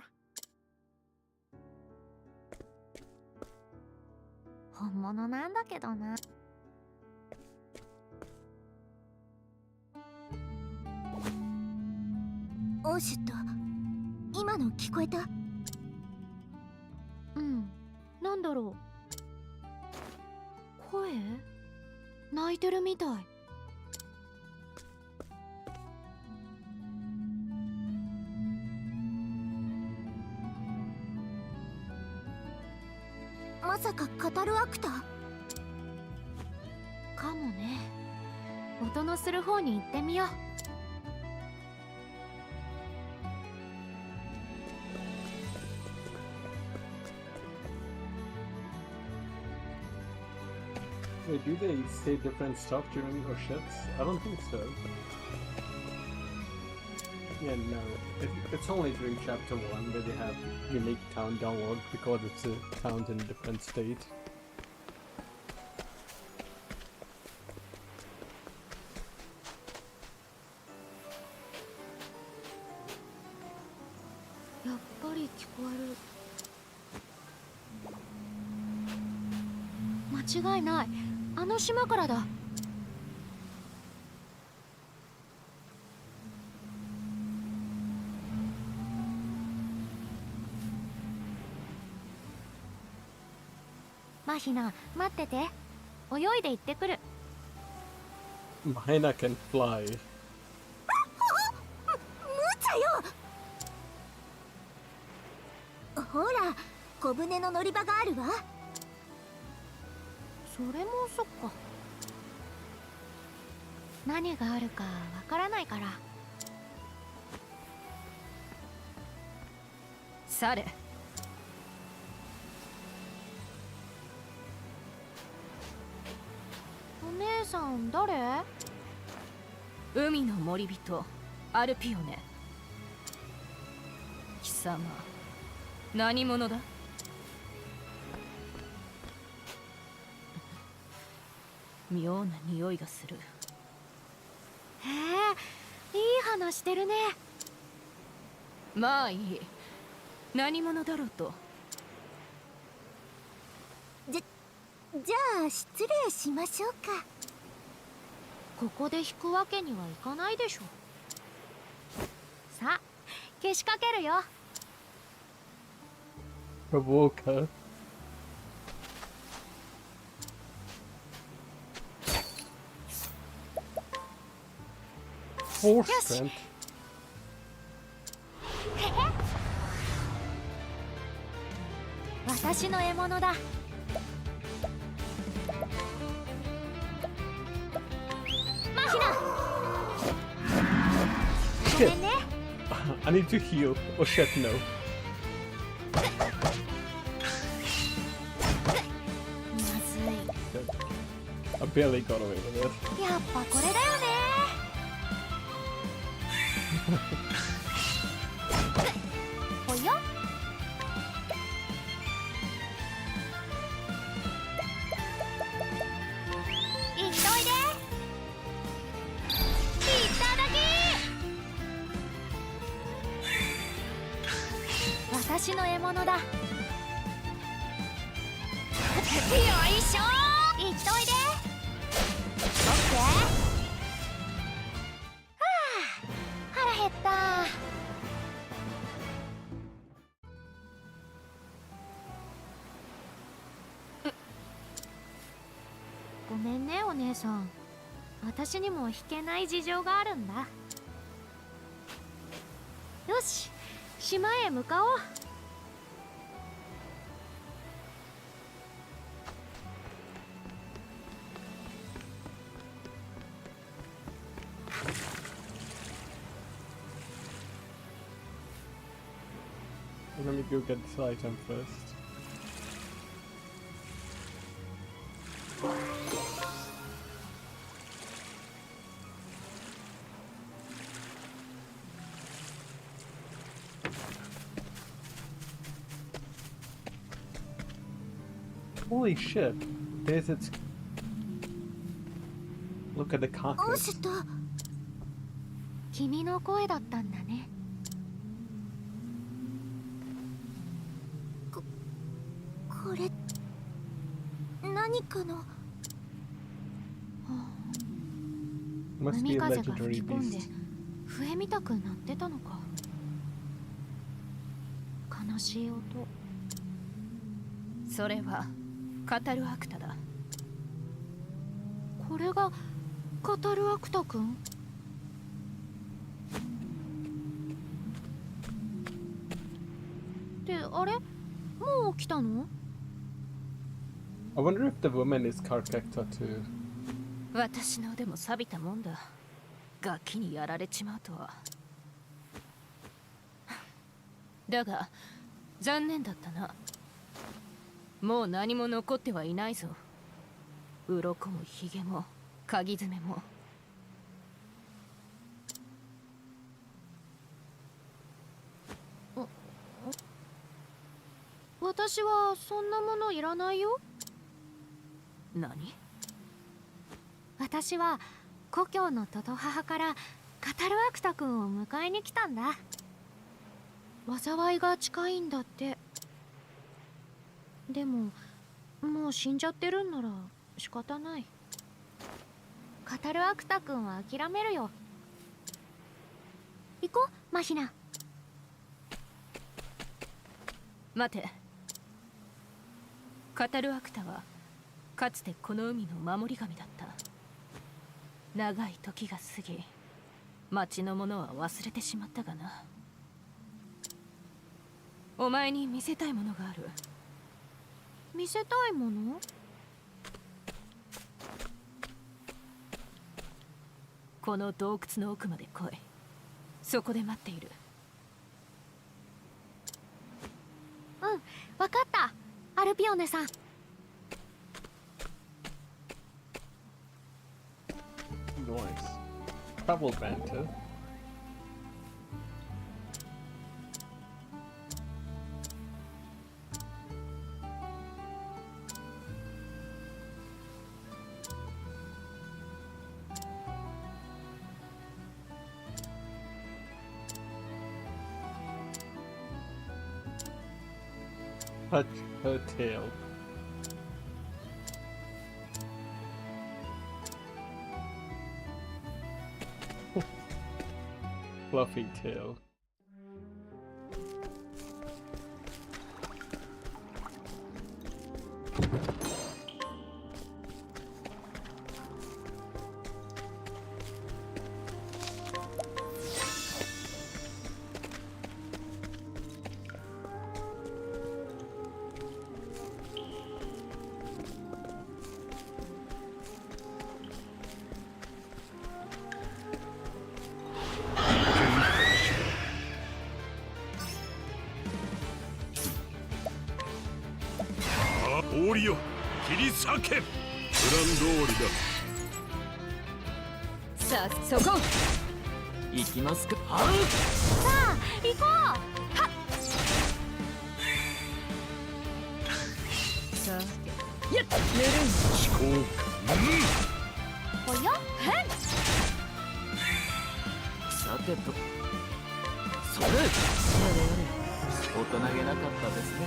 本物なんだけどな。オシュット、今の聞こえた？うん、なんだろう。声？泣いてるみたい。まさか語るアクター？かもね。音のする方に行ってみよう。Wait, do they say different stuff during Ushad's? I don't think so. Yeah, no. It's only during chapter 1 where they have unique town dialogue because it's a town in a different state. Yeah, やっぱり聞こえる。間違いない。あの島からだ。マヒナ、待ってて。泳いで行ってくる。Mahina can fly. 無茶よ。ほら、小舟の乗り場があるわ。それもそっか。何があるかわからないから。され。お姉さん誰？海の森人アルピオネ。貴様何者だ？妙な匂いがする。へえ、いい話してるね。まあいい。何者だろうと。じゃあ失礼しましょうか。ここで引くわけにはいかないでしょ。さあ、けしかけるよ。Provoker. Force strength. 忘私の獲物だ。マヒナ。ごめんね。I need to heal. Oh shit, no. I barely got away with it. やっぱこれだよね。およ。いっといで。いただき。私の獲物だ。よいしょ。いっといで。オッケー。はあ、腹減った。ごめんねお姉さん。私にも弾けない事情があるんだ。よし、島へ向かおう。Let me go get this item first. Holy shit. There's its... Look at the ゴー carcass. スト。君の声だったんだね。これ何かの。Must be 海 a 風が吹 legendary き込んで beast. 笛みたくなってたのか。悲しい音。それはカタルアクタだ。これがカタルアクタ君？ってあれ？もう起きたの？ I wonder if the woman is Carcacta too. 私の腕も錆びたもんだ。ガキにやられちまうとは。だが残念だったな。もう何も残ってはいないぞ。鱗もヒゲも鍵爪も。私はそんなものいらないよ。何？私は故郷のトト母からカタルアクタ君を迎えに来たんだ。災いが近いんだって。でももう死んじゃってるんなら仕方ない。カタルアクタ君は諦めるよ。行こうマヒナ。待て。カタルアクタはかつてこの海の守り神だった。長い時が過ぎ、町のものは忘れてしまったがな。お前に見せたいものがある。見せたいもの？この洞窟の奥まで来い。そこで待っている。うん、わかった。アルピオネさん。Nice. Travel banter. Touch her tail. Fluffy tail. 氷よ切り裂け。プラン通りだ。さあそこ行きますか。はさあ行こう。はっさあやっぬるい思考ほよへん。さてとそれやれやれ大人げなかったですね。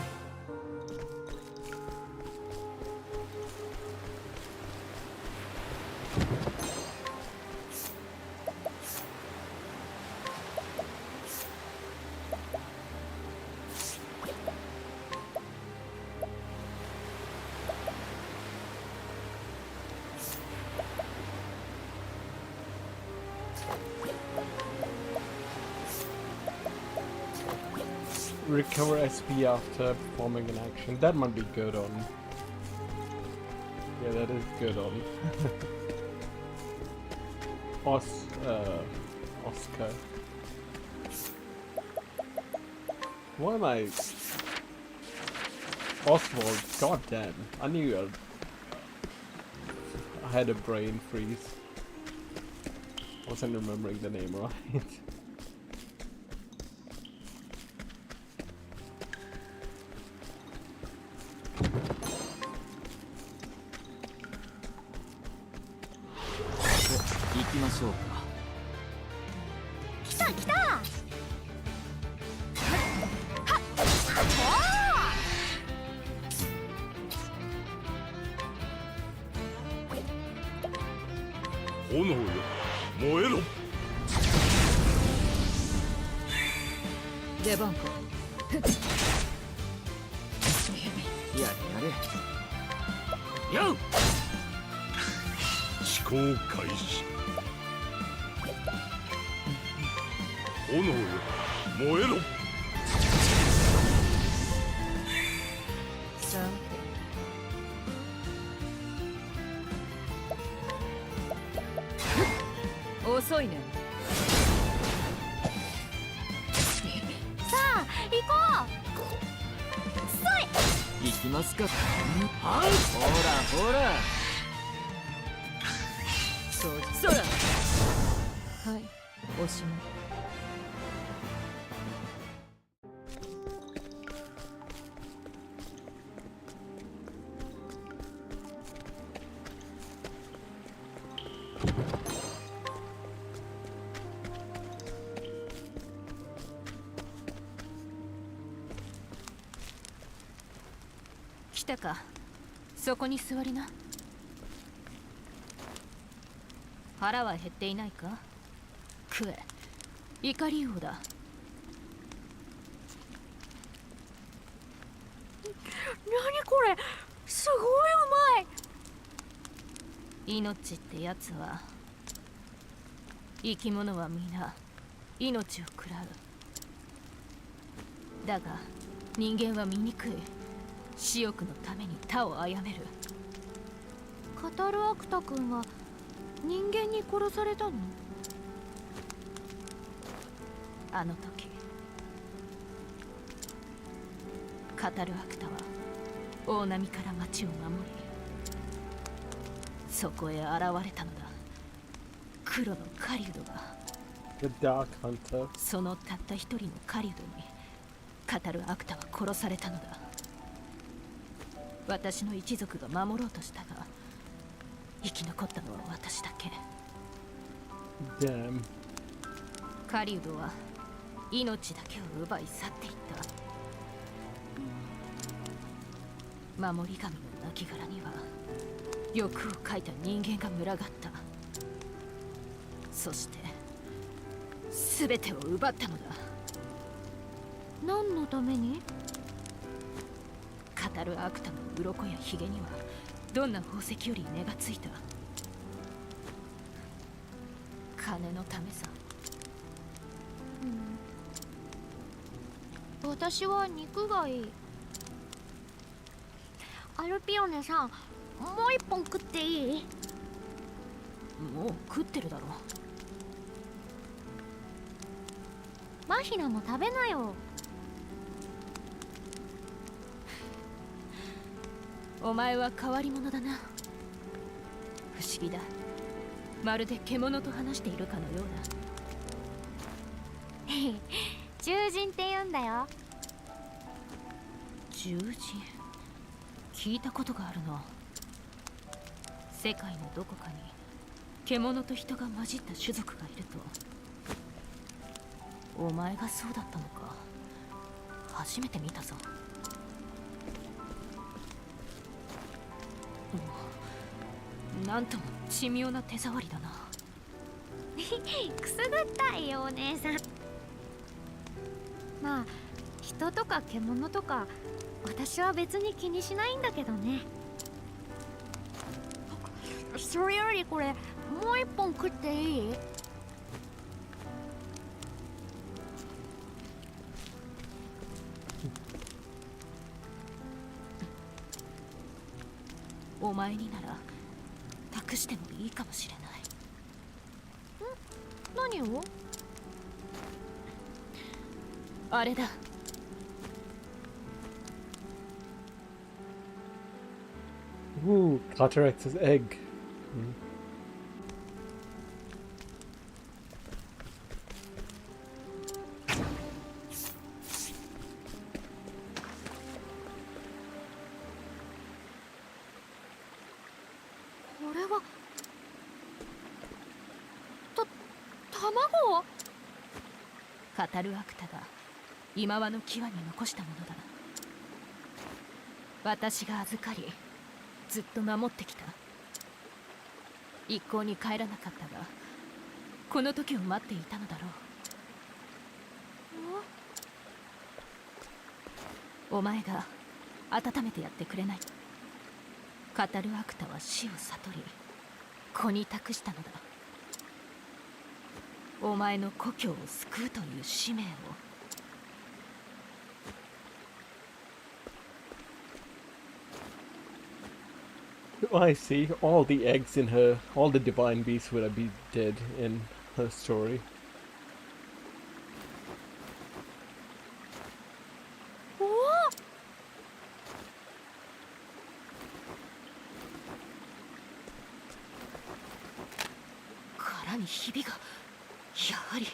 Recover SP after performing an action. That might be good on. Yeah, that is good on. Oscar. Why am I... Oswald, goddamn. I knew I had a brain freeze. Wasn't remembering the name right. 行きましょうか。来た来た。はっ炎よ燃えろ。出番か。やれやれ。よっ思考開始。炎よ燃えろ。さて遅いね。さあ行こう。そい。行きますか。はほらほら。そらはいおしまい。来たか。そこに座りな。腹は減っていないか。食え。怒り王だ。何これ、すごいうまい。命ってやつは、生き物は皆命を食らう。だが人間は醜い。私欲のために他を殺める。カタルアクタ君は人間に殺されたの？あの時カタルアクタは大波から町を守り、そこへ現れたのだ。黒の狩人が。 The Dark Hunter. そのたった一人の狩人にカタルアクタは殺されたのだ。私の一族が守ろうとしたが、生き残ったのは私だけ。 Damn. 狩人は命だけを奪い去っていった。守り神の亡骸には欲をかいた人間が群がった。そして全てを奪ったのだ。何のために？語るアクタの鱗やヒゲにはどんな宝石より値がついた。金のためさ。私は肉がいい。アルピオネさん、もう一本食っていい？もう食ってるだろ。マヒナも食べなよ。お前は変わり者だな。不思議だ。まるで獣と話しているかのようだ。獣人って言うんだよ。獣人、聞いたことがあるな。世界のどこかに獣と人が混じった種族がいると。お前がそうだったのか。初めて見たぞ。なんとも珍妙な手触りだな。くすぐったいよお姉さん。まあ人とか獣とか私は別に気にしないんだけどね。それよりこれもう一本食っていい？お前になら託してもいいかもしれない。何を？あれだ。Ooh, Cataract's egg. Hmm. これは卵？カタルアクタが今和の際に残したものだ。私が預かりずっと守ってきた。一向に帰らなかったがこの時を待っていたのだろう。お前が温めてやってくれない。カタルアクタは死を悟り子に託したのだ。お前の故郷を救うという使命を。I see. All the eggs in her, all the divine beasts would be dead in her story. おお！殻にひびが、やはり。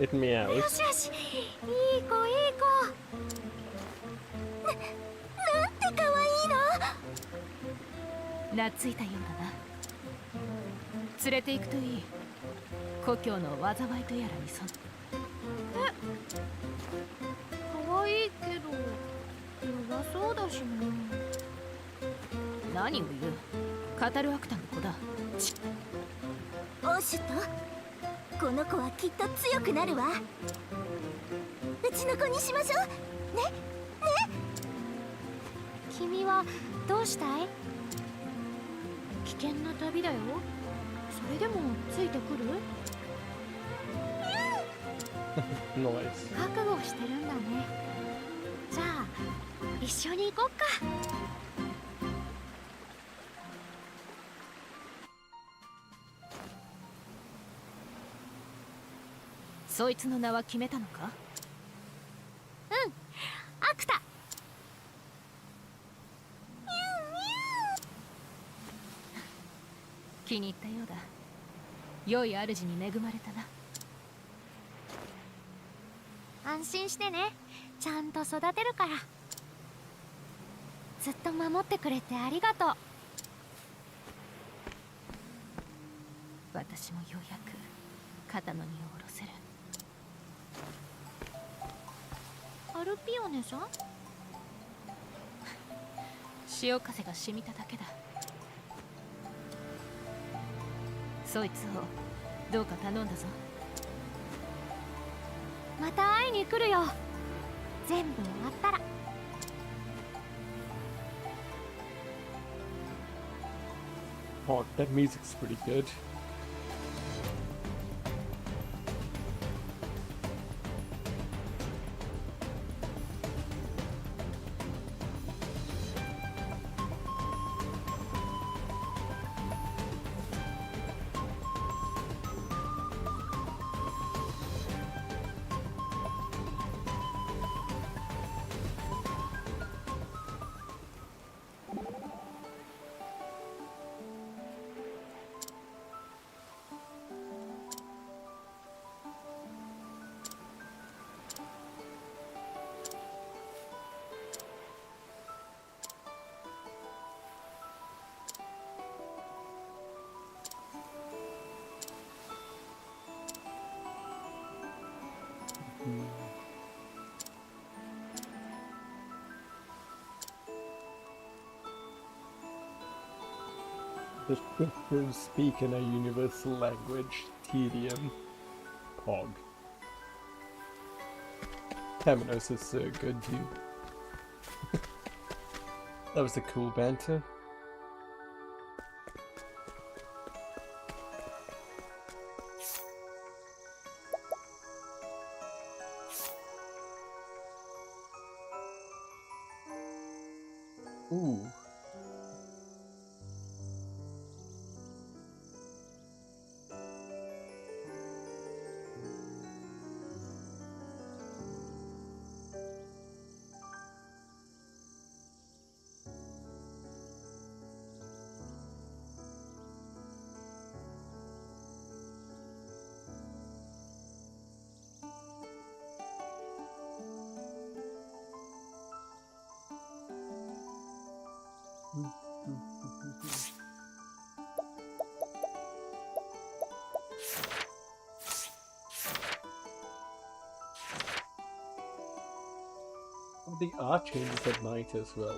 It meows. よしよし、いい子いい子。なんて可愛いの。懐いたようだな。連れて行くといい。故郷の災いとやらにそん。可愛いけど弱そうだしな。何を言う。カタルアクタの子だ。オシュとこの子はきっと強くなるわ。うちの子にしましょうね。ね。君はどうしたい？危険な旅だよ。それでもついてくる？Nice. 覚悟してるんだね。じゃあ一緒に行こっか。そいつの名は決めたのか？うん、アクタ。気に入ったようだ。良い主に恵まれたな。安心してね。ちゃんと育てるから。ずっと守ってくれてありがとう。私もようやく肩の荷を下ろせる。アルピオネさん？潮風が染みただけだ。そいつをどうか頼んだぞ。また会いに来るよ。全部終わったら。Oh, that music's pretty good. The scriptures speak in a universal language. Tedium. Pog. Temenos is so good too. That was a cool banter. Ooh. The art changes at night as well.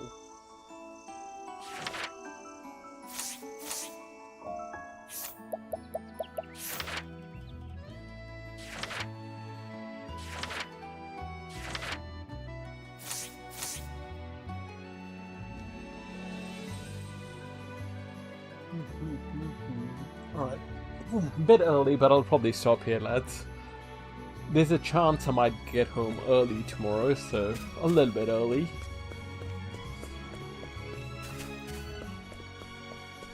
Alright. A bit early, but I'll probably stop here, lads. There's a chance I might get home early tomorrow, so a little bit early.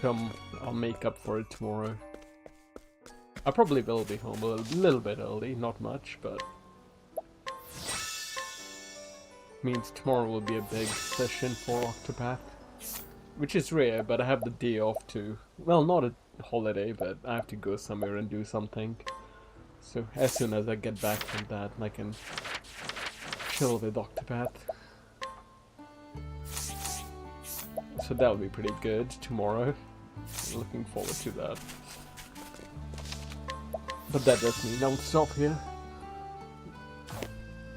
I'll make up for it tomorrow. I probably will be home a little bit early, not much, but means tomorrow will be a big session for Octopath, which is rare, but I have the day off too. Well, not a holiday, but I have to go somewhere and do something. So as soon as I get back from that, I can chill with Octopath. So that'll be pretty good tomorrow. Looking forward to that. But that does mean I'll stop here.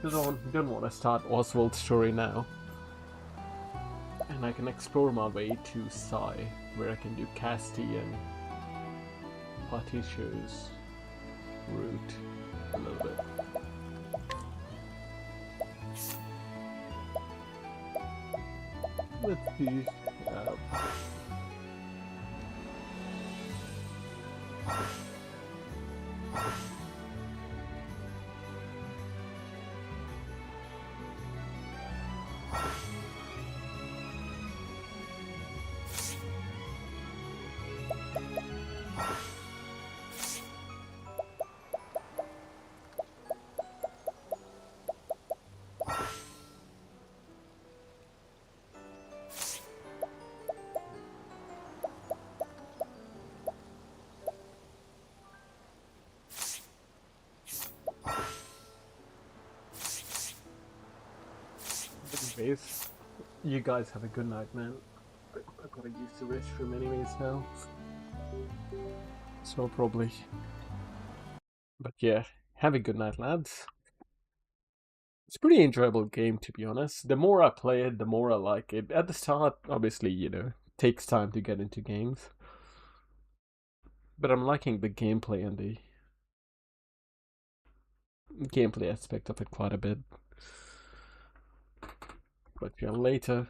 Don't want to start Oswald's story now. And I can explore my way to Sai, where I can do Castian, Partitious route a little bit. Let's see. Anyways, you guys have a good night, man. I've got to use the restroom anyways now. So probably. But yeah, have a good night, lads. It's a pretty enjoyable game, to be honest. The more I play it, the more I like it. At the start, obviously, you know, it takes time to get into games. But I'm liking the gameplay and the gameplay aspect of it quite a bit. But yeah, later.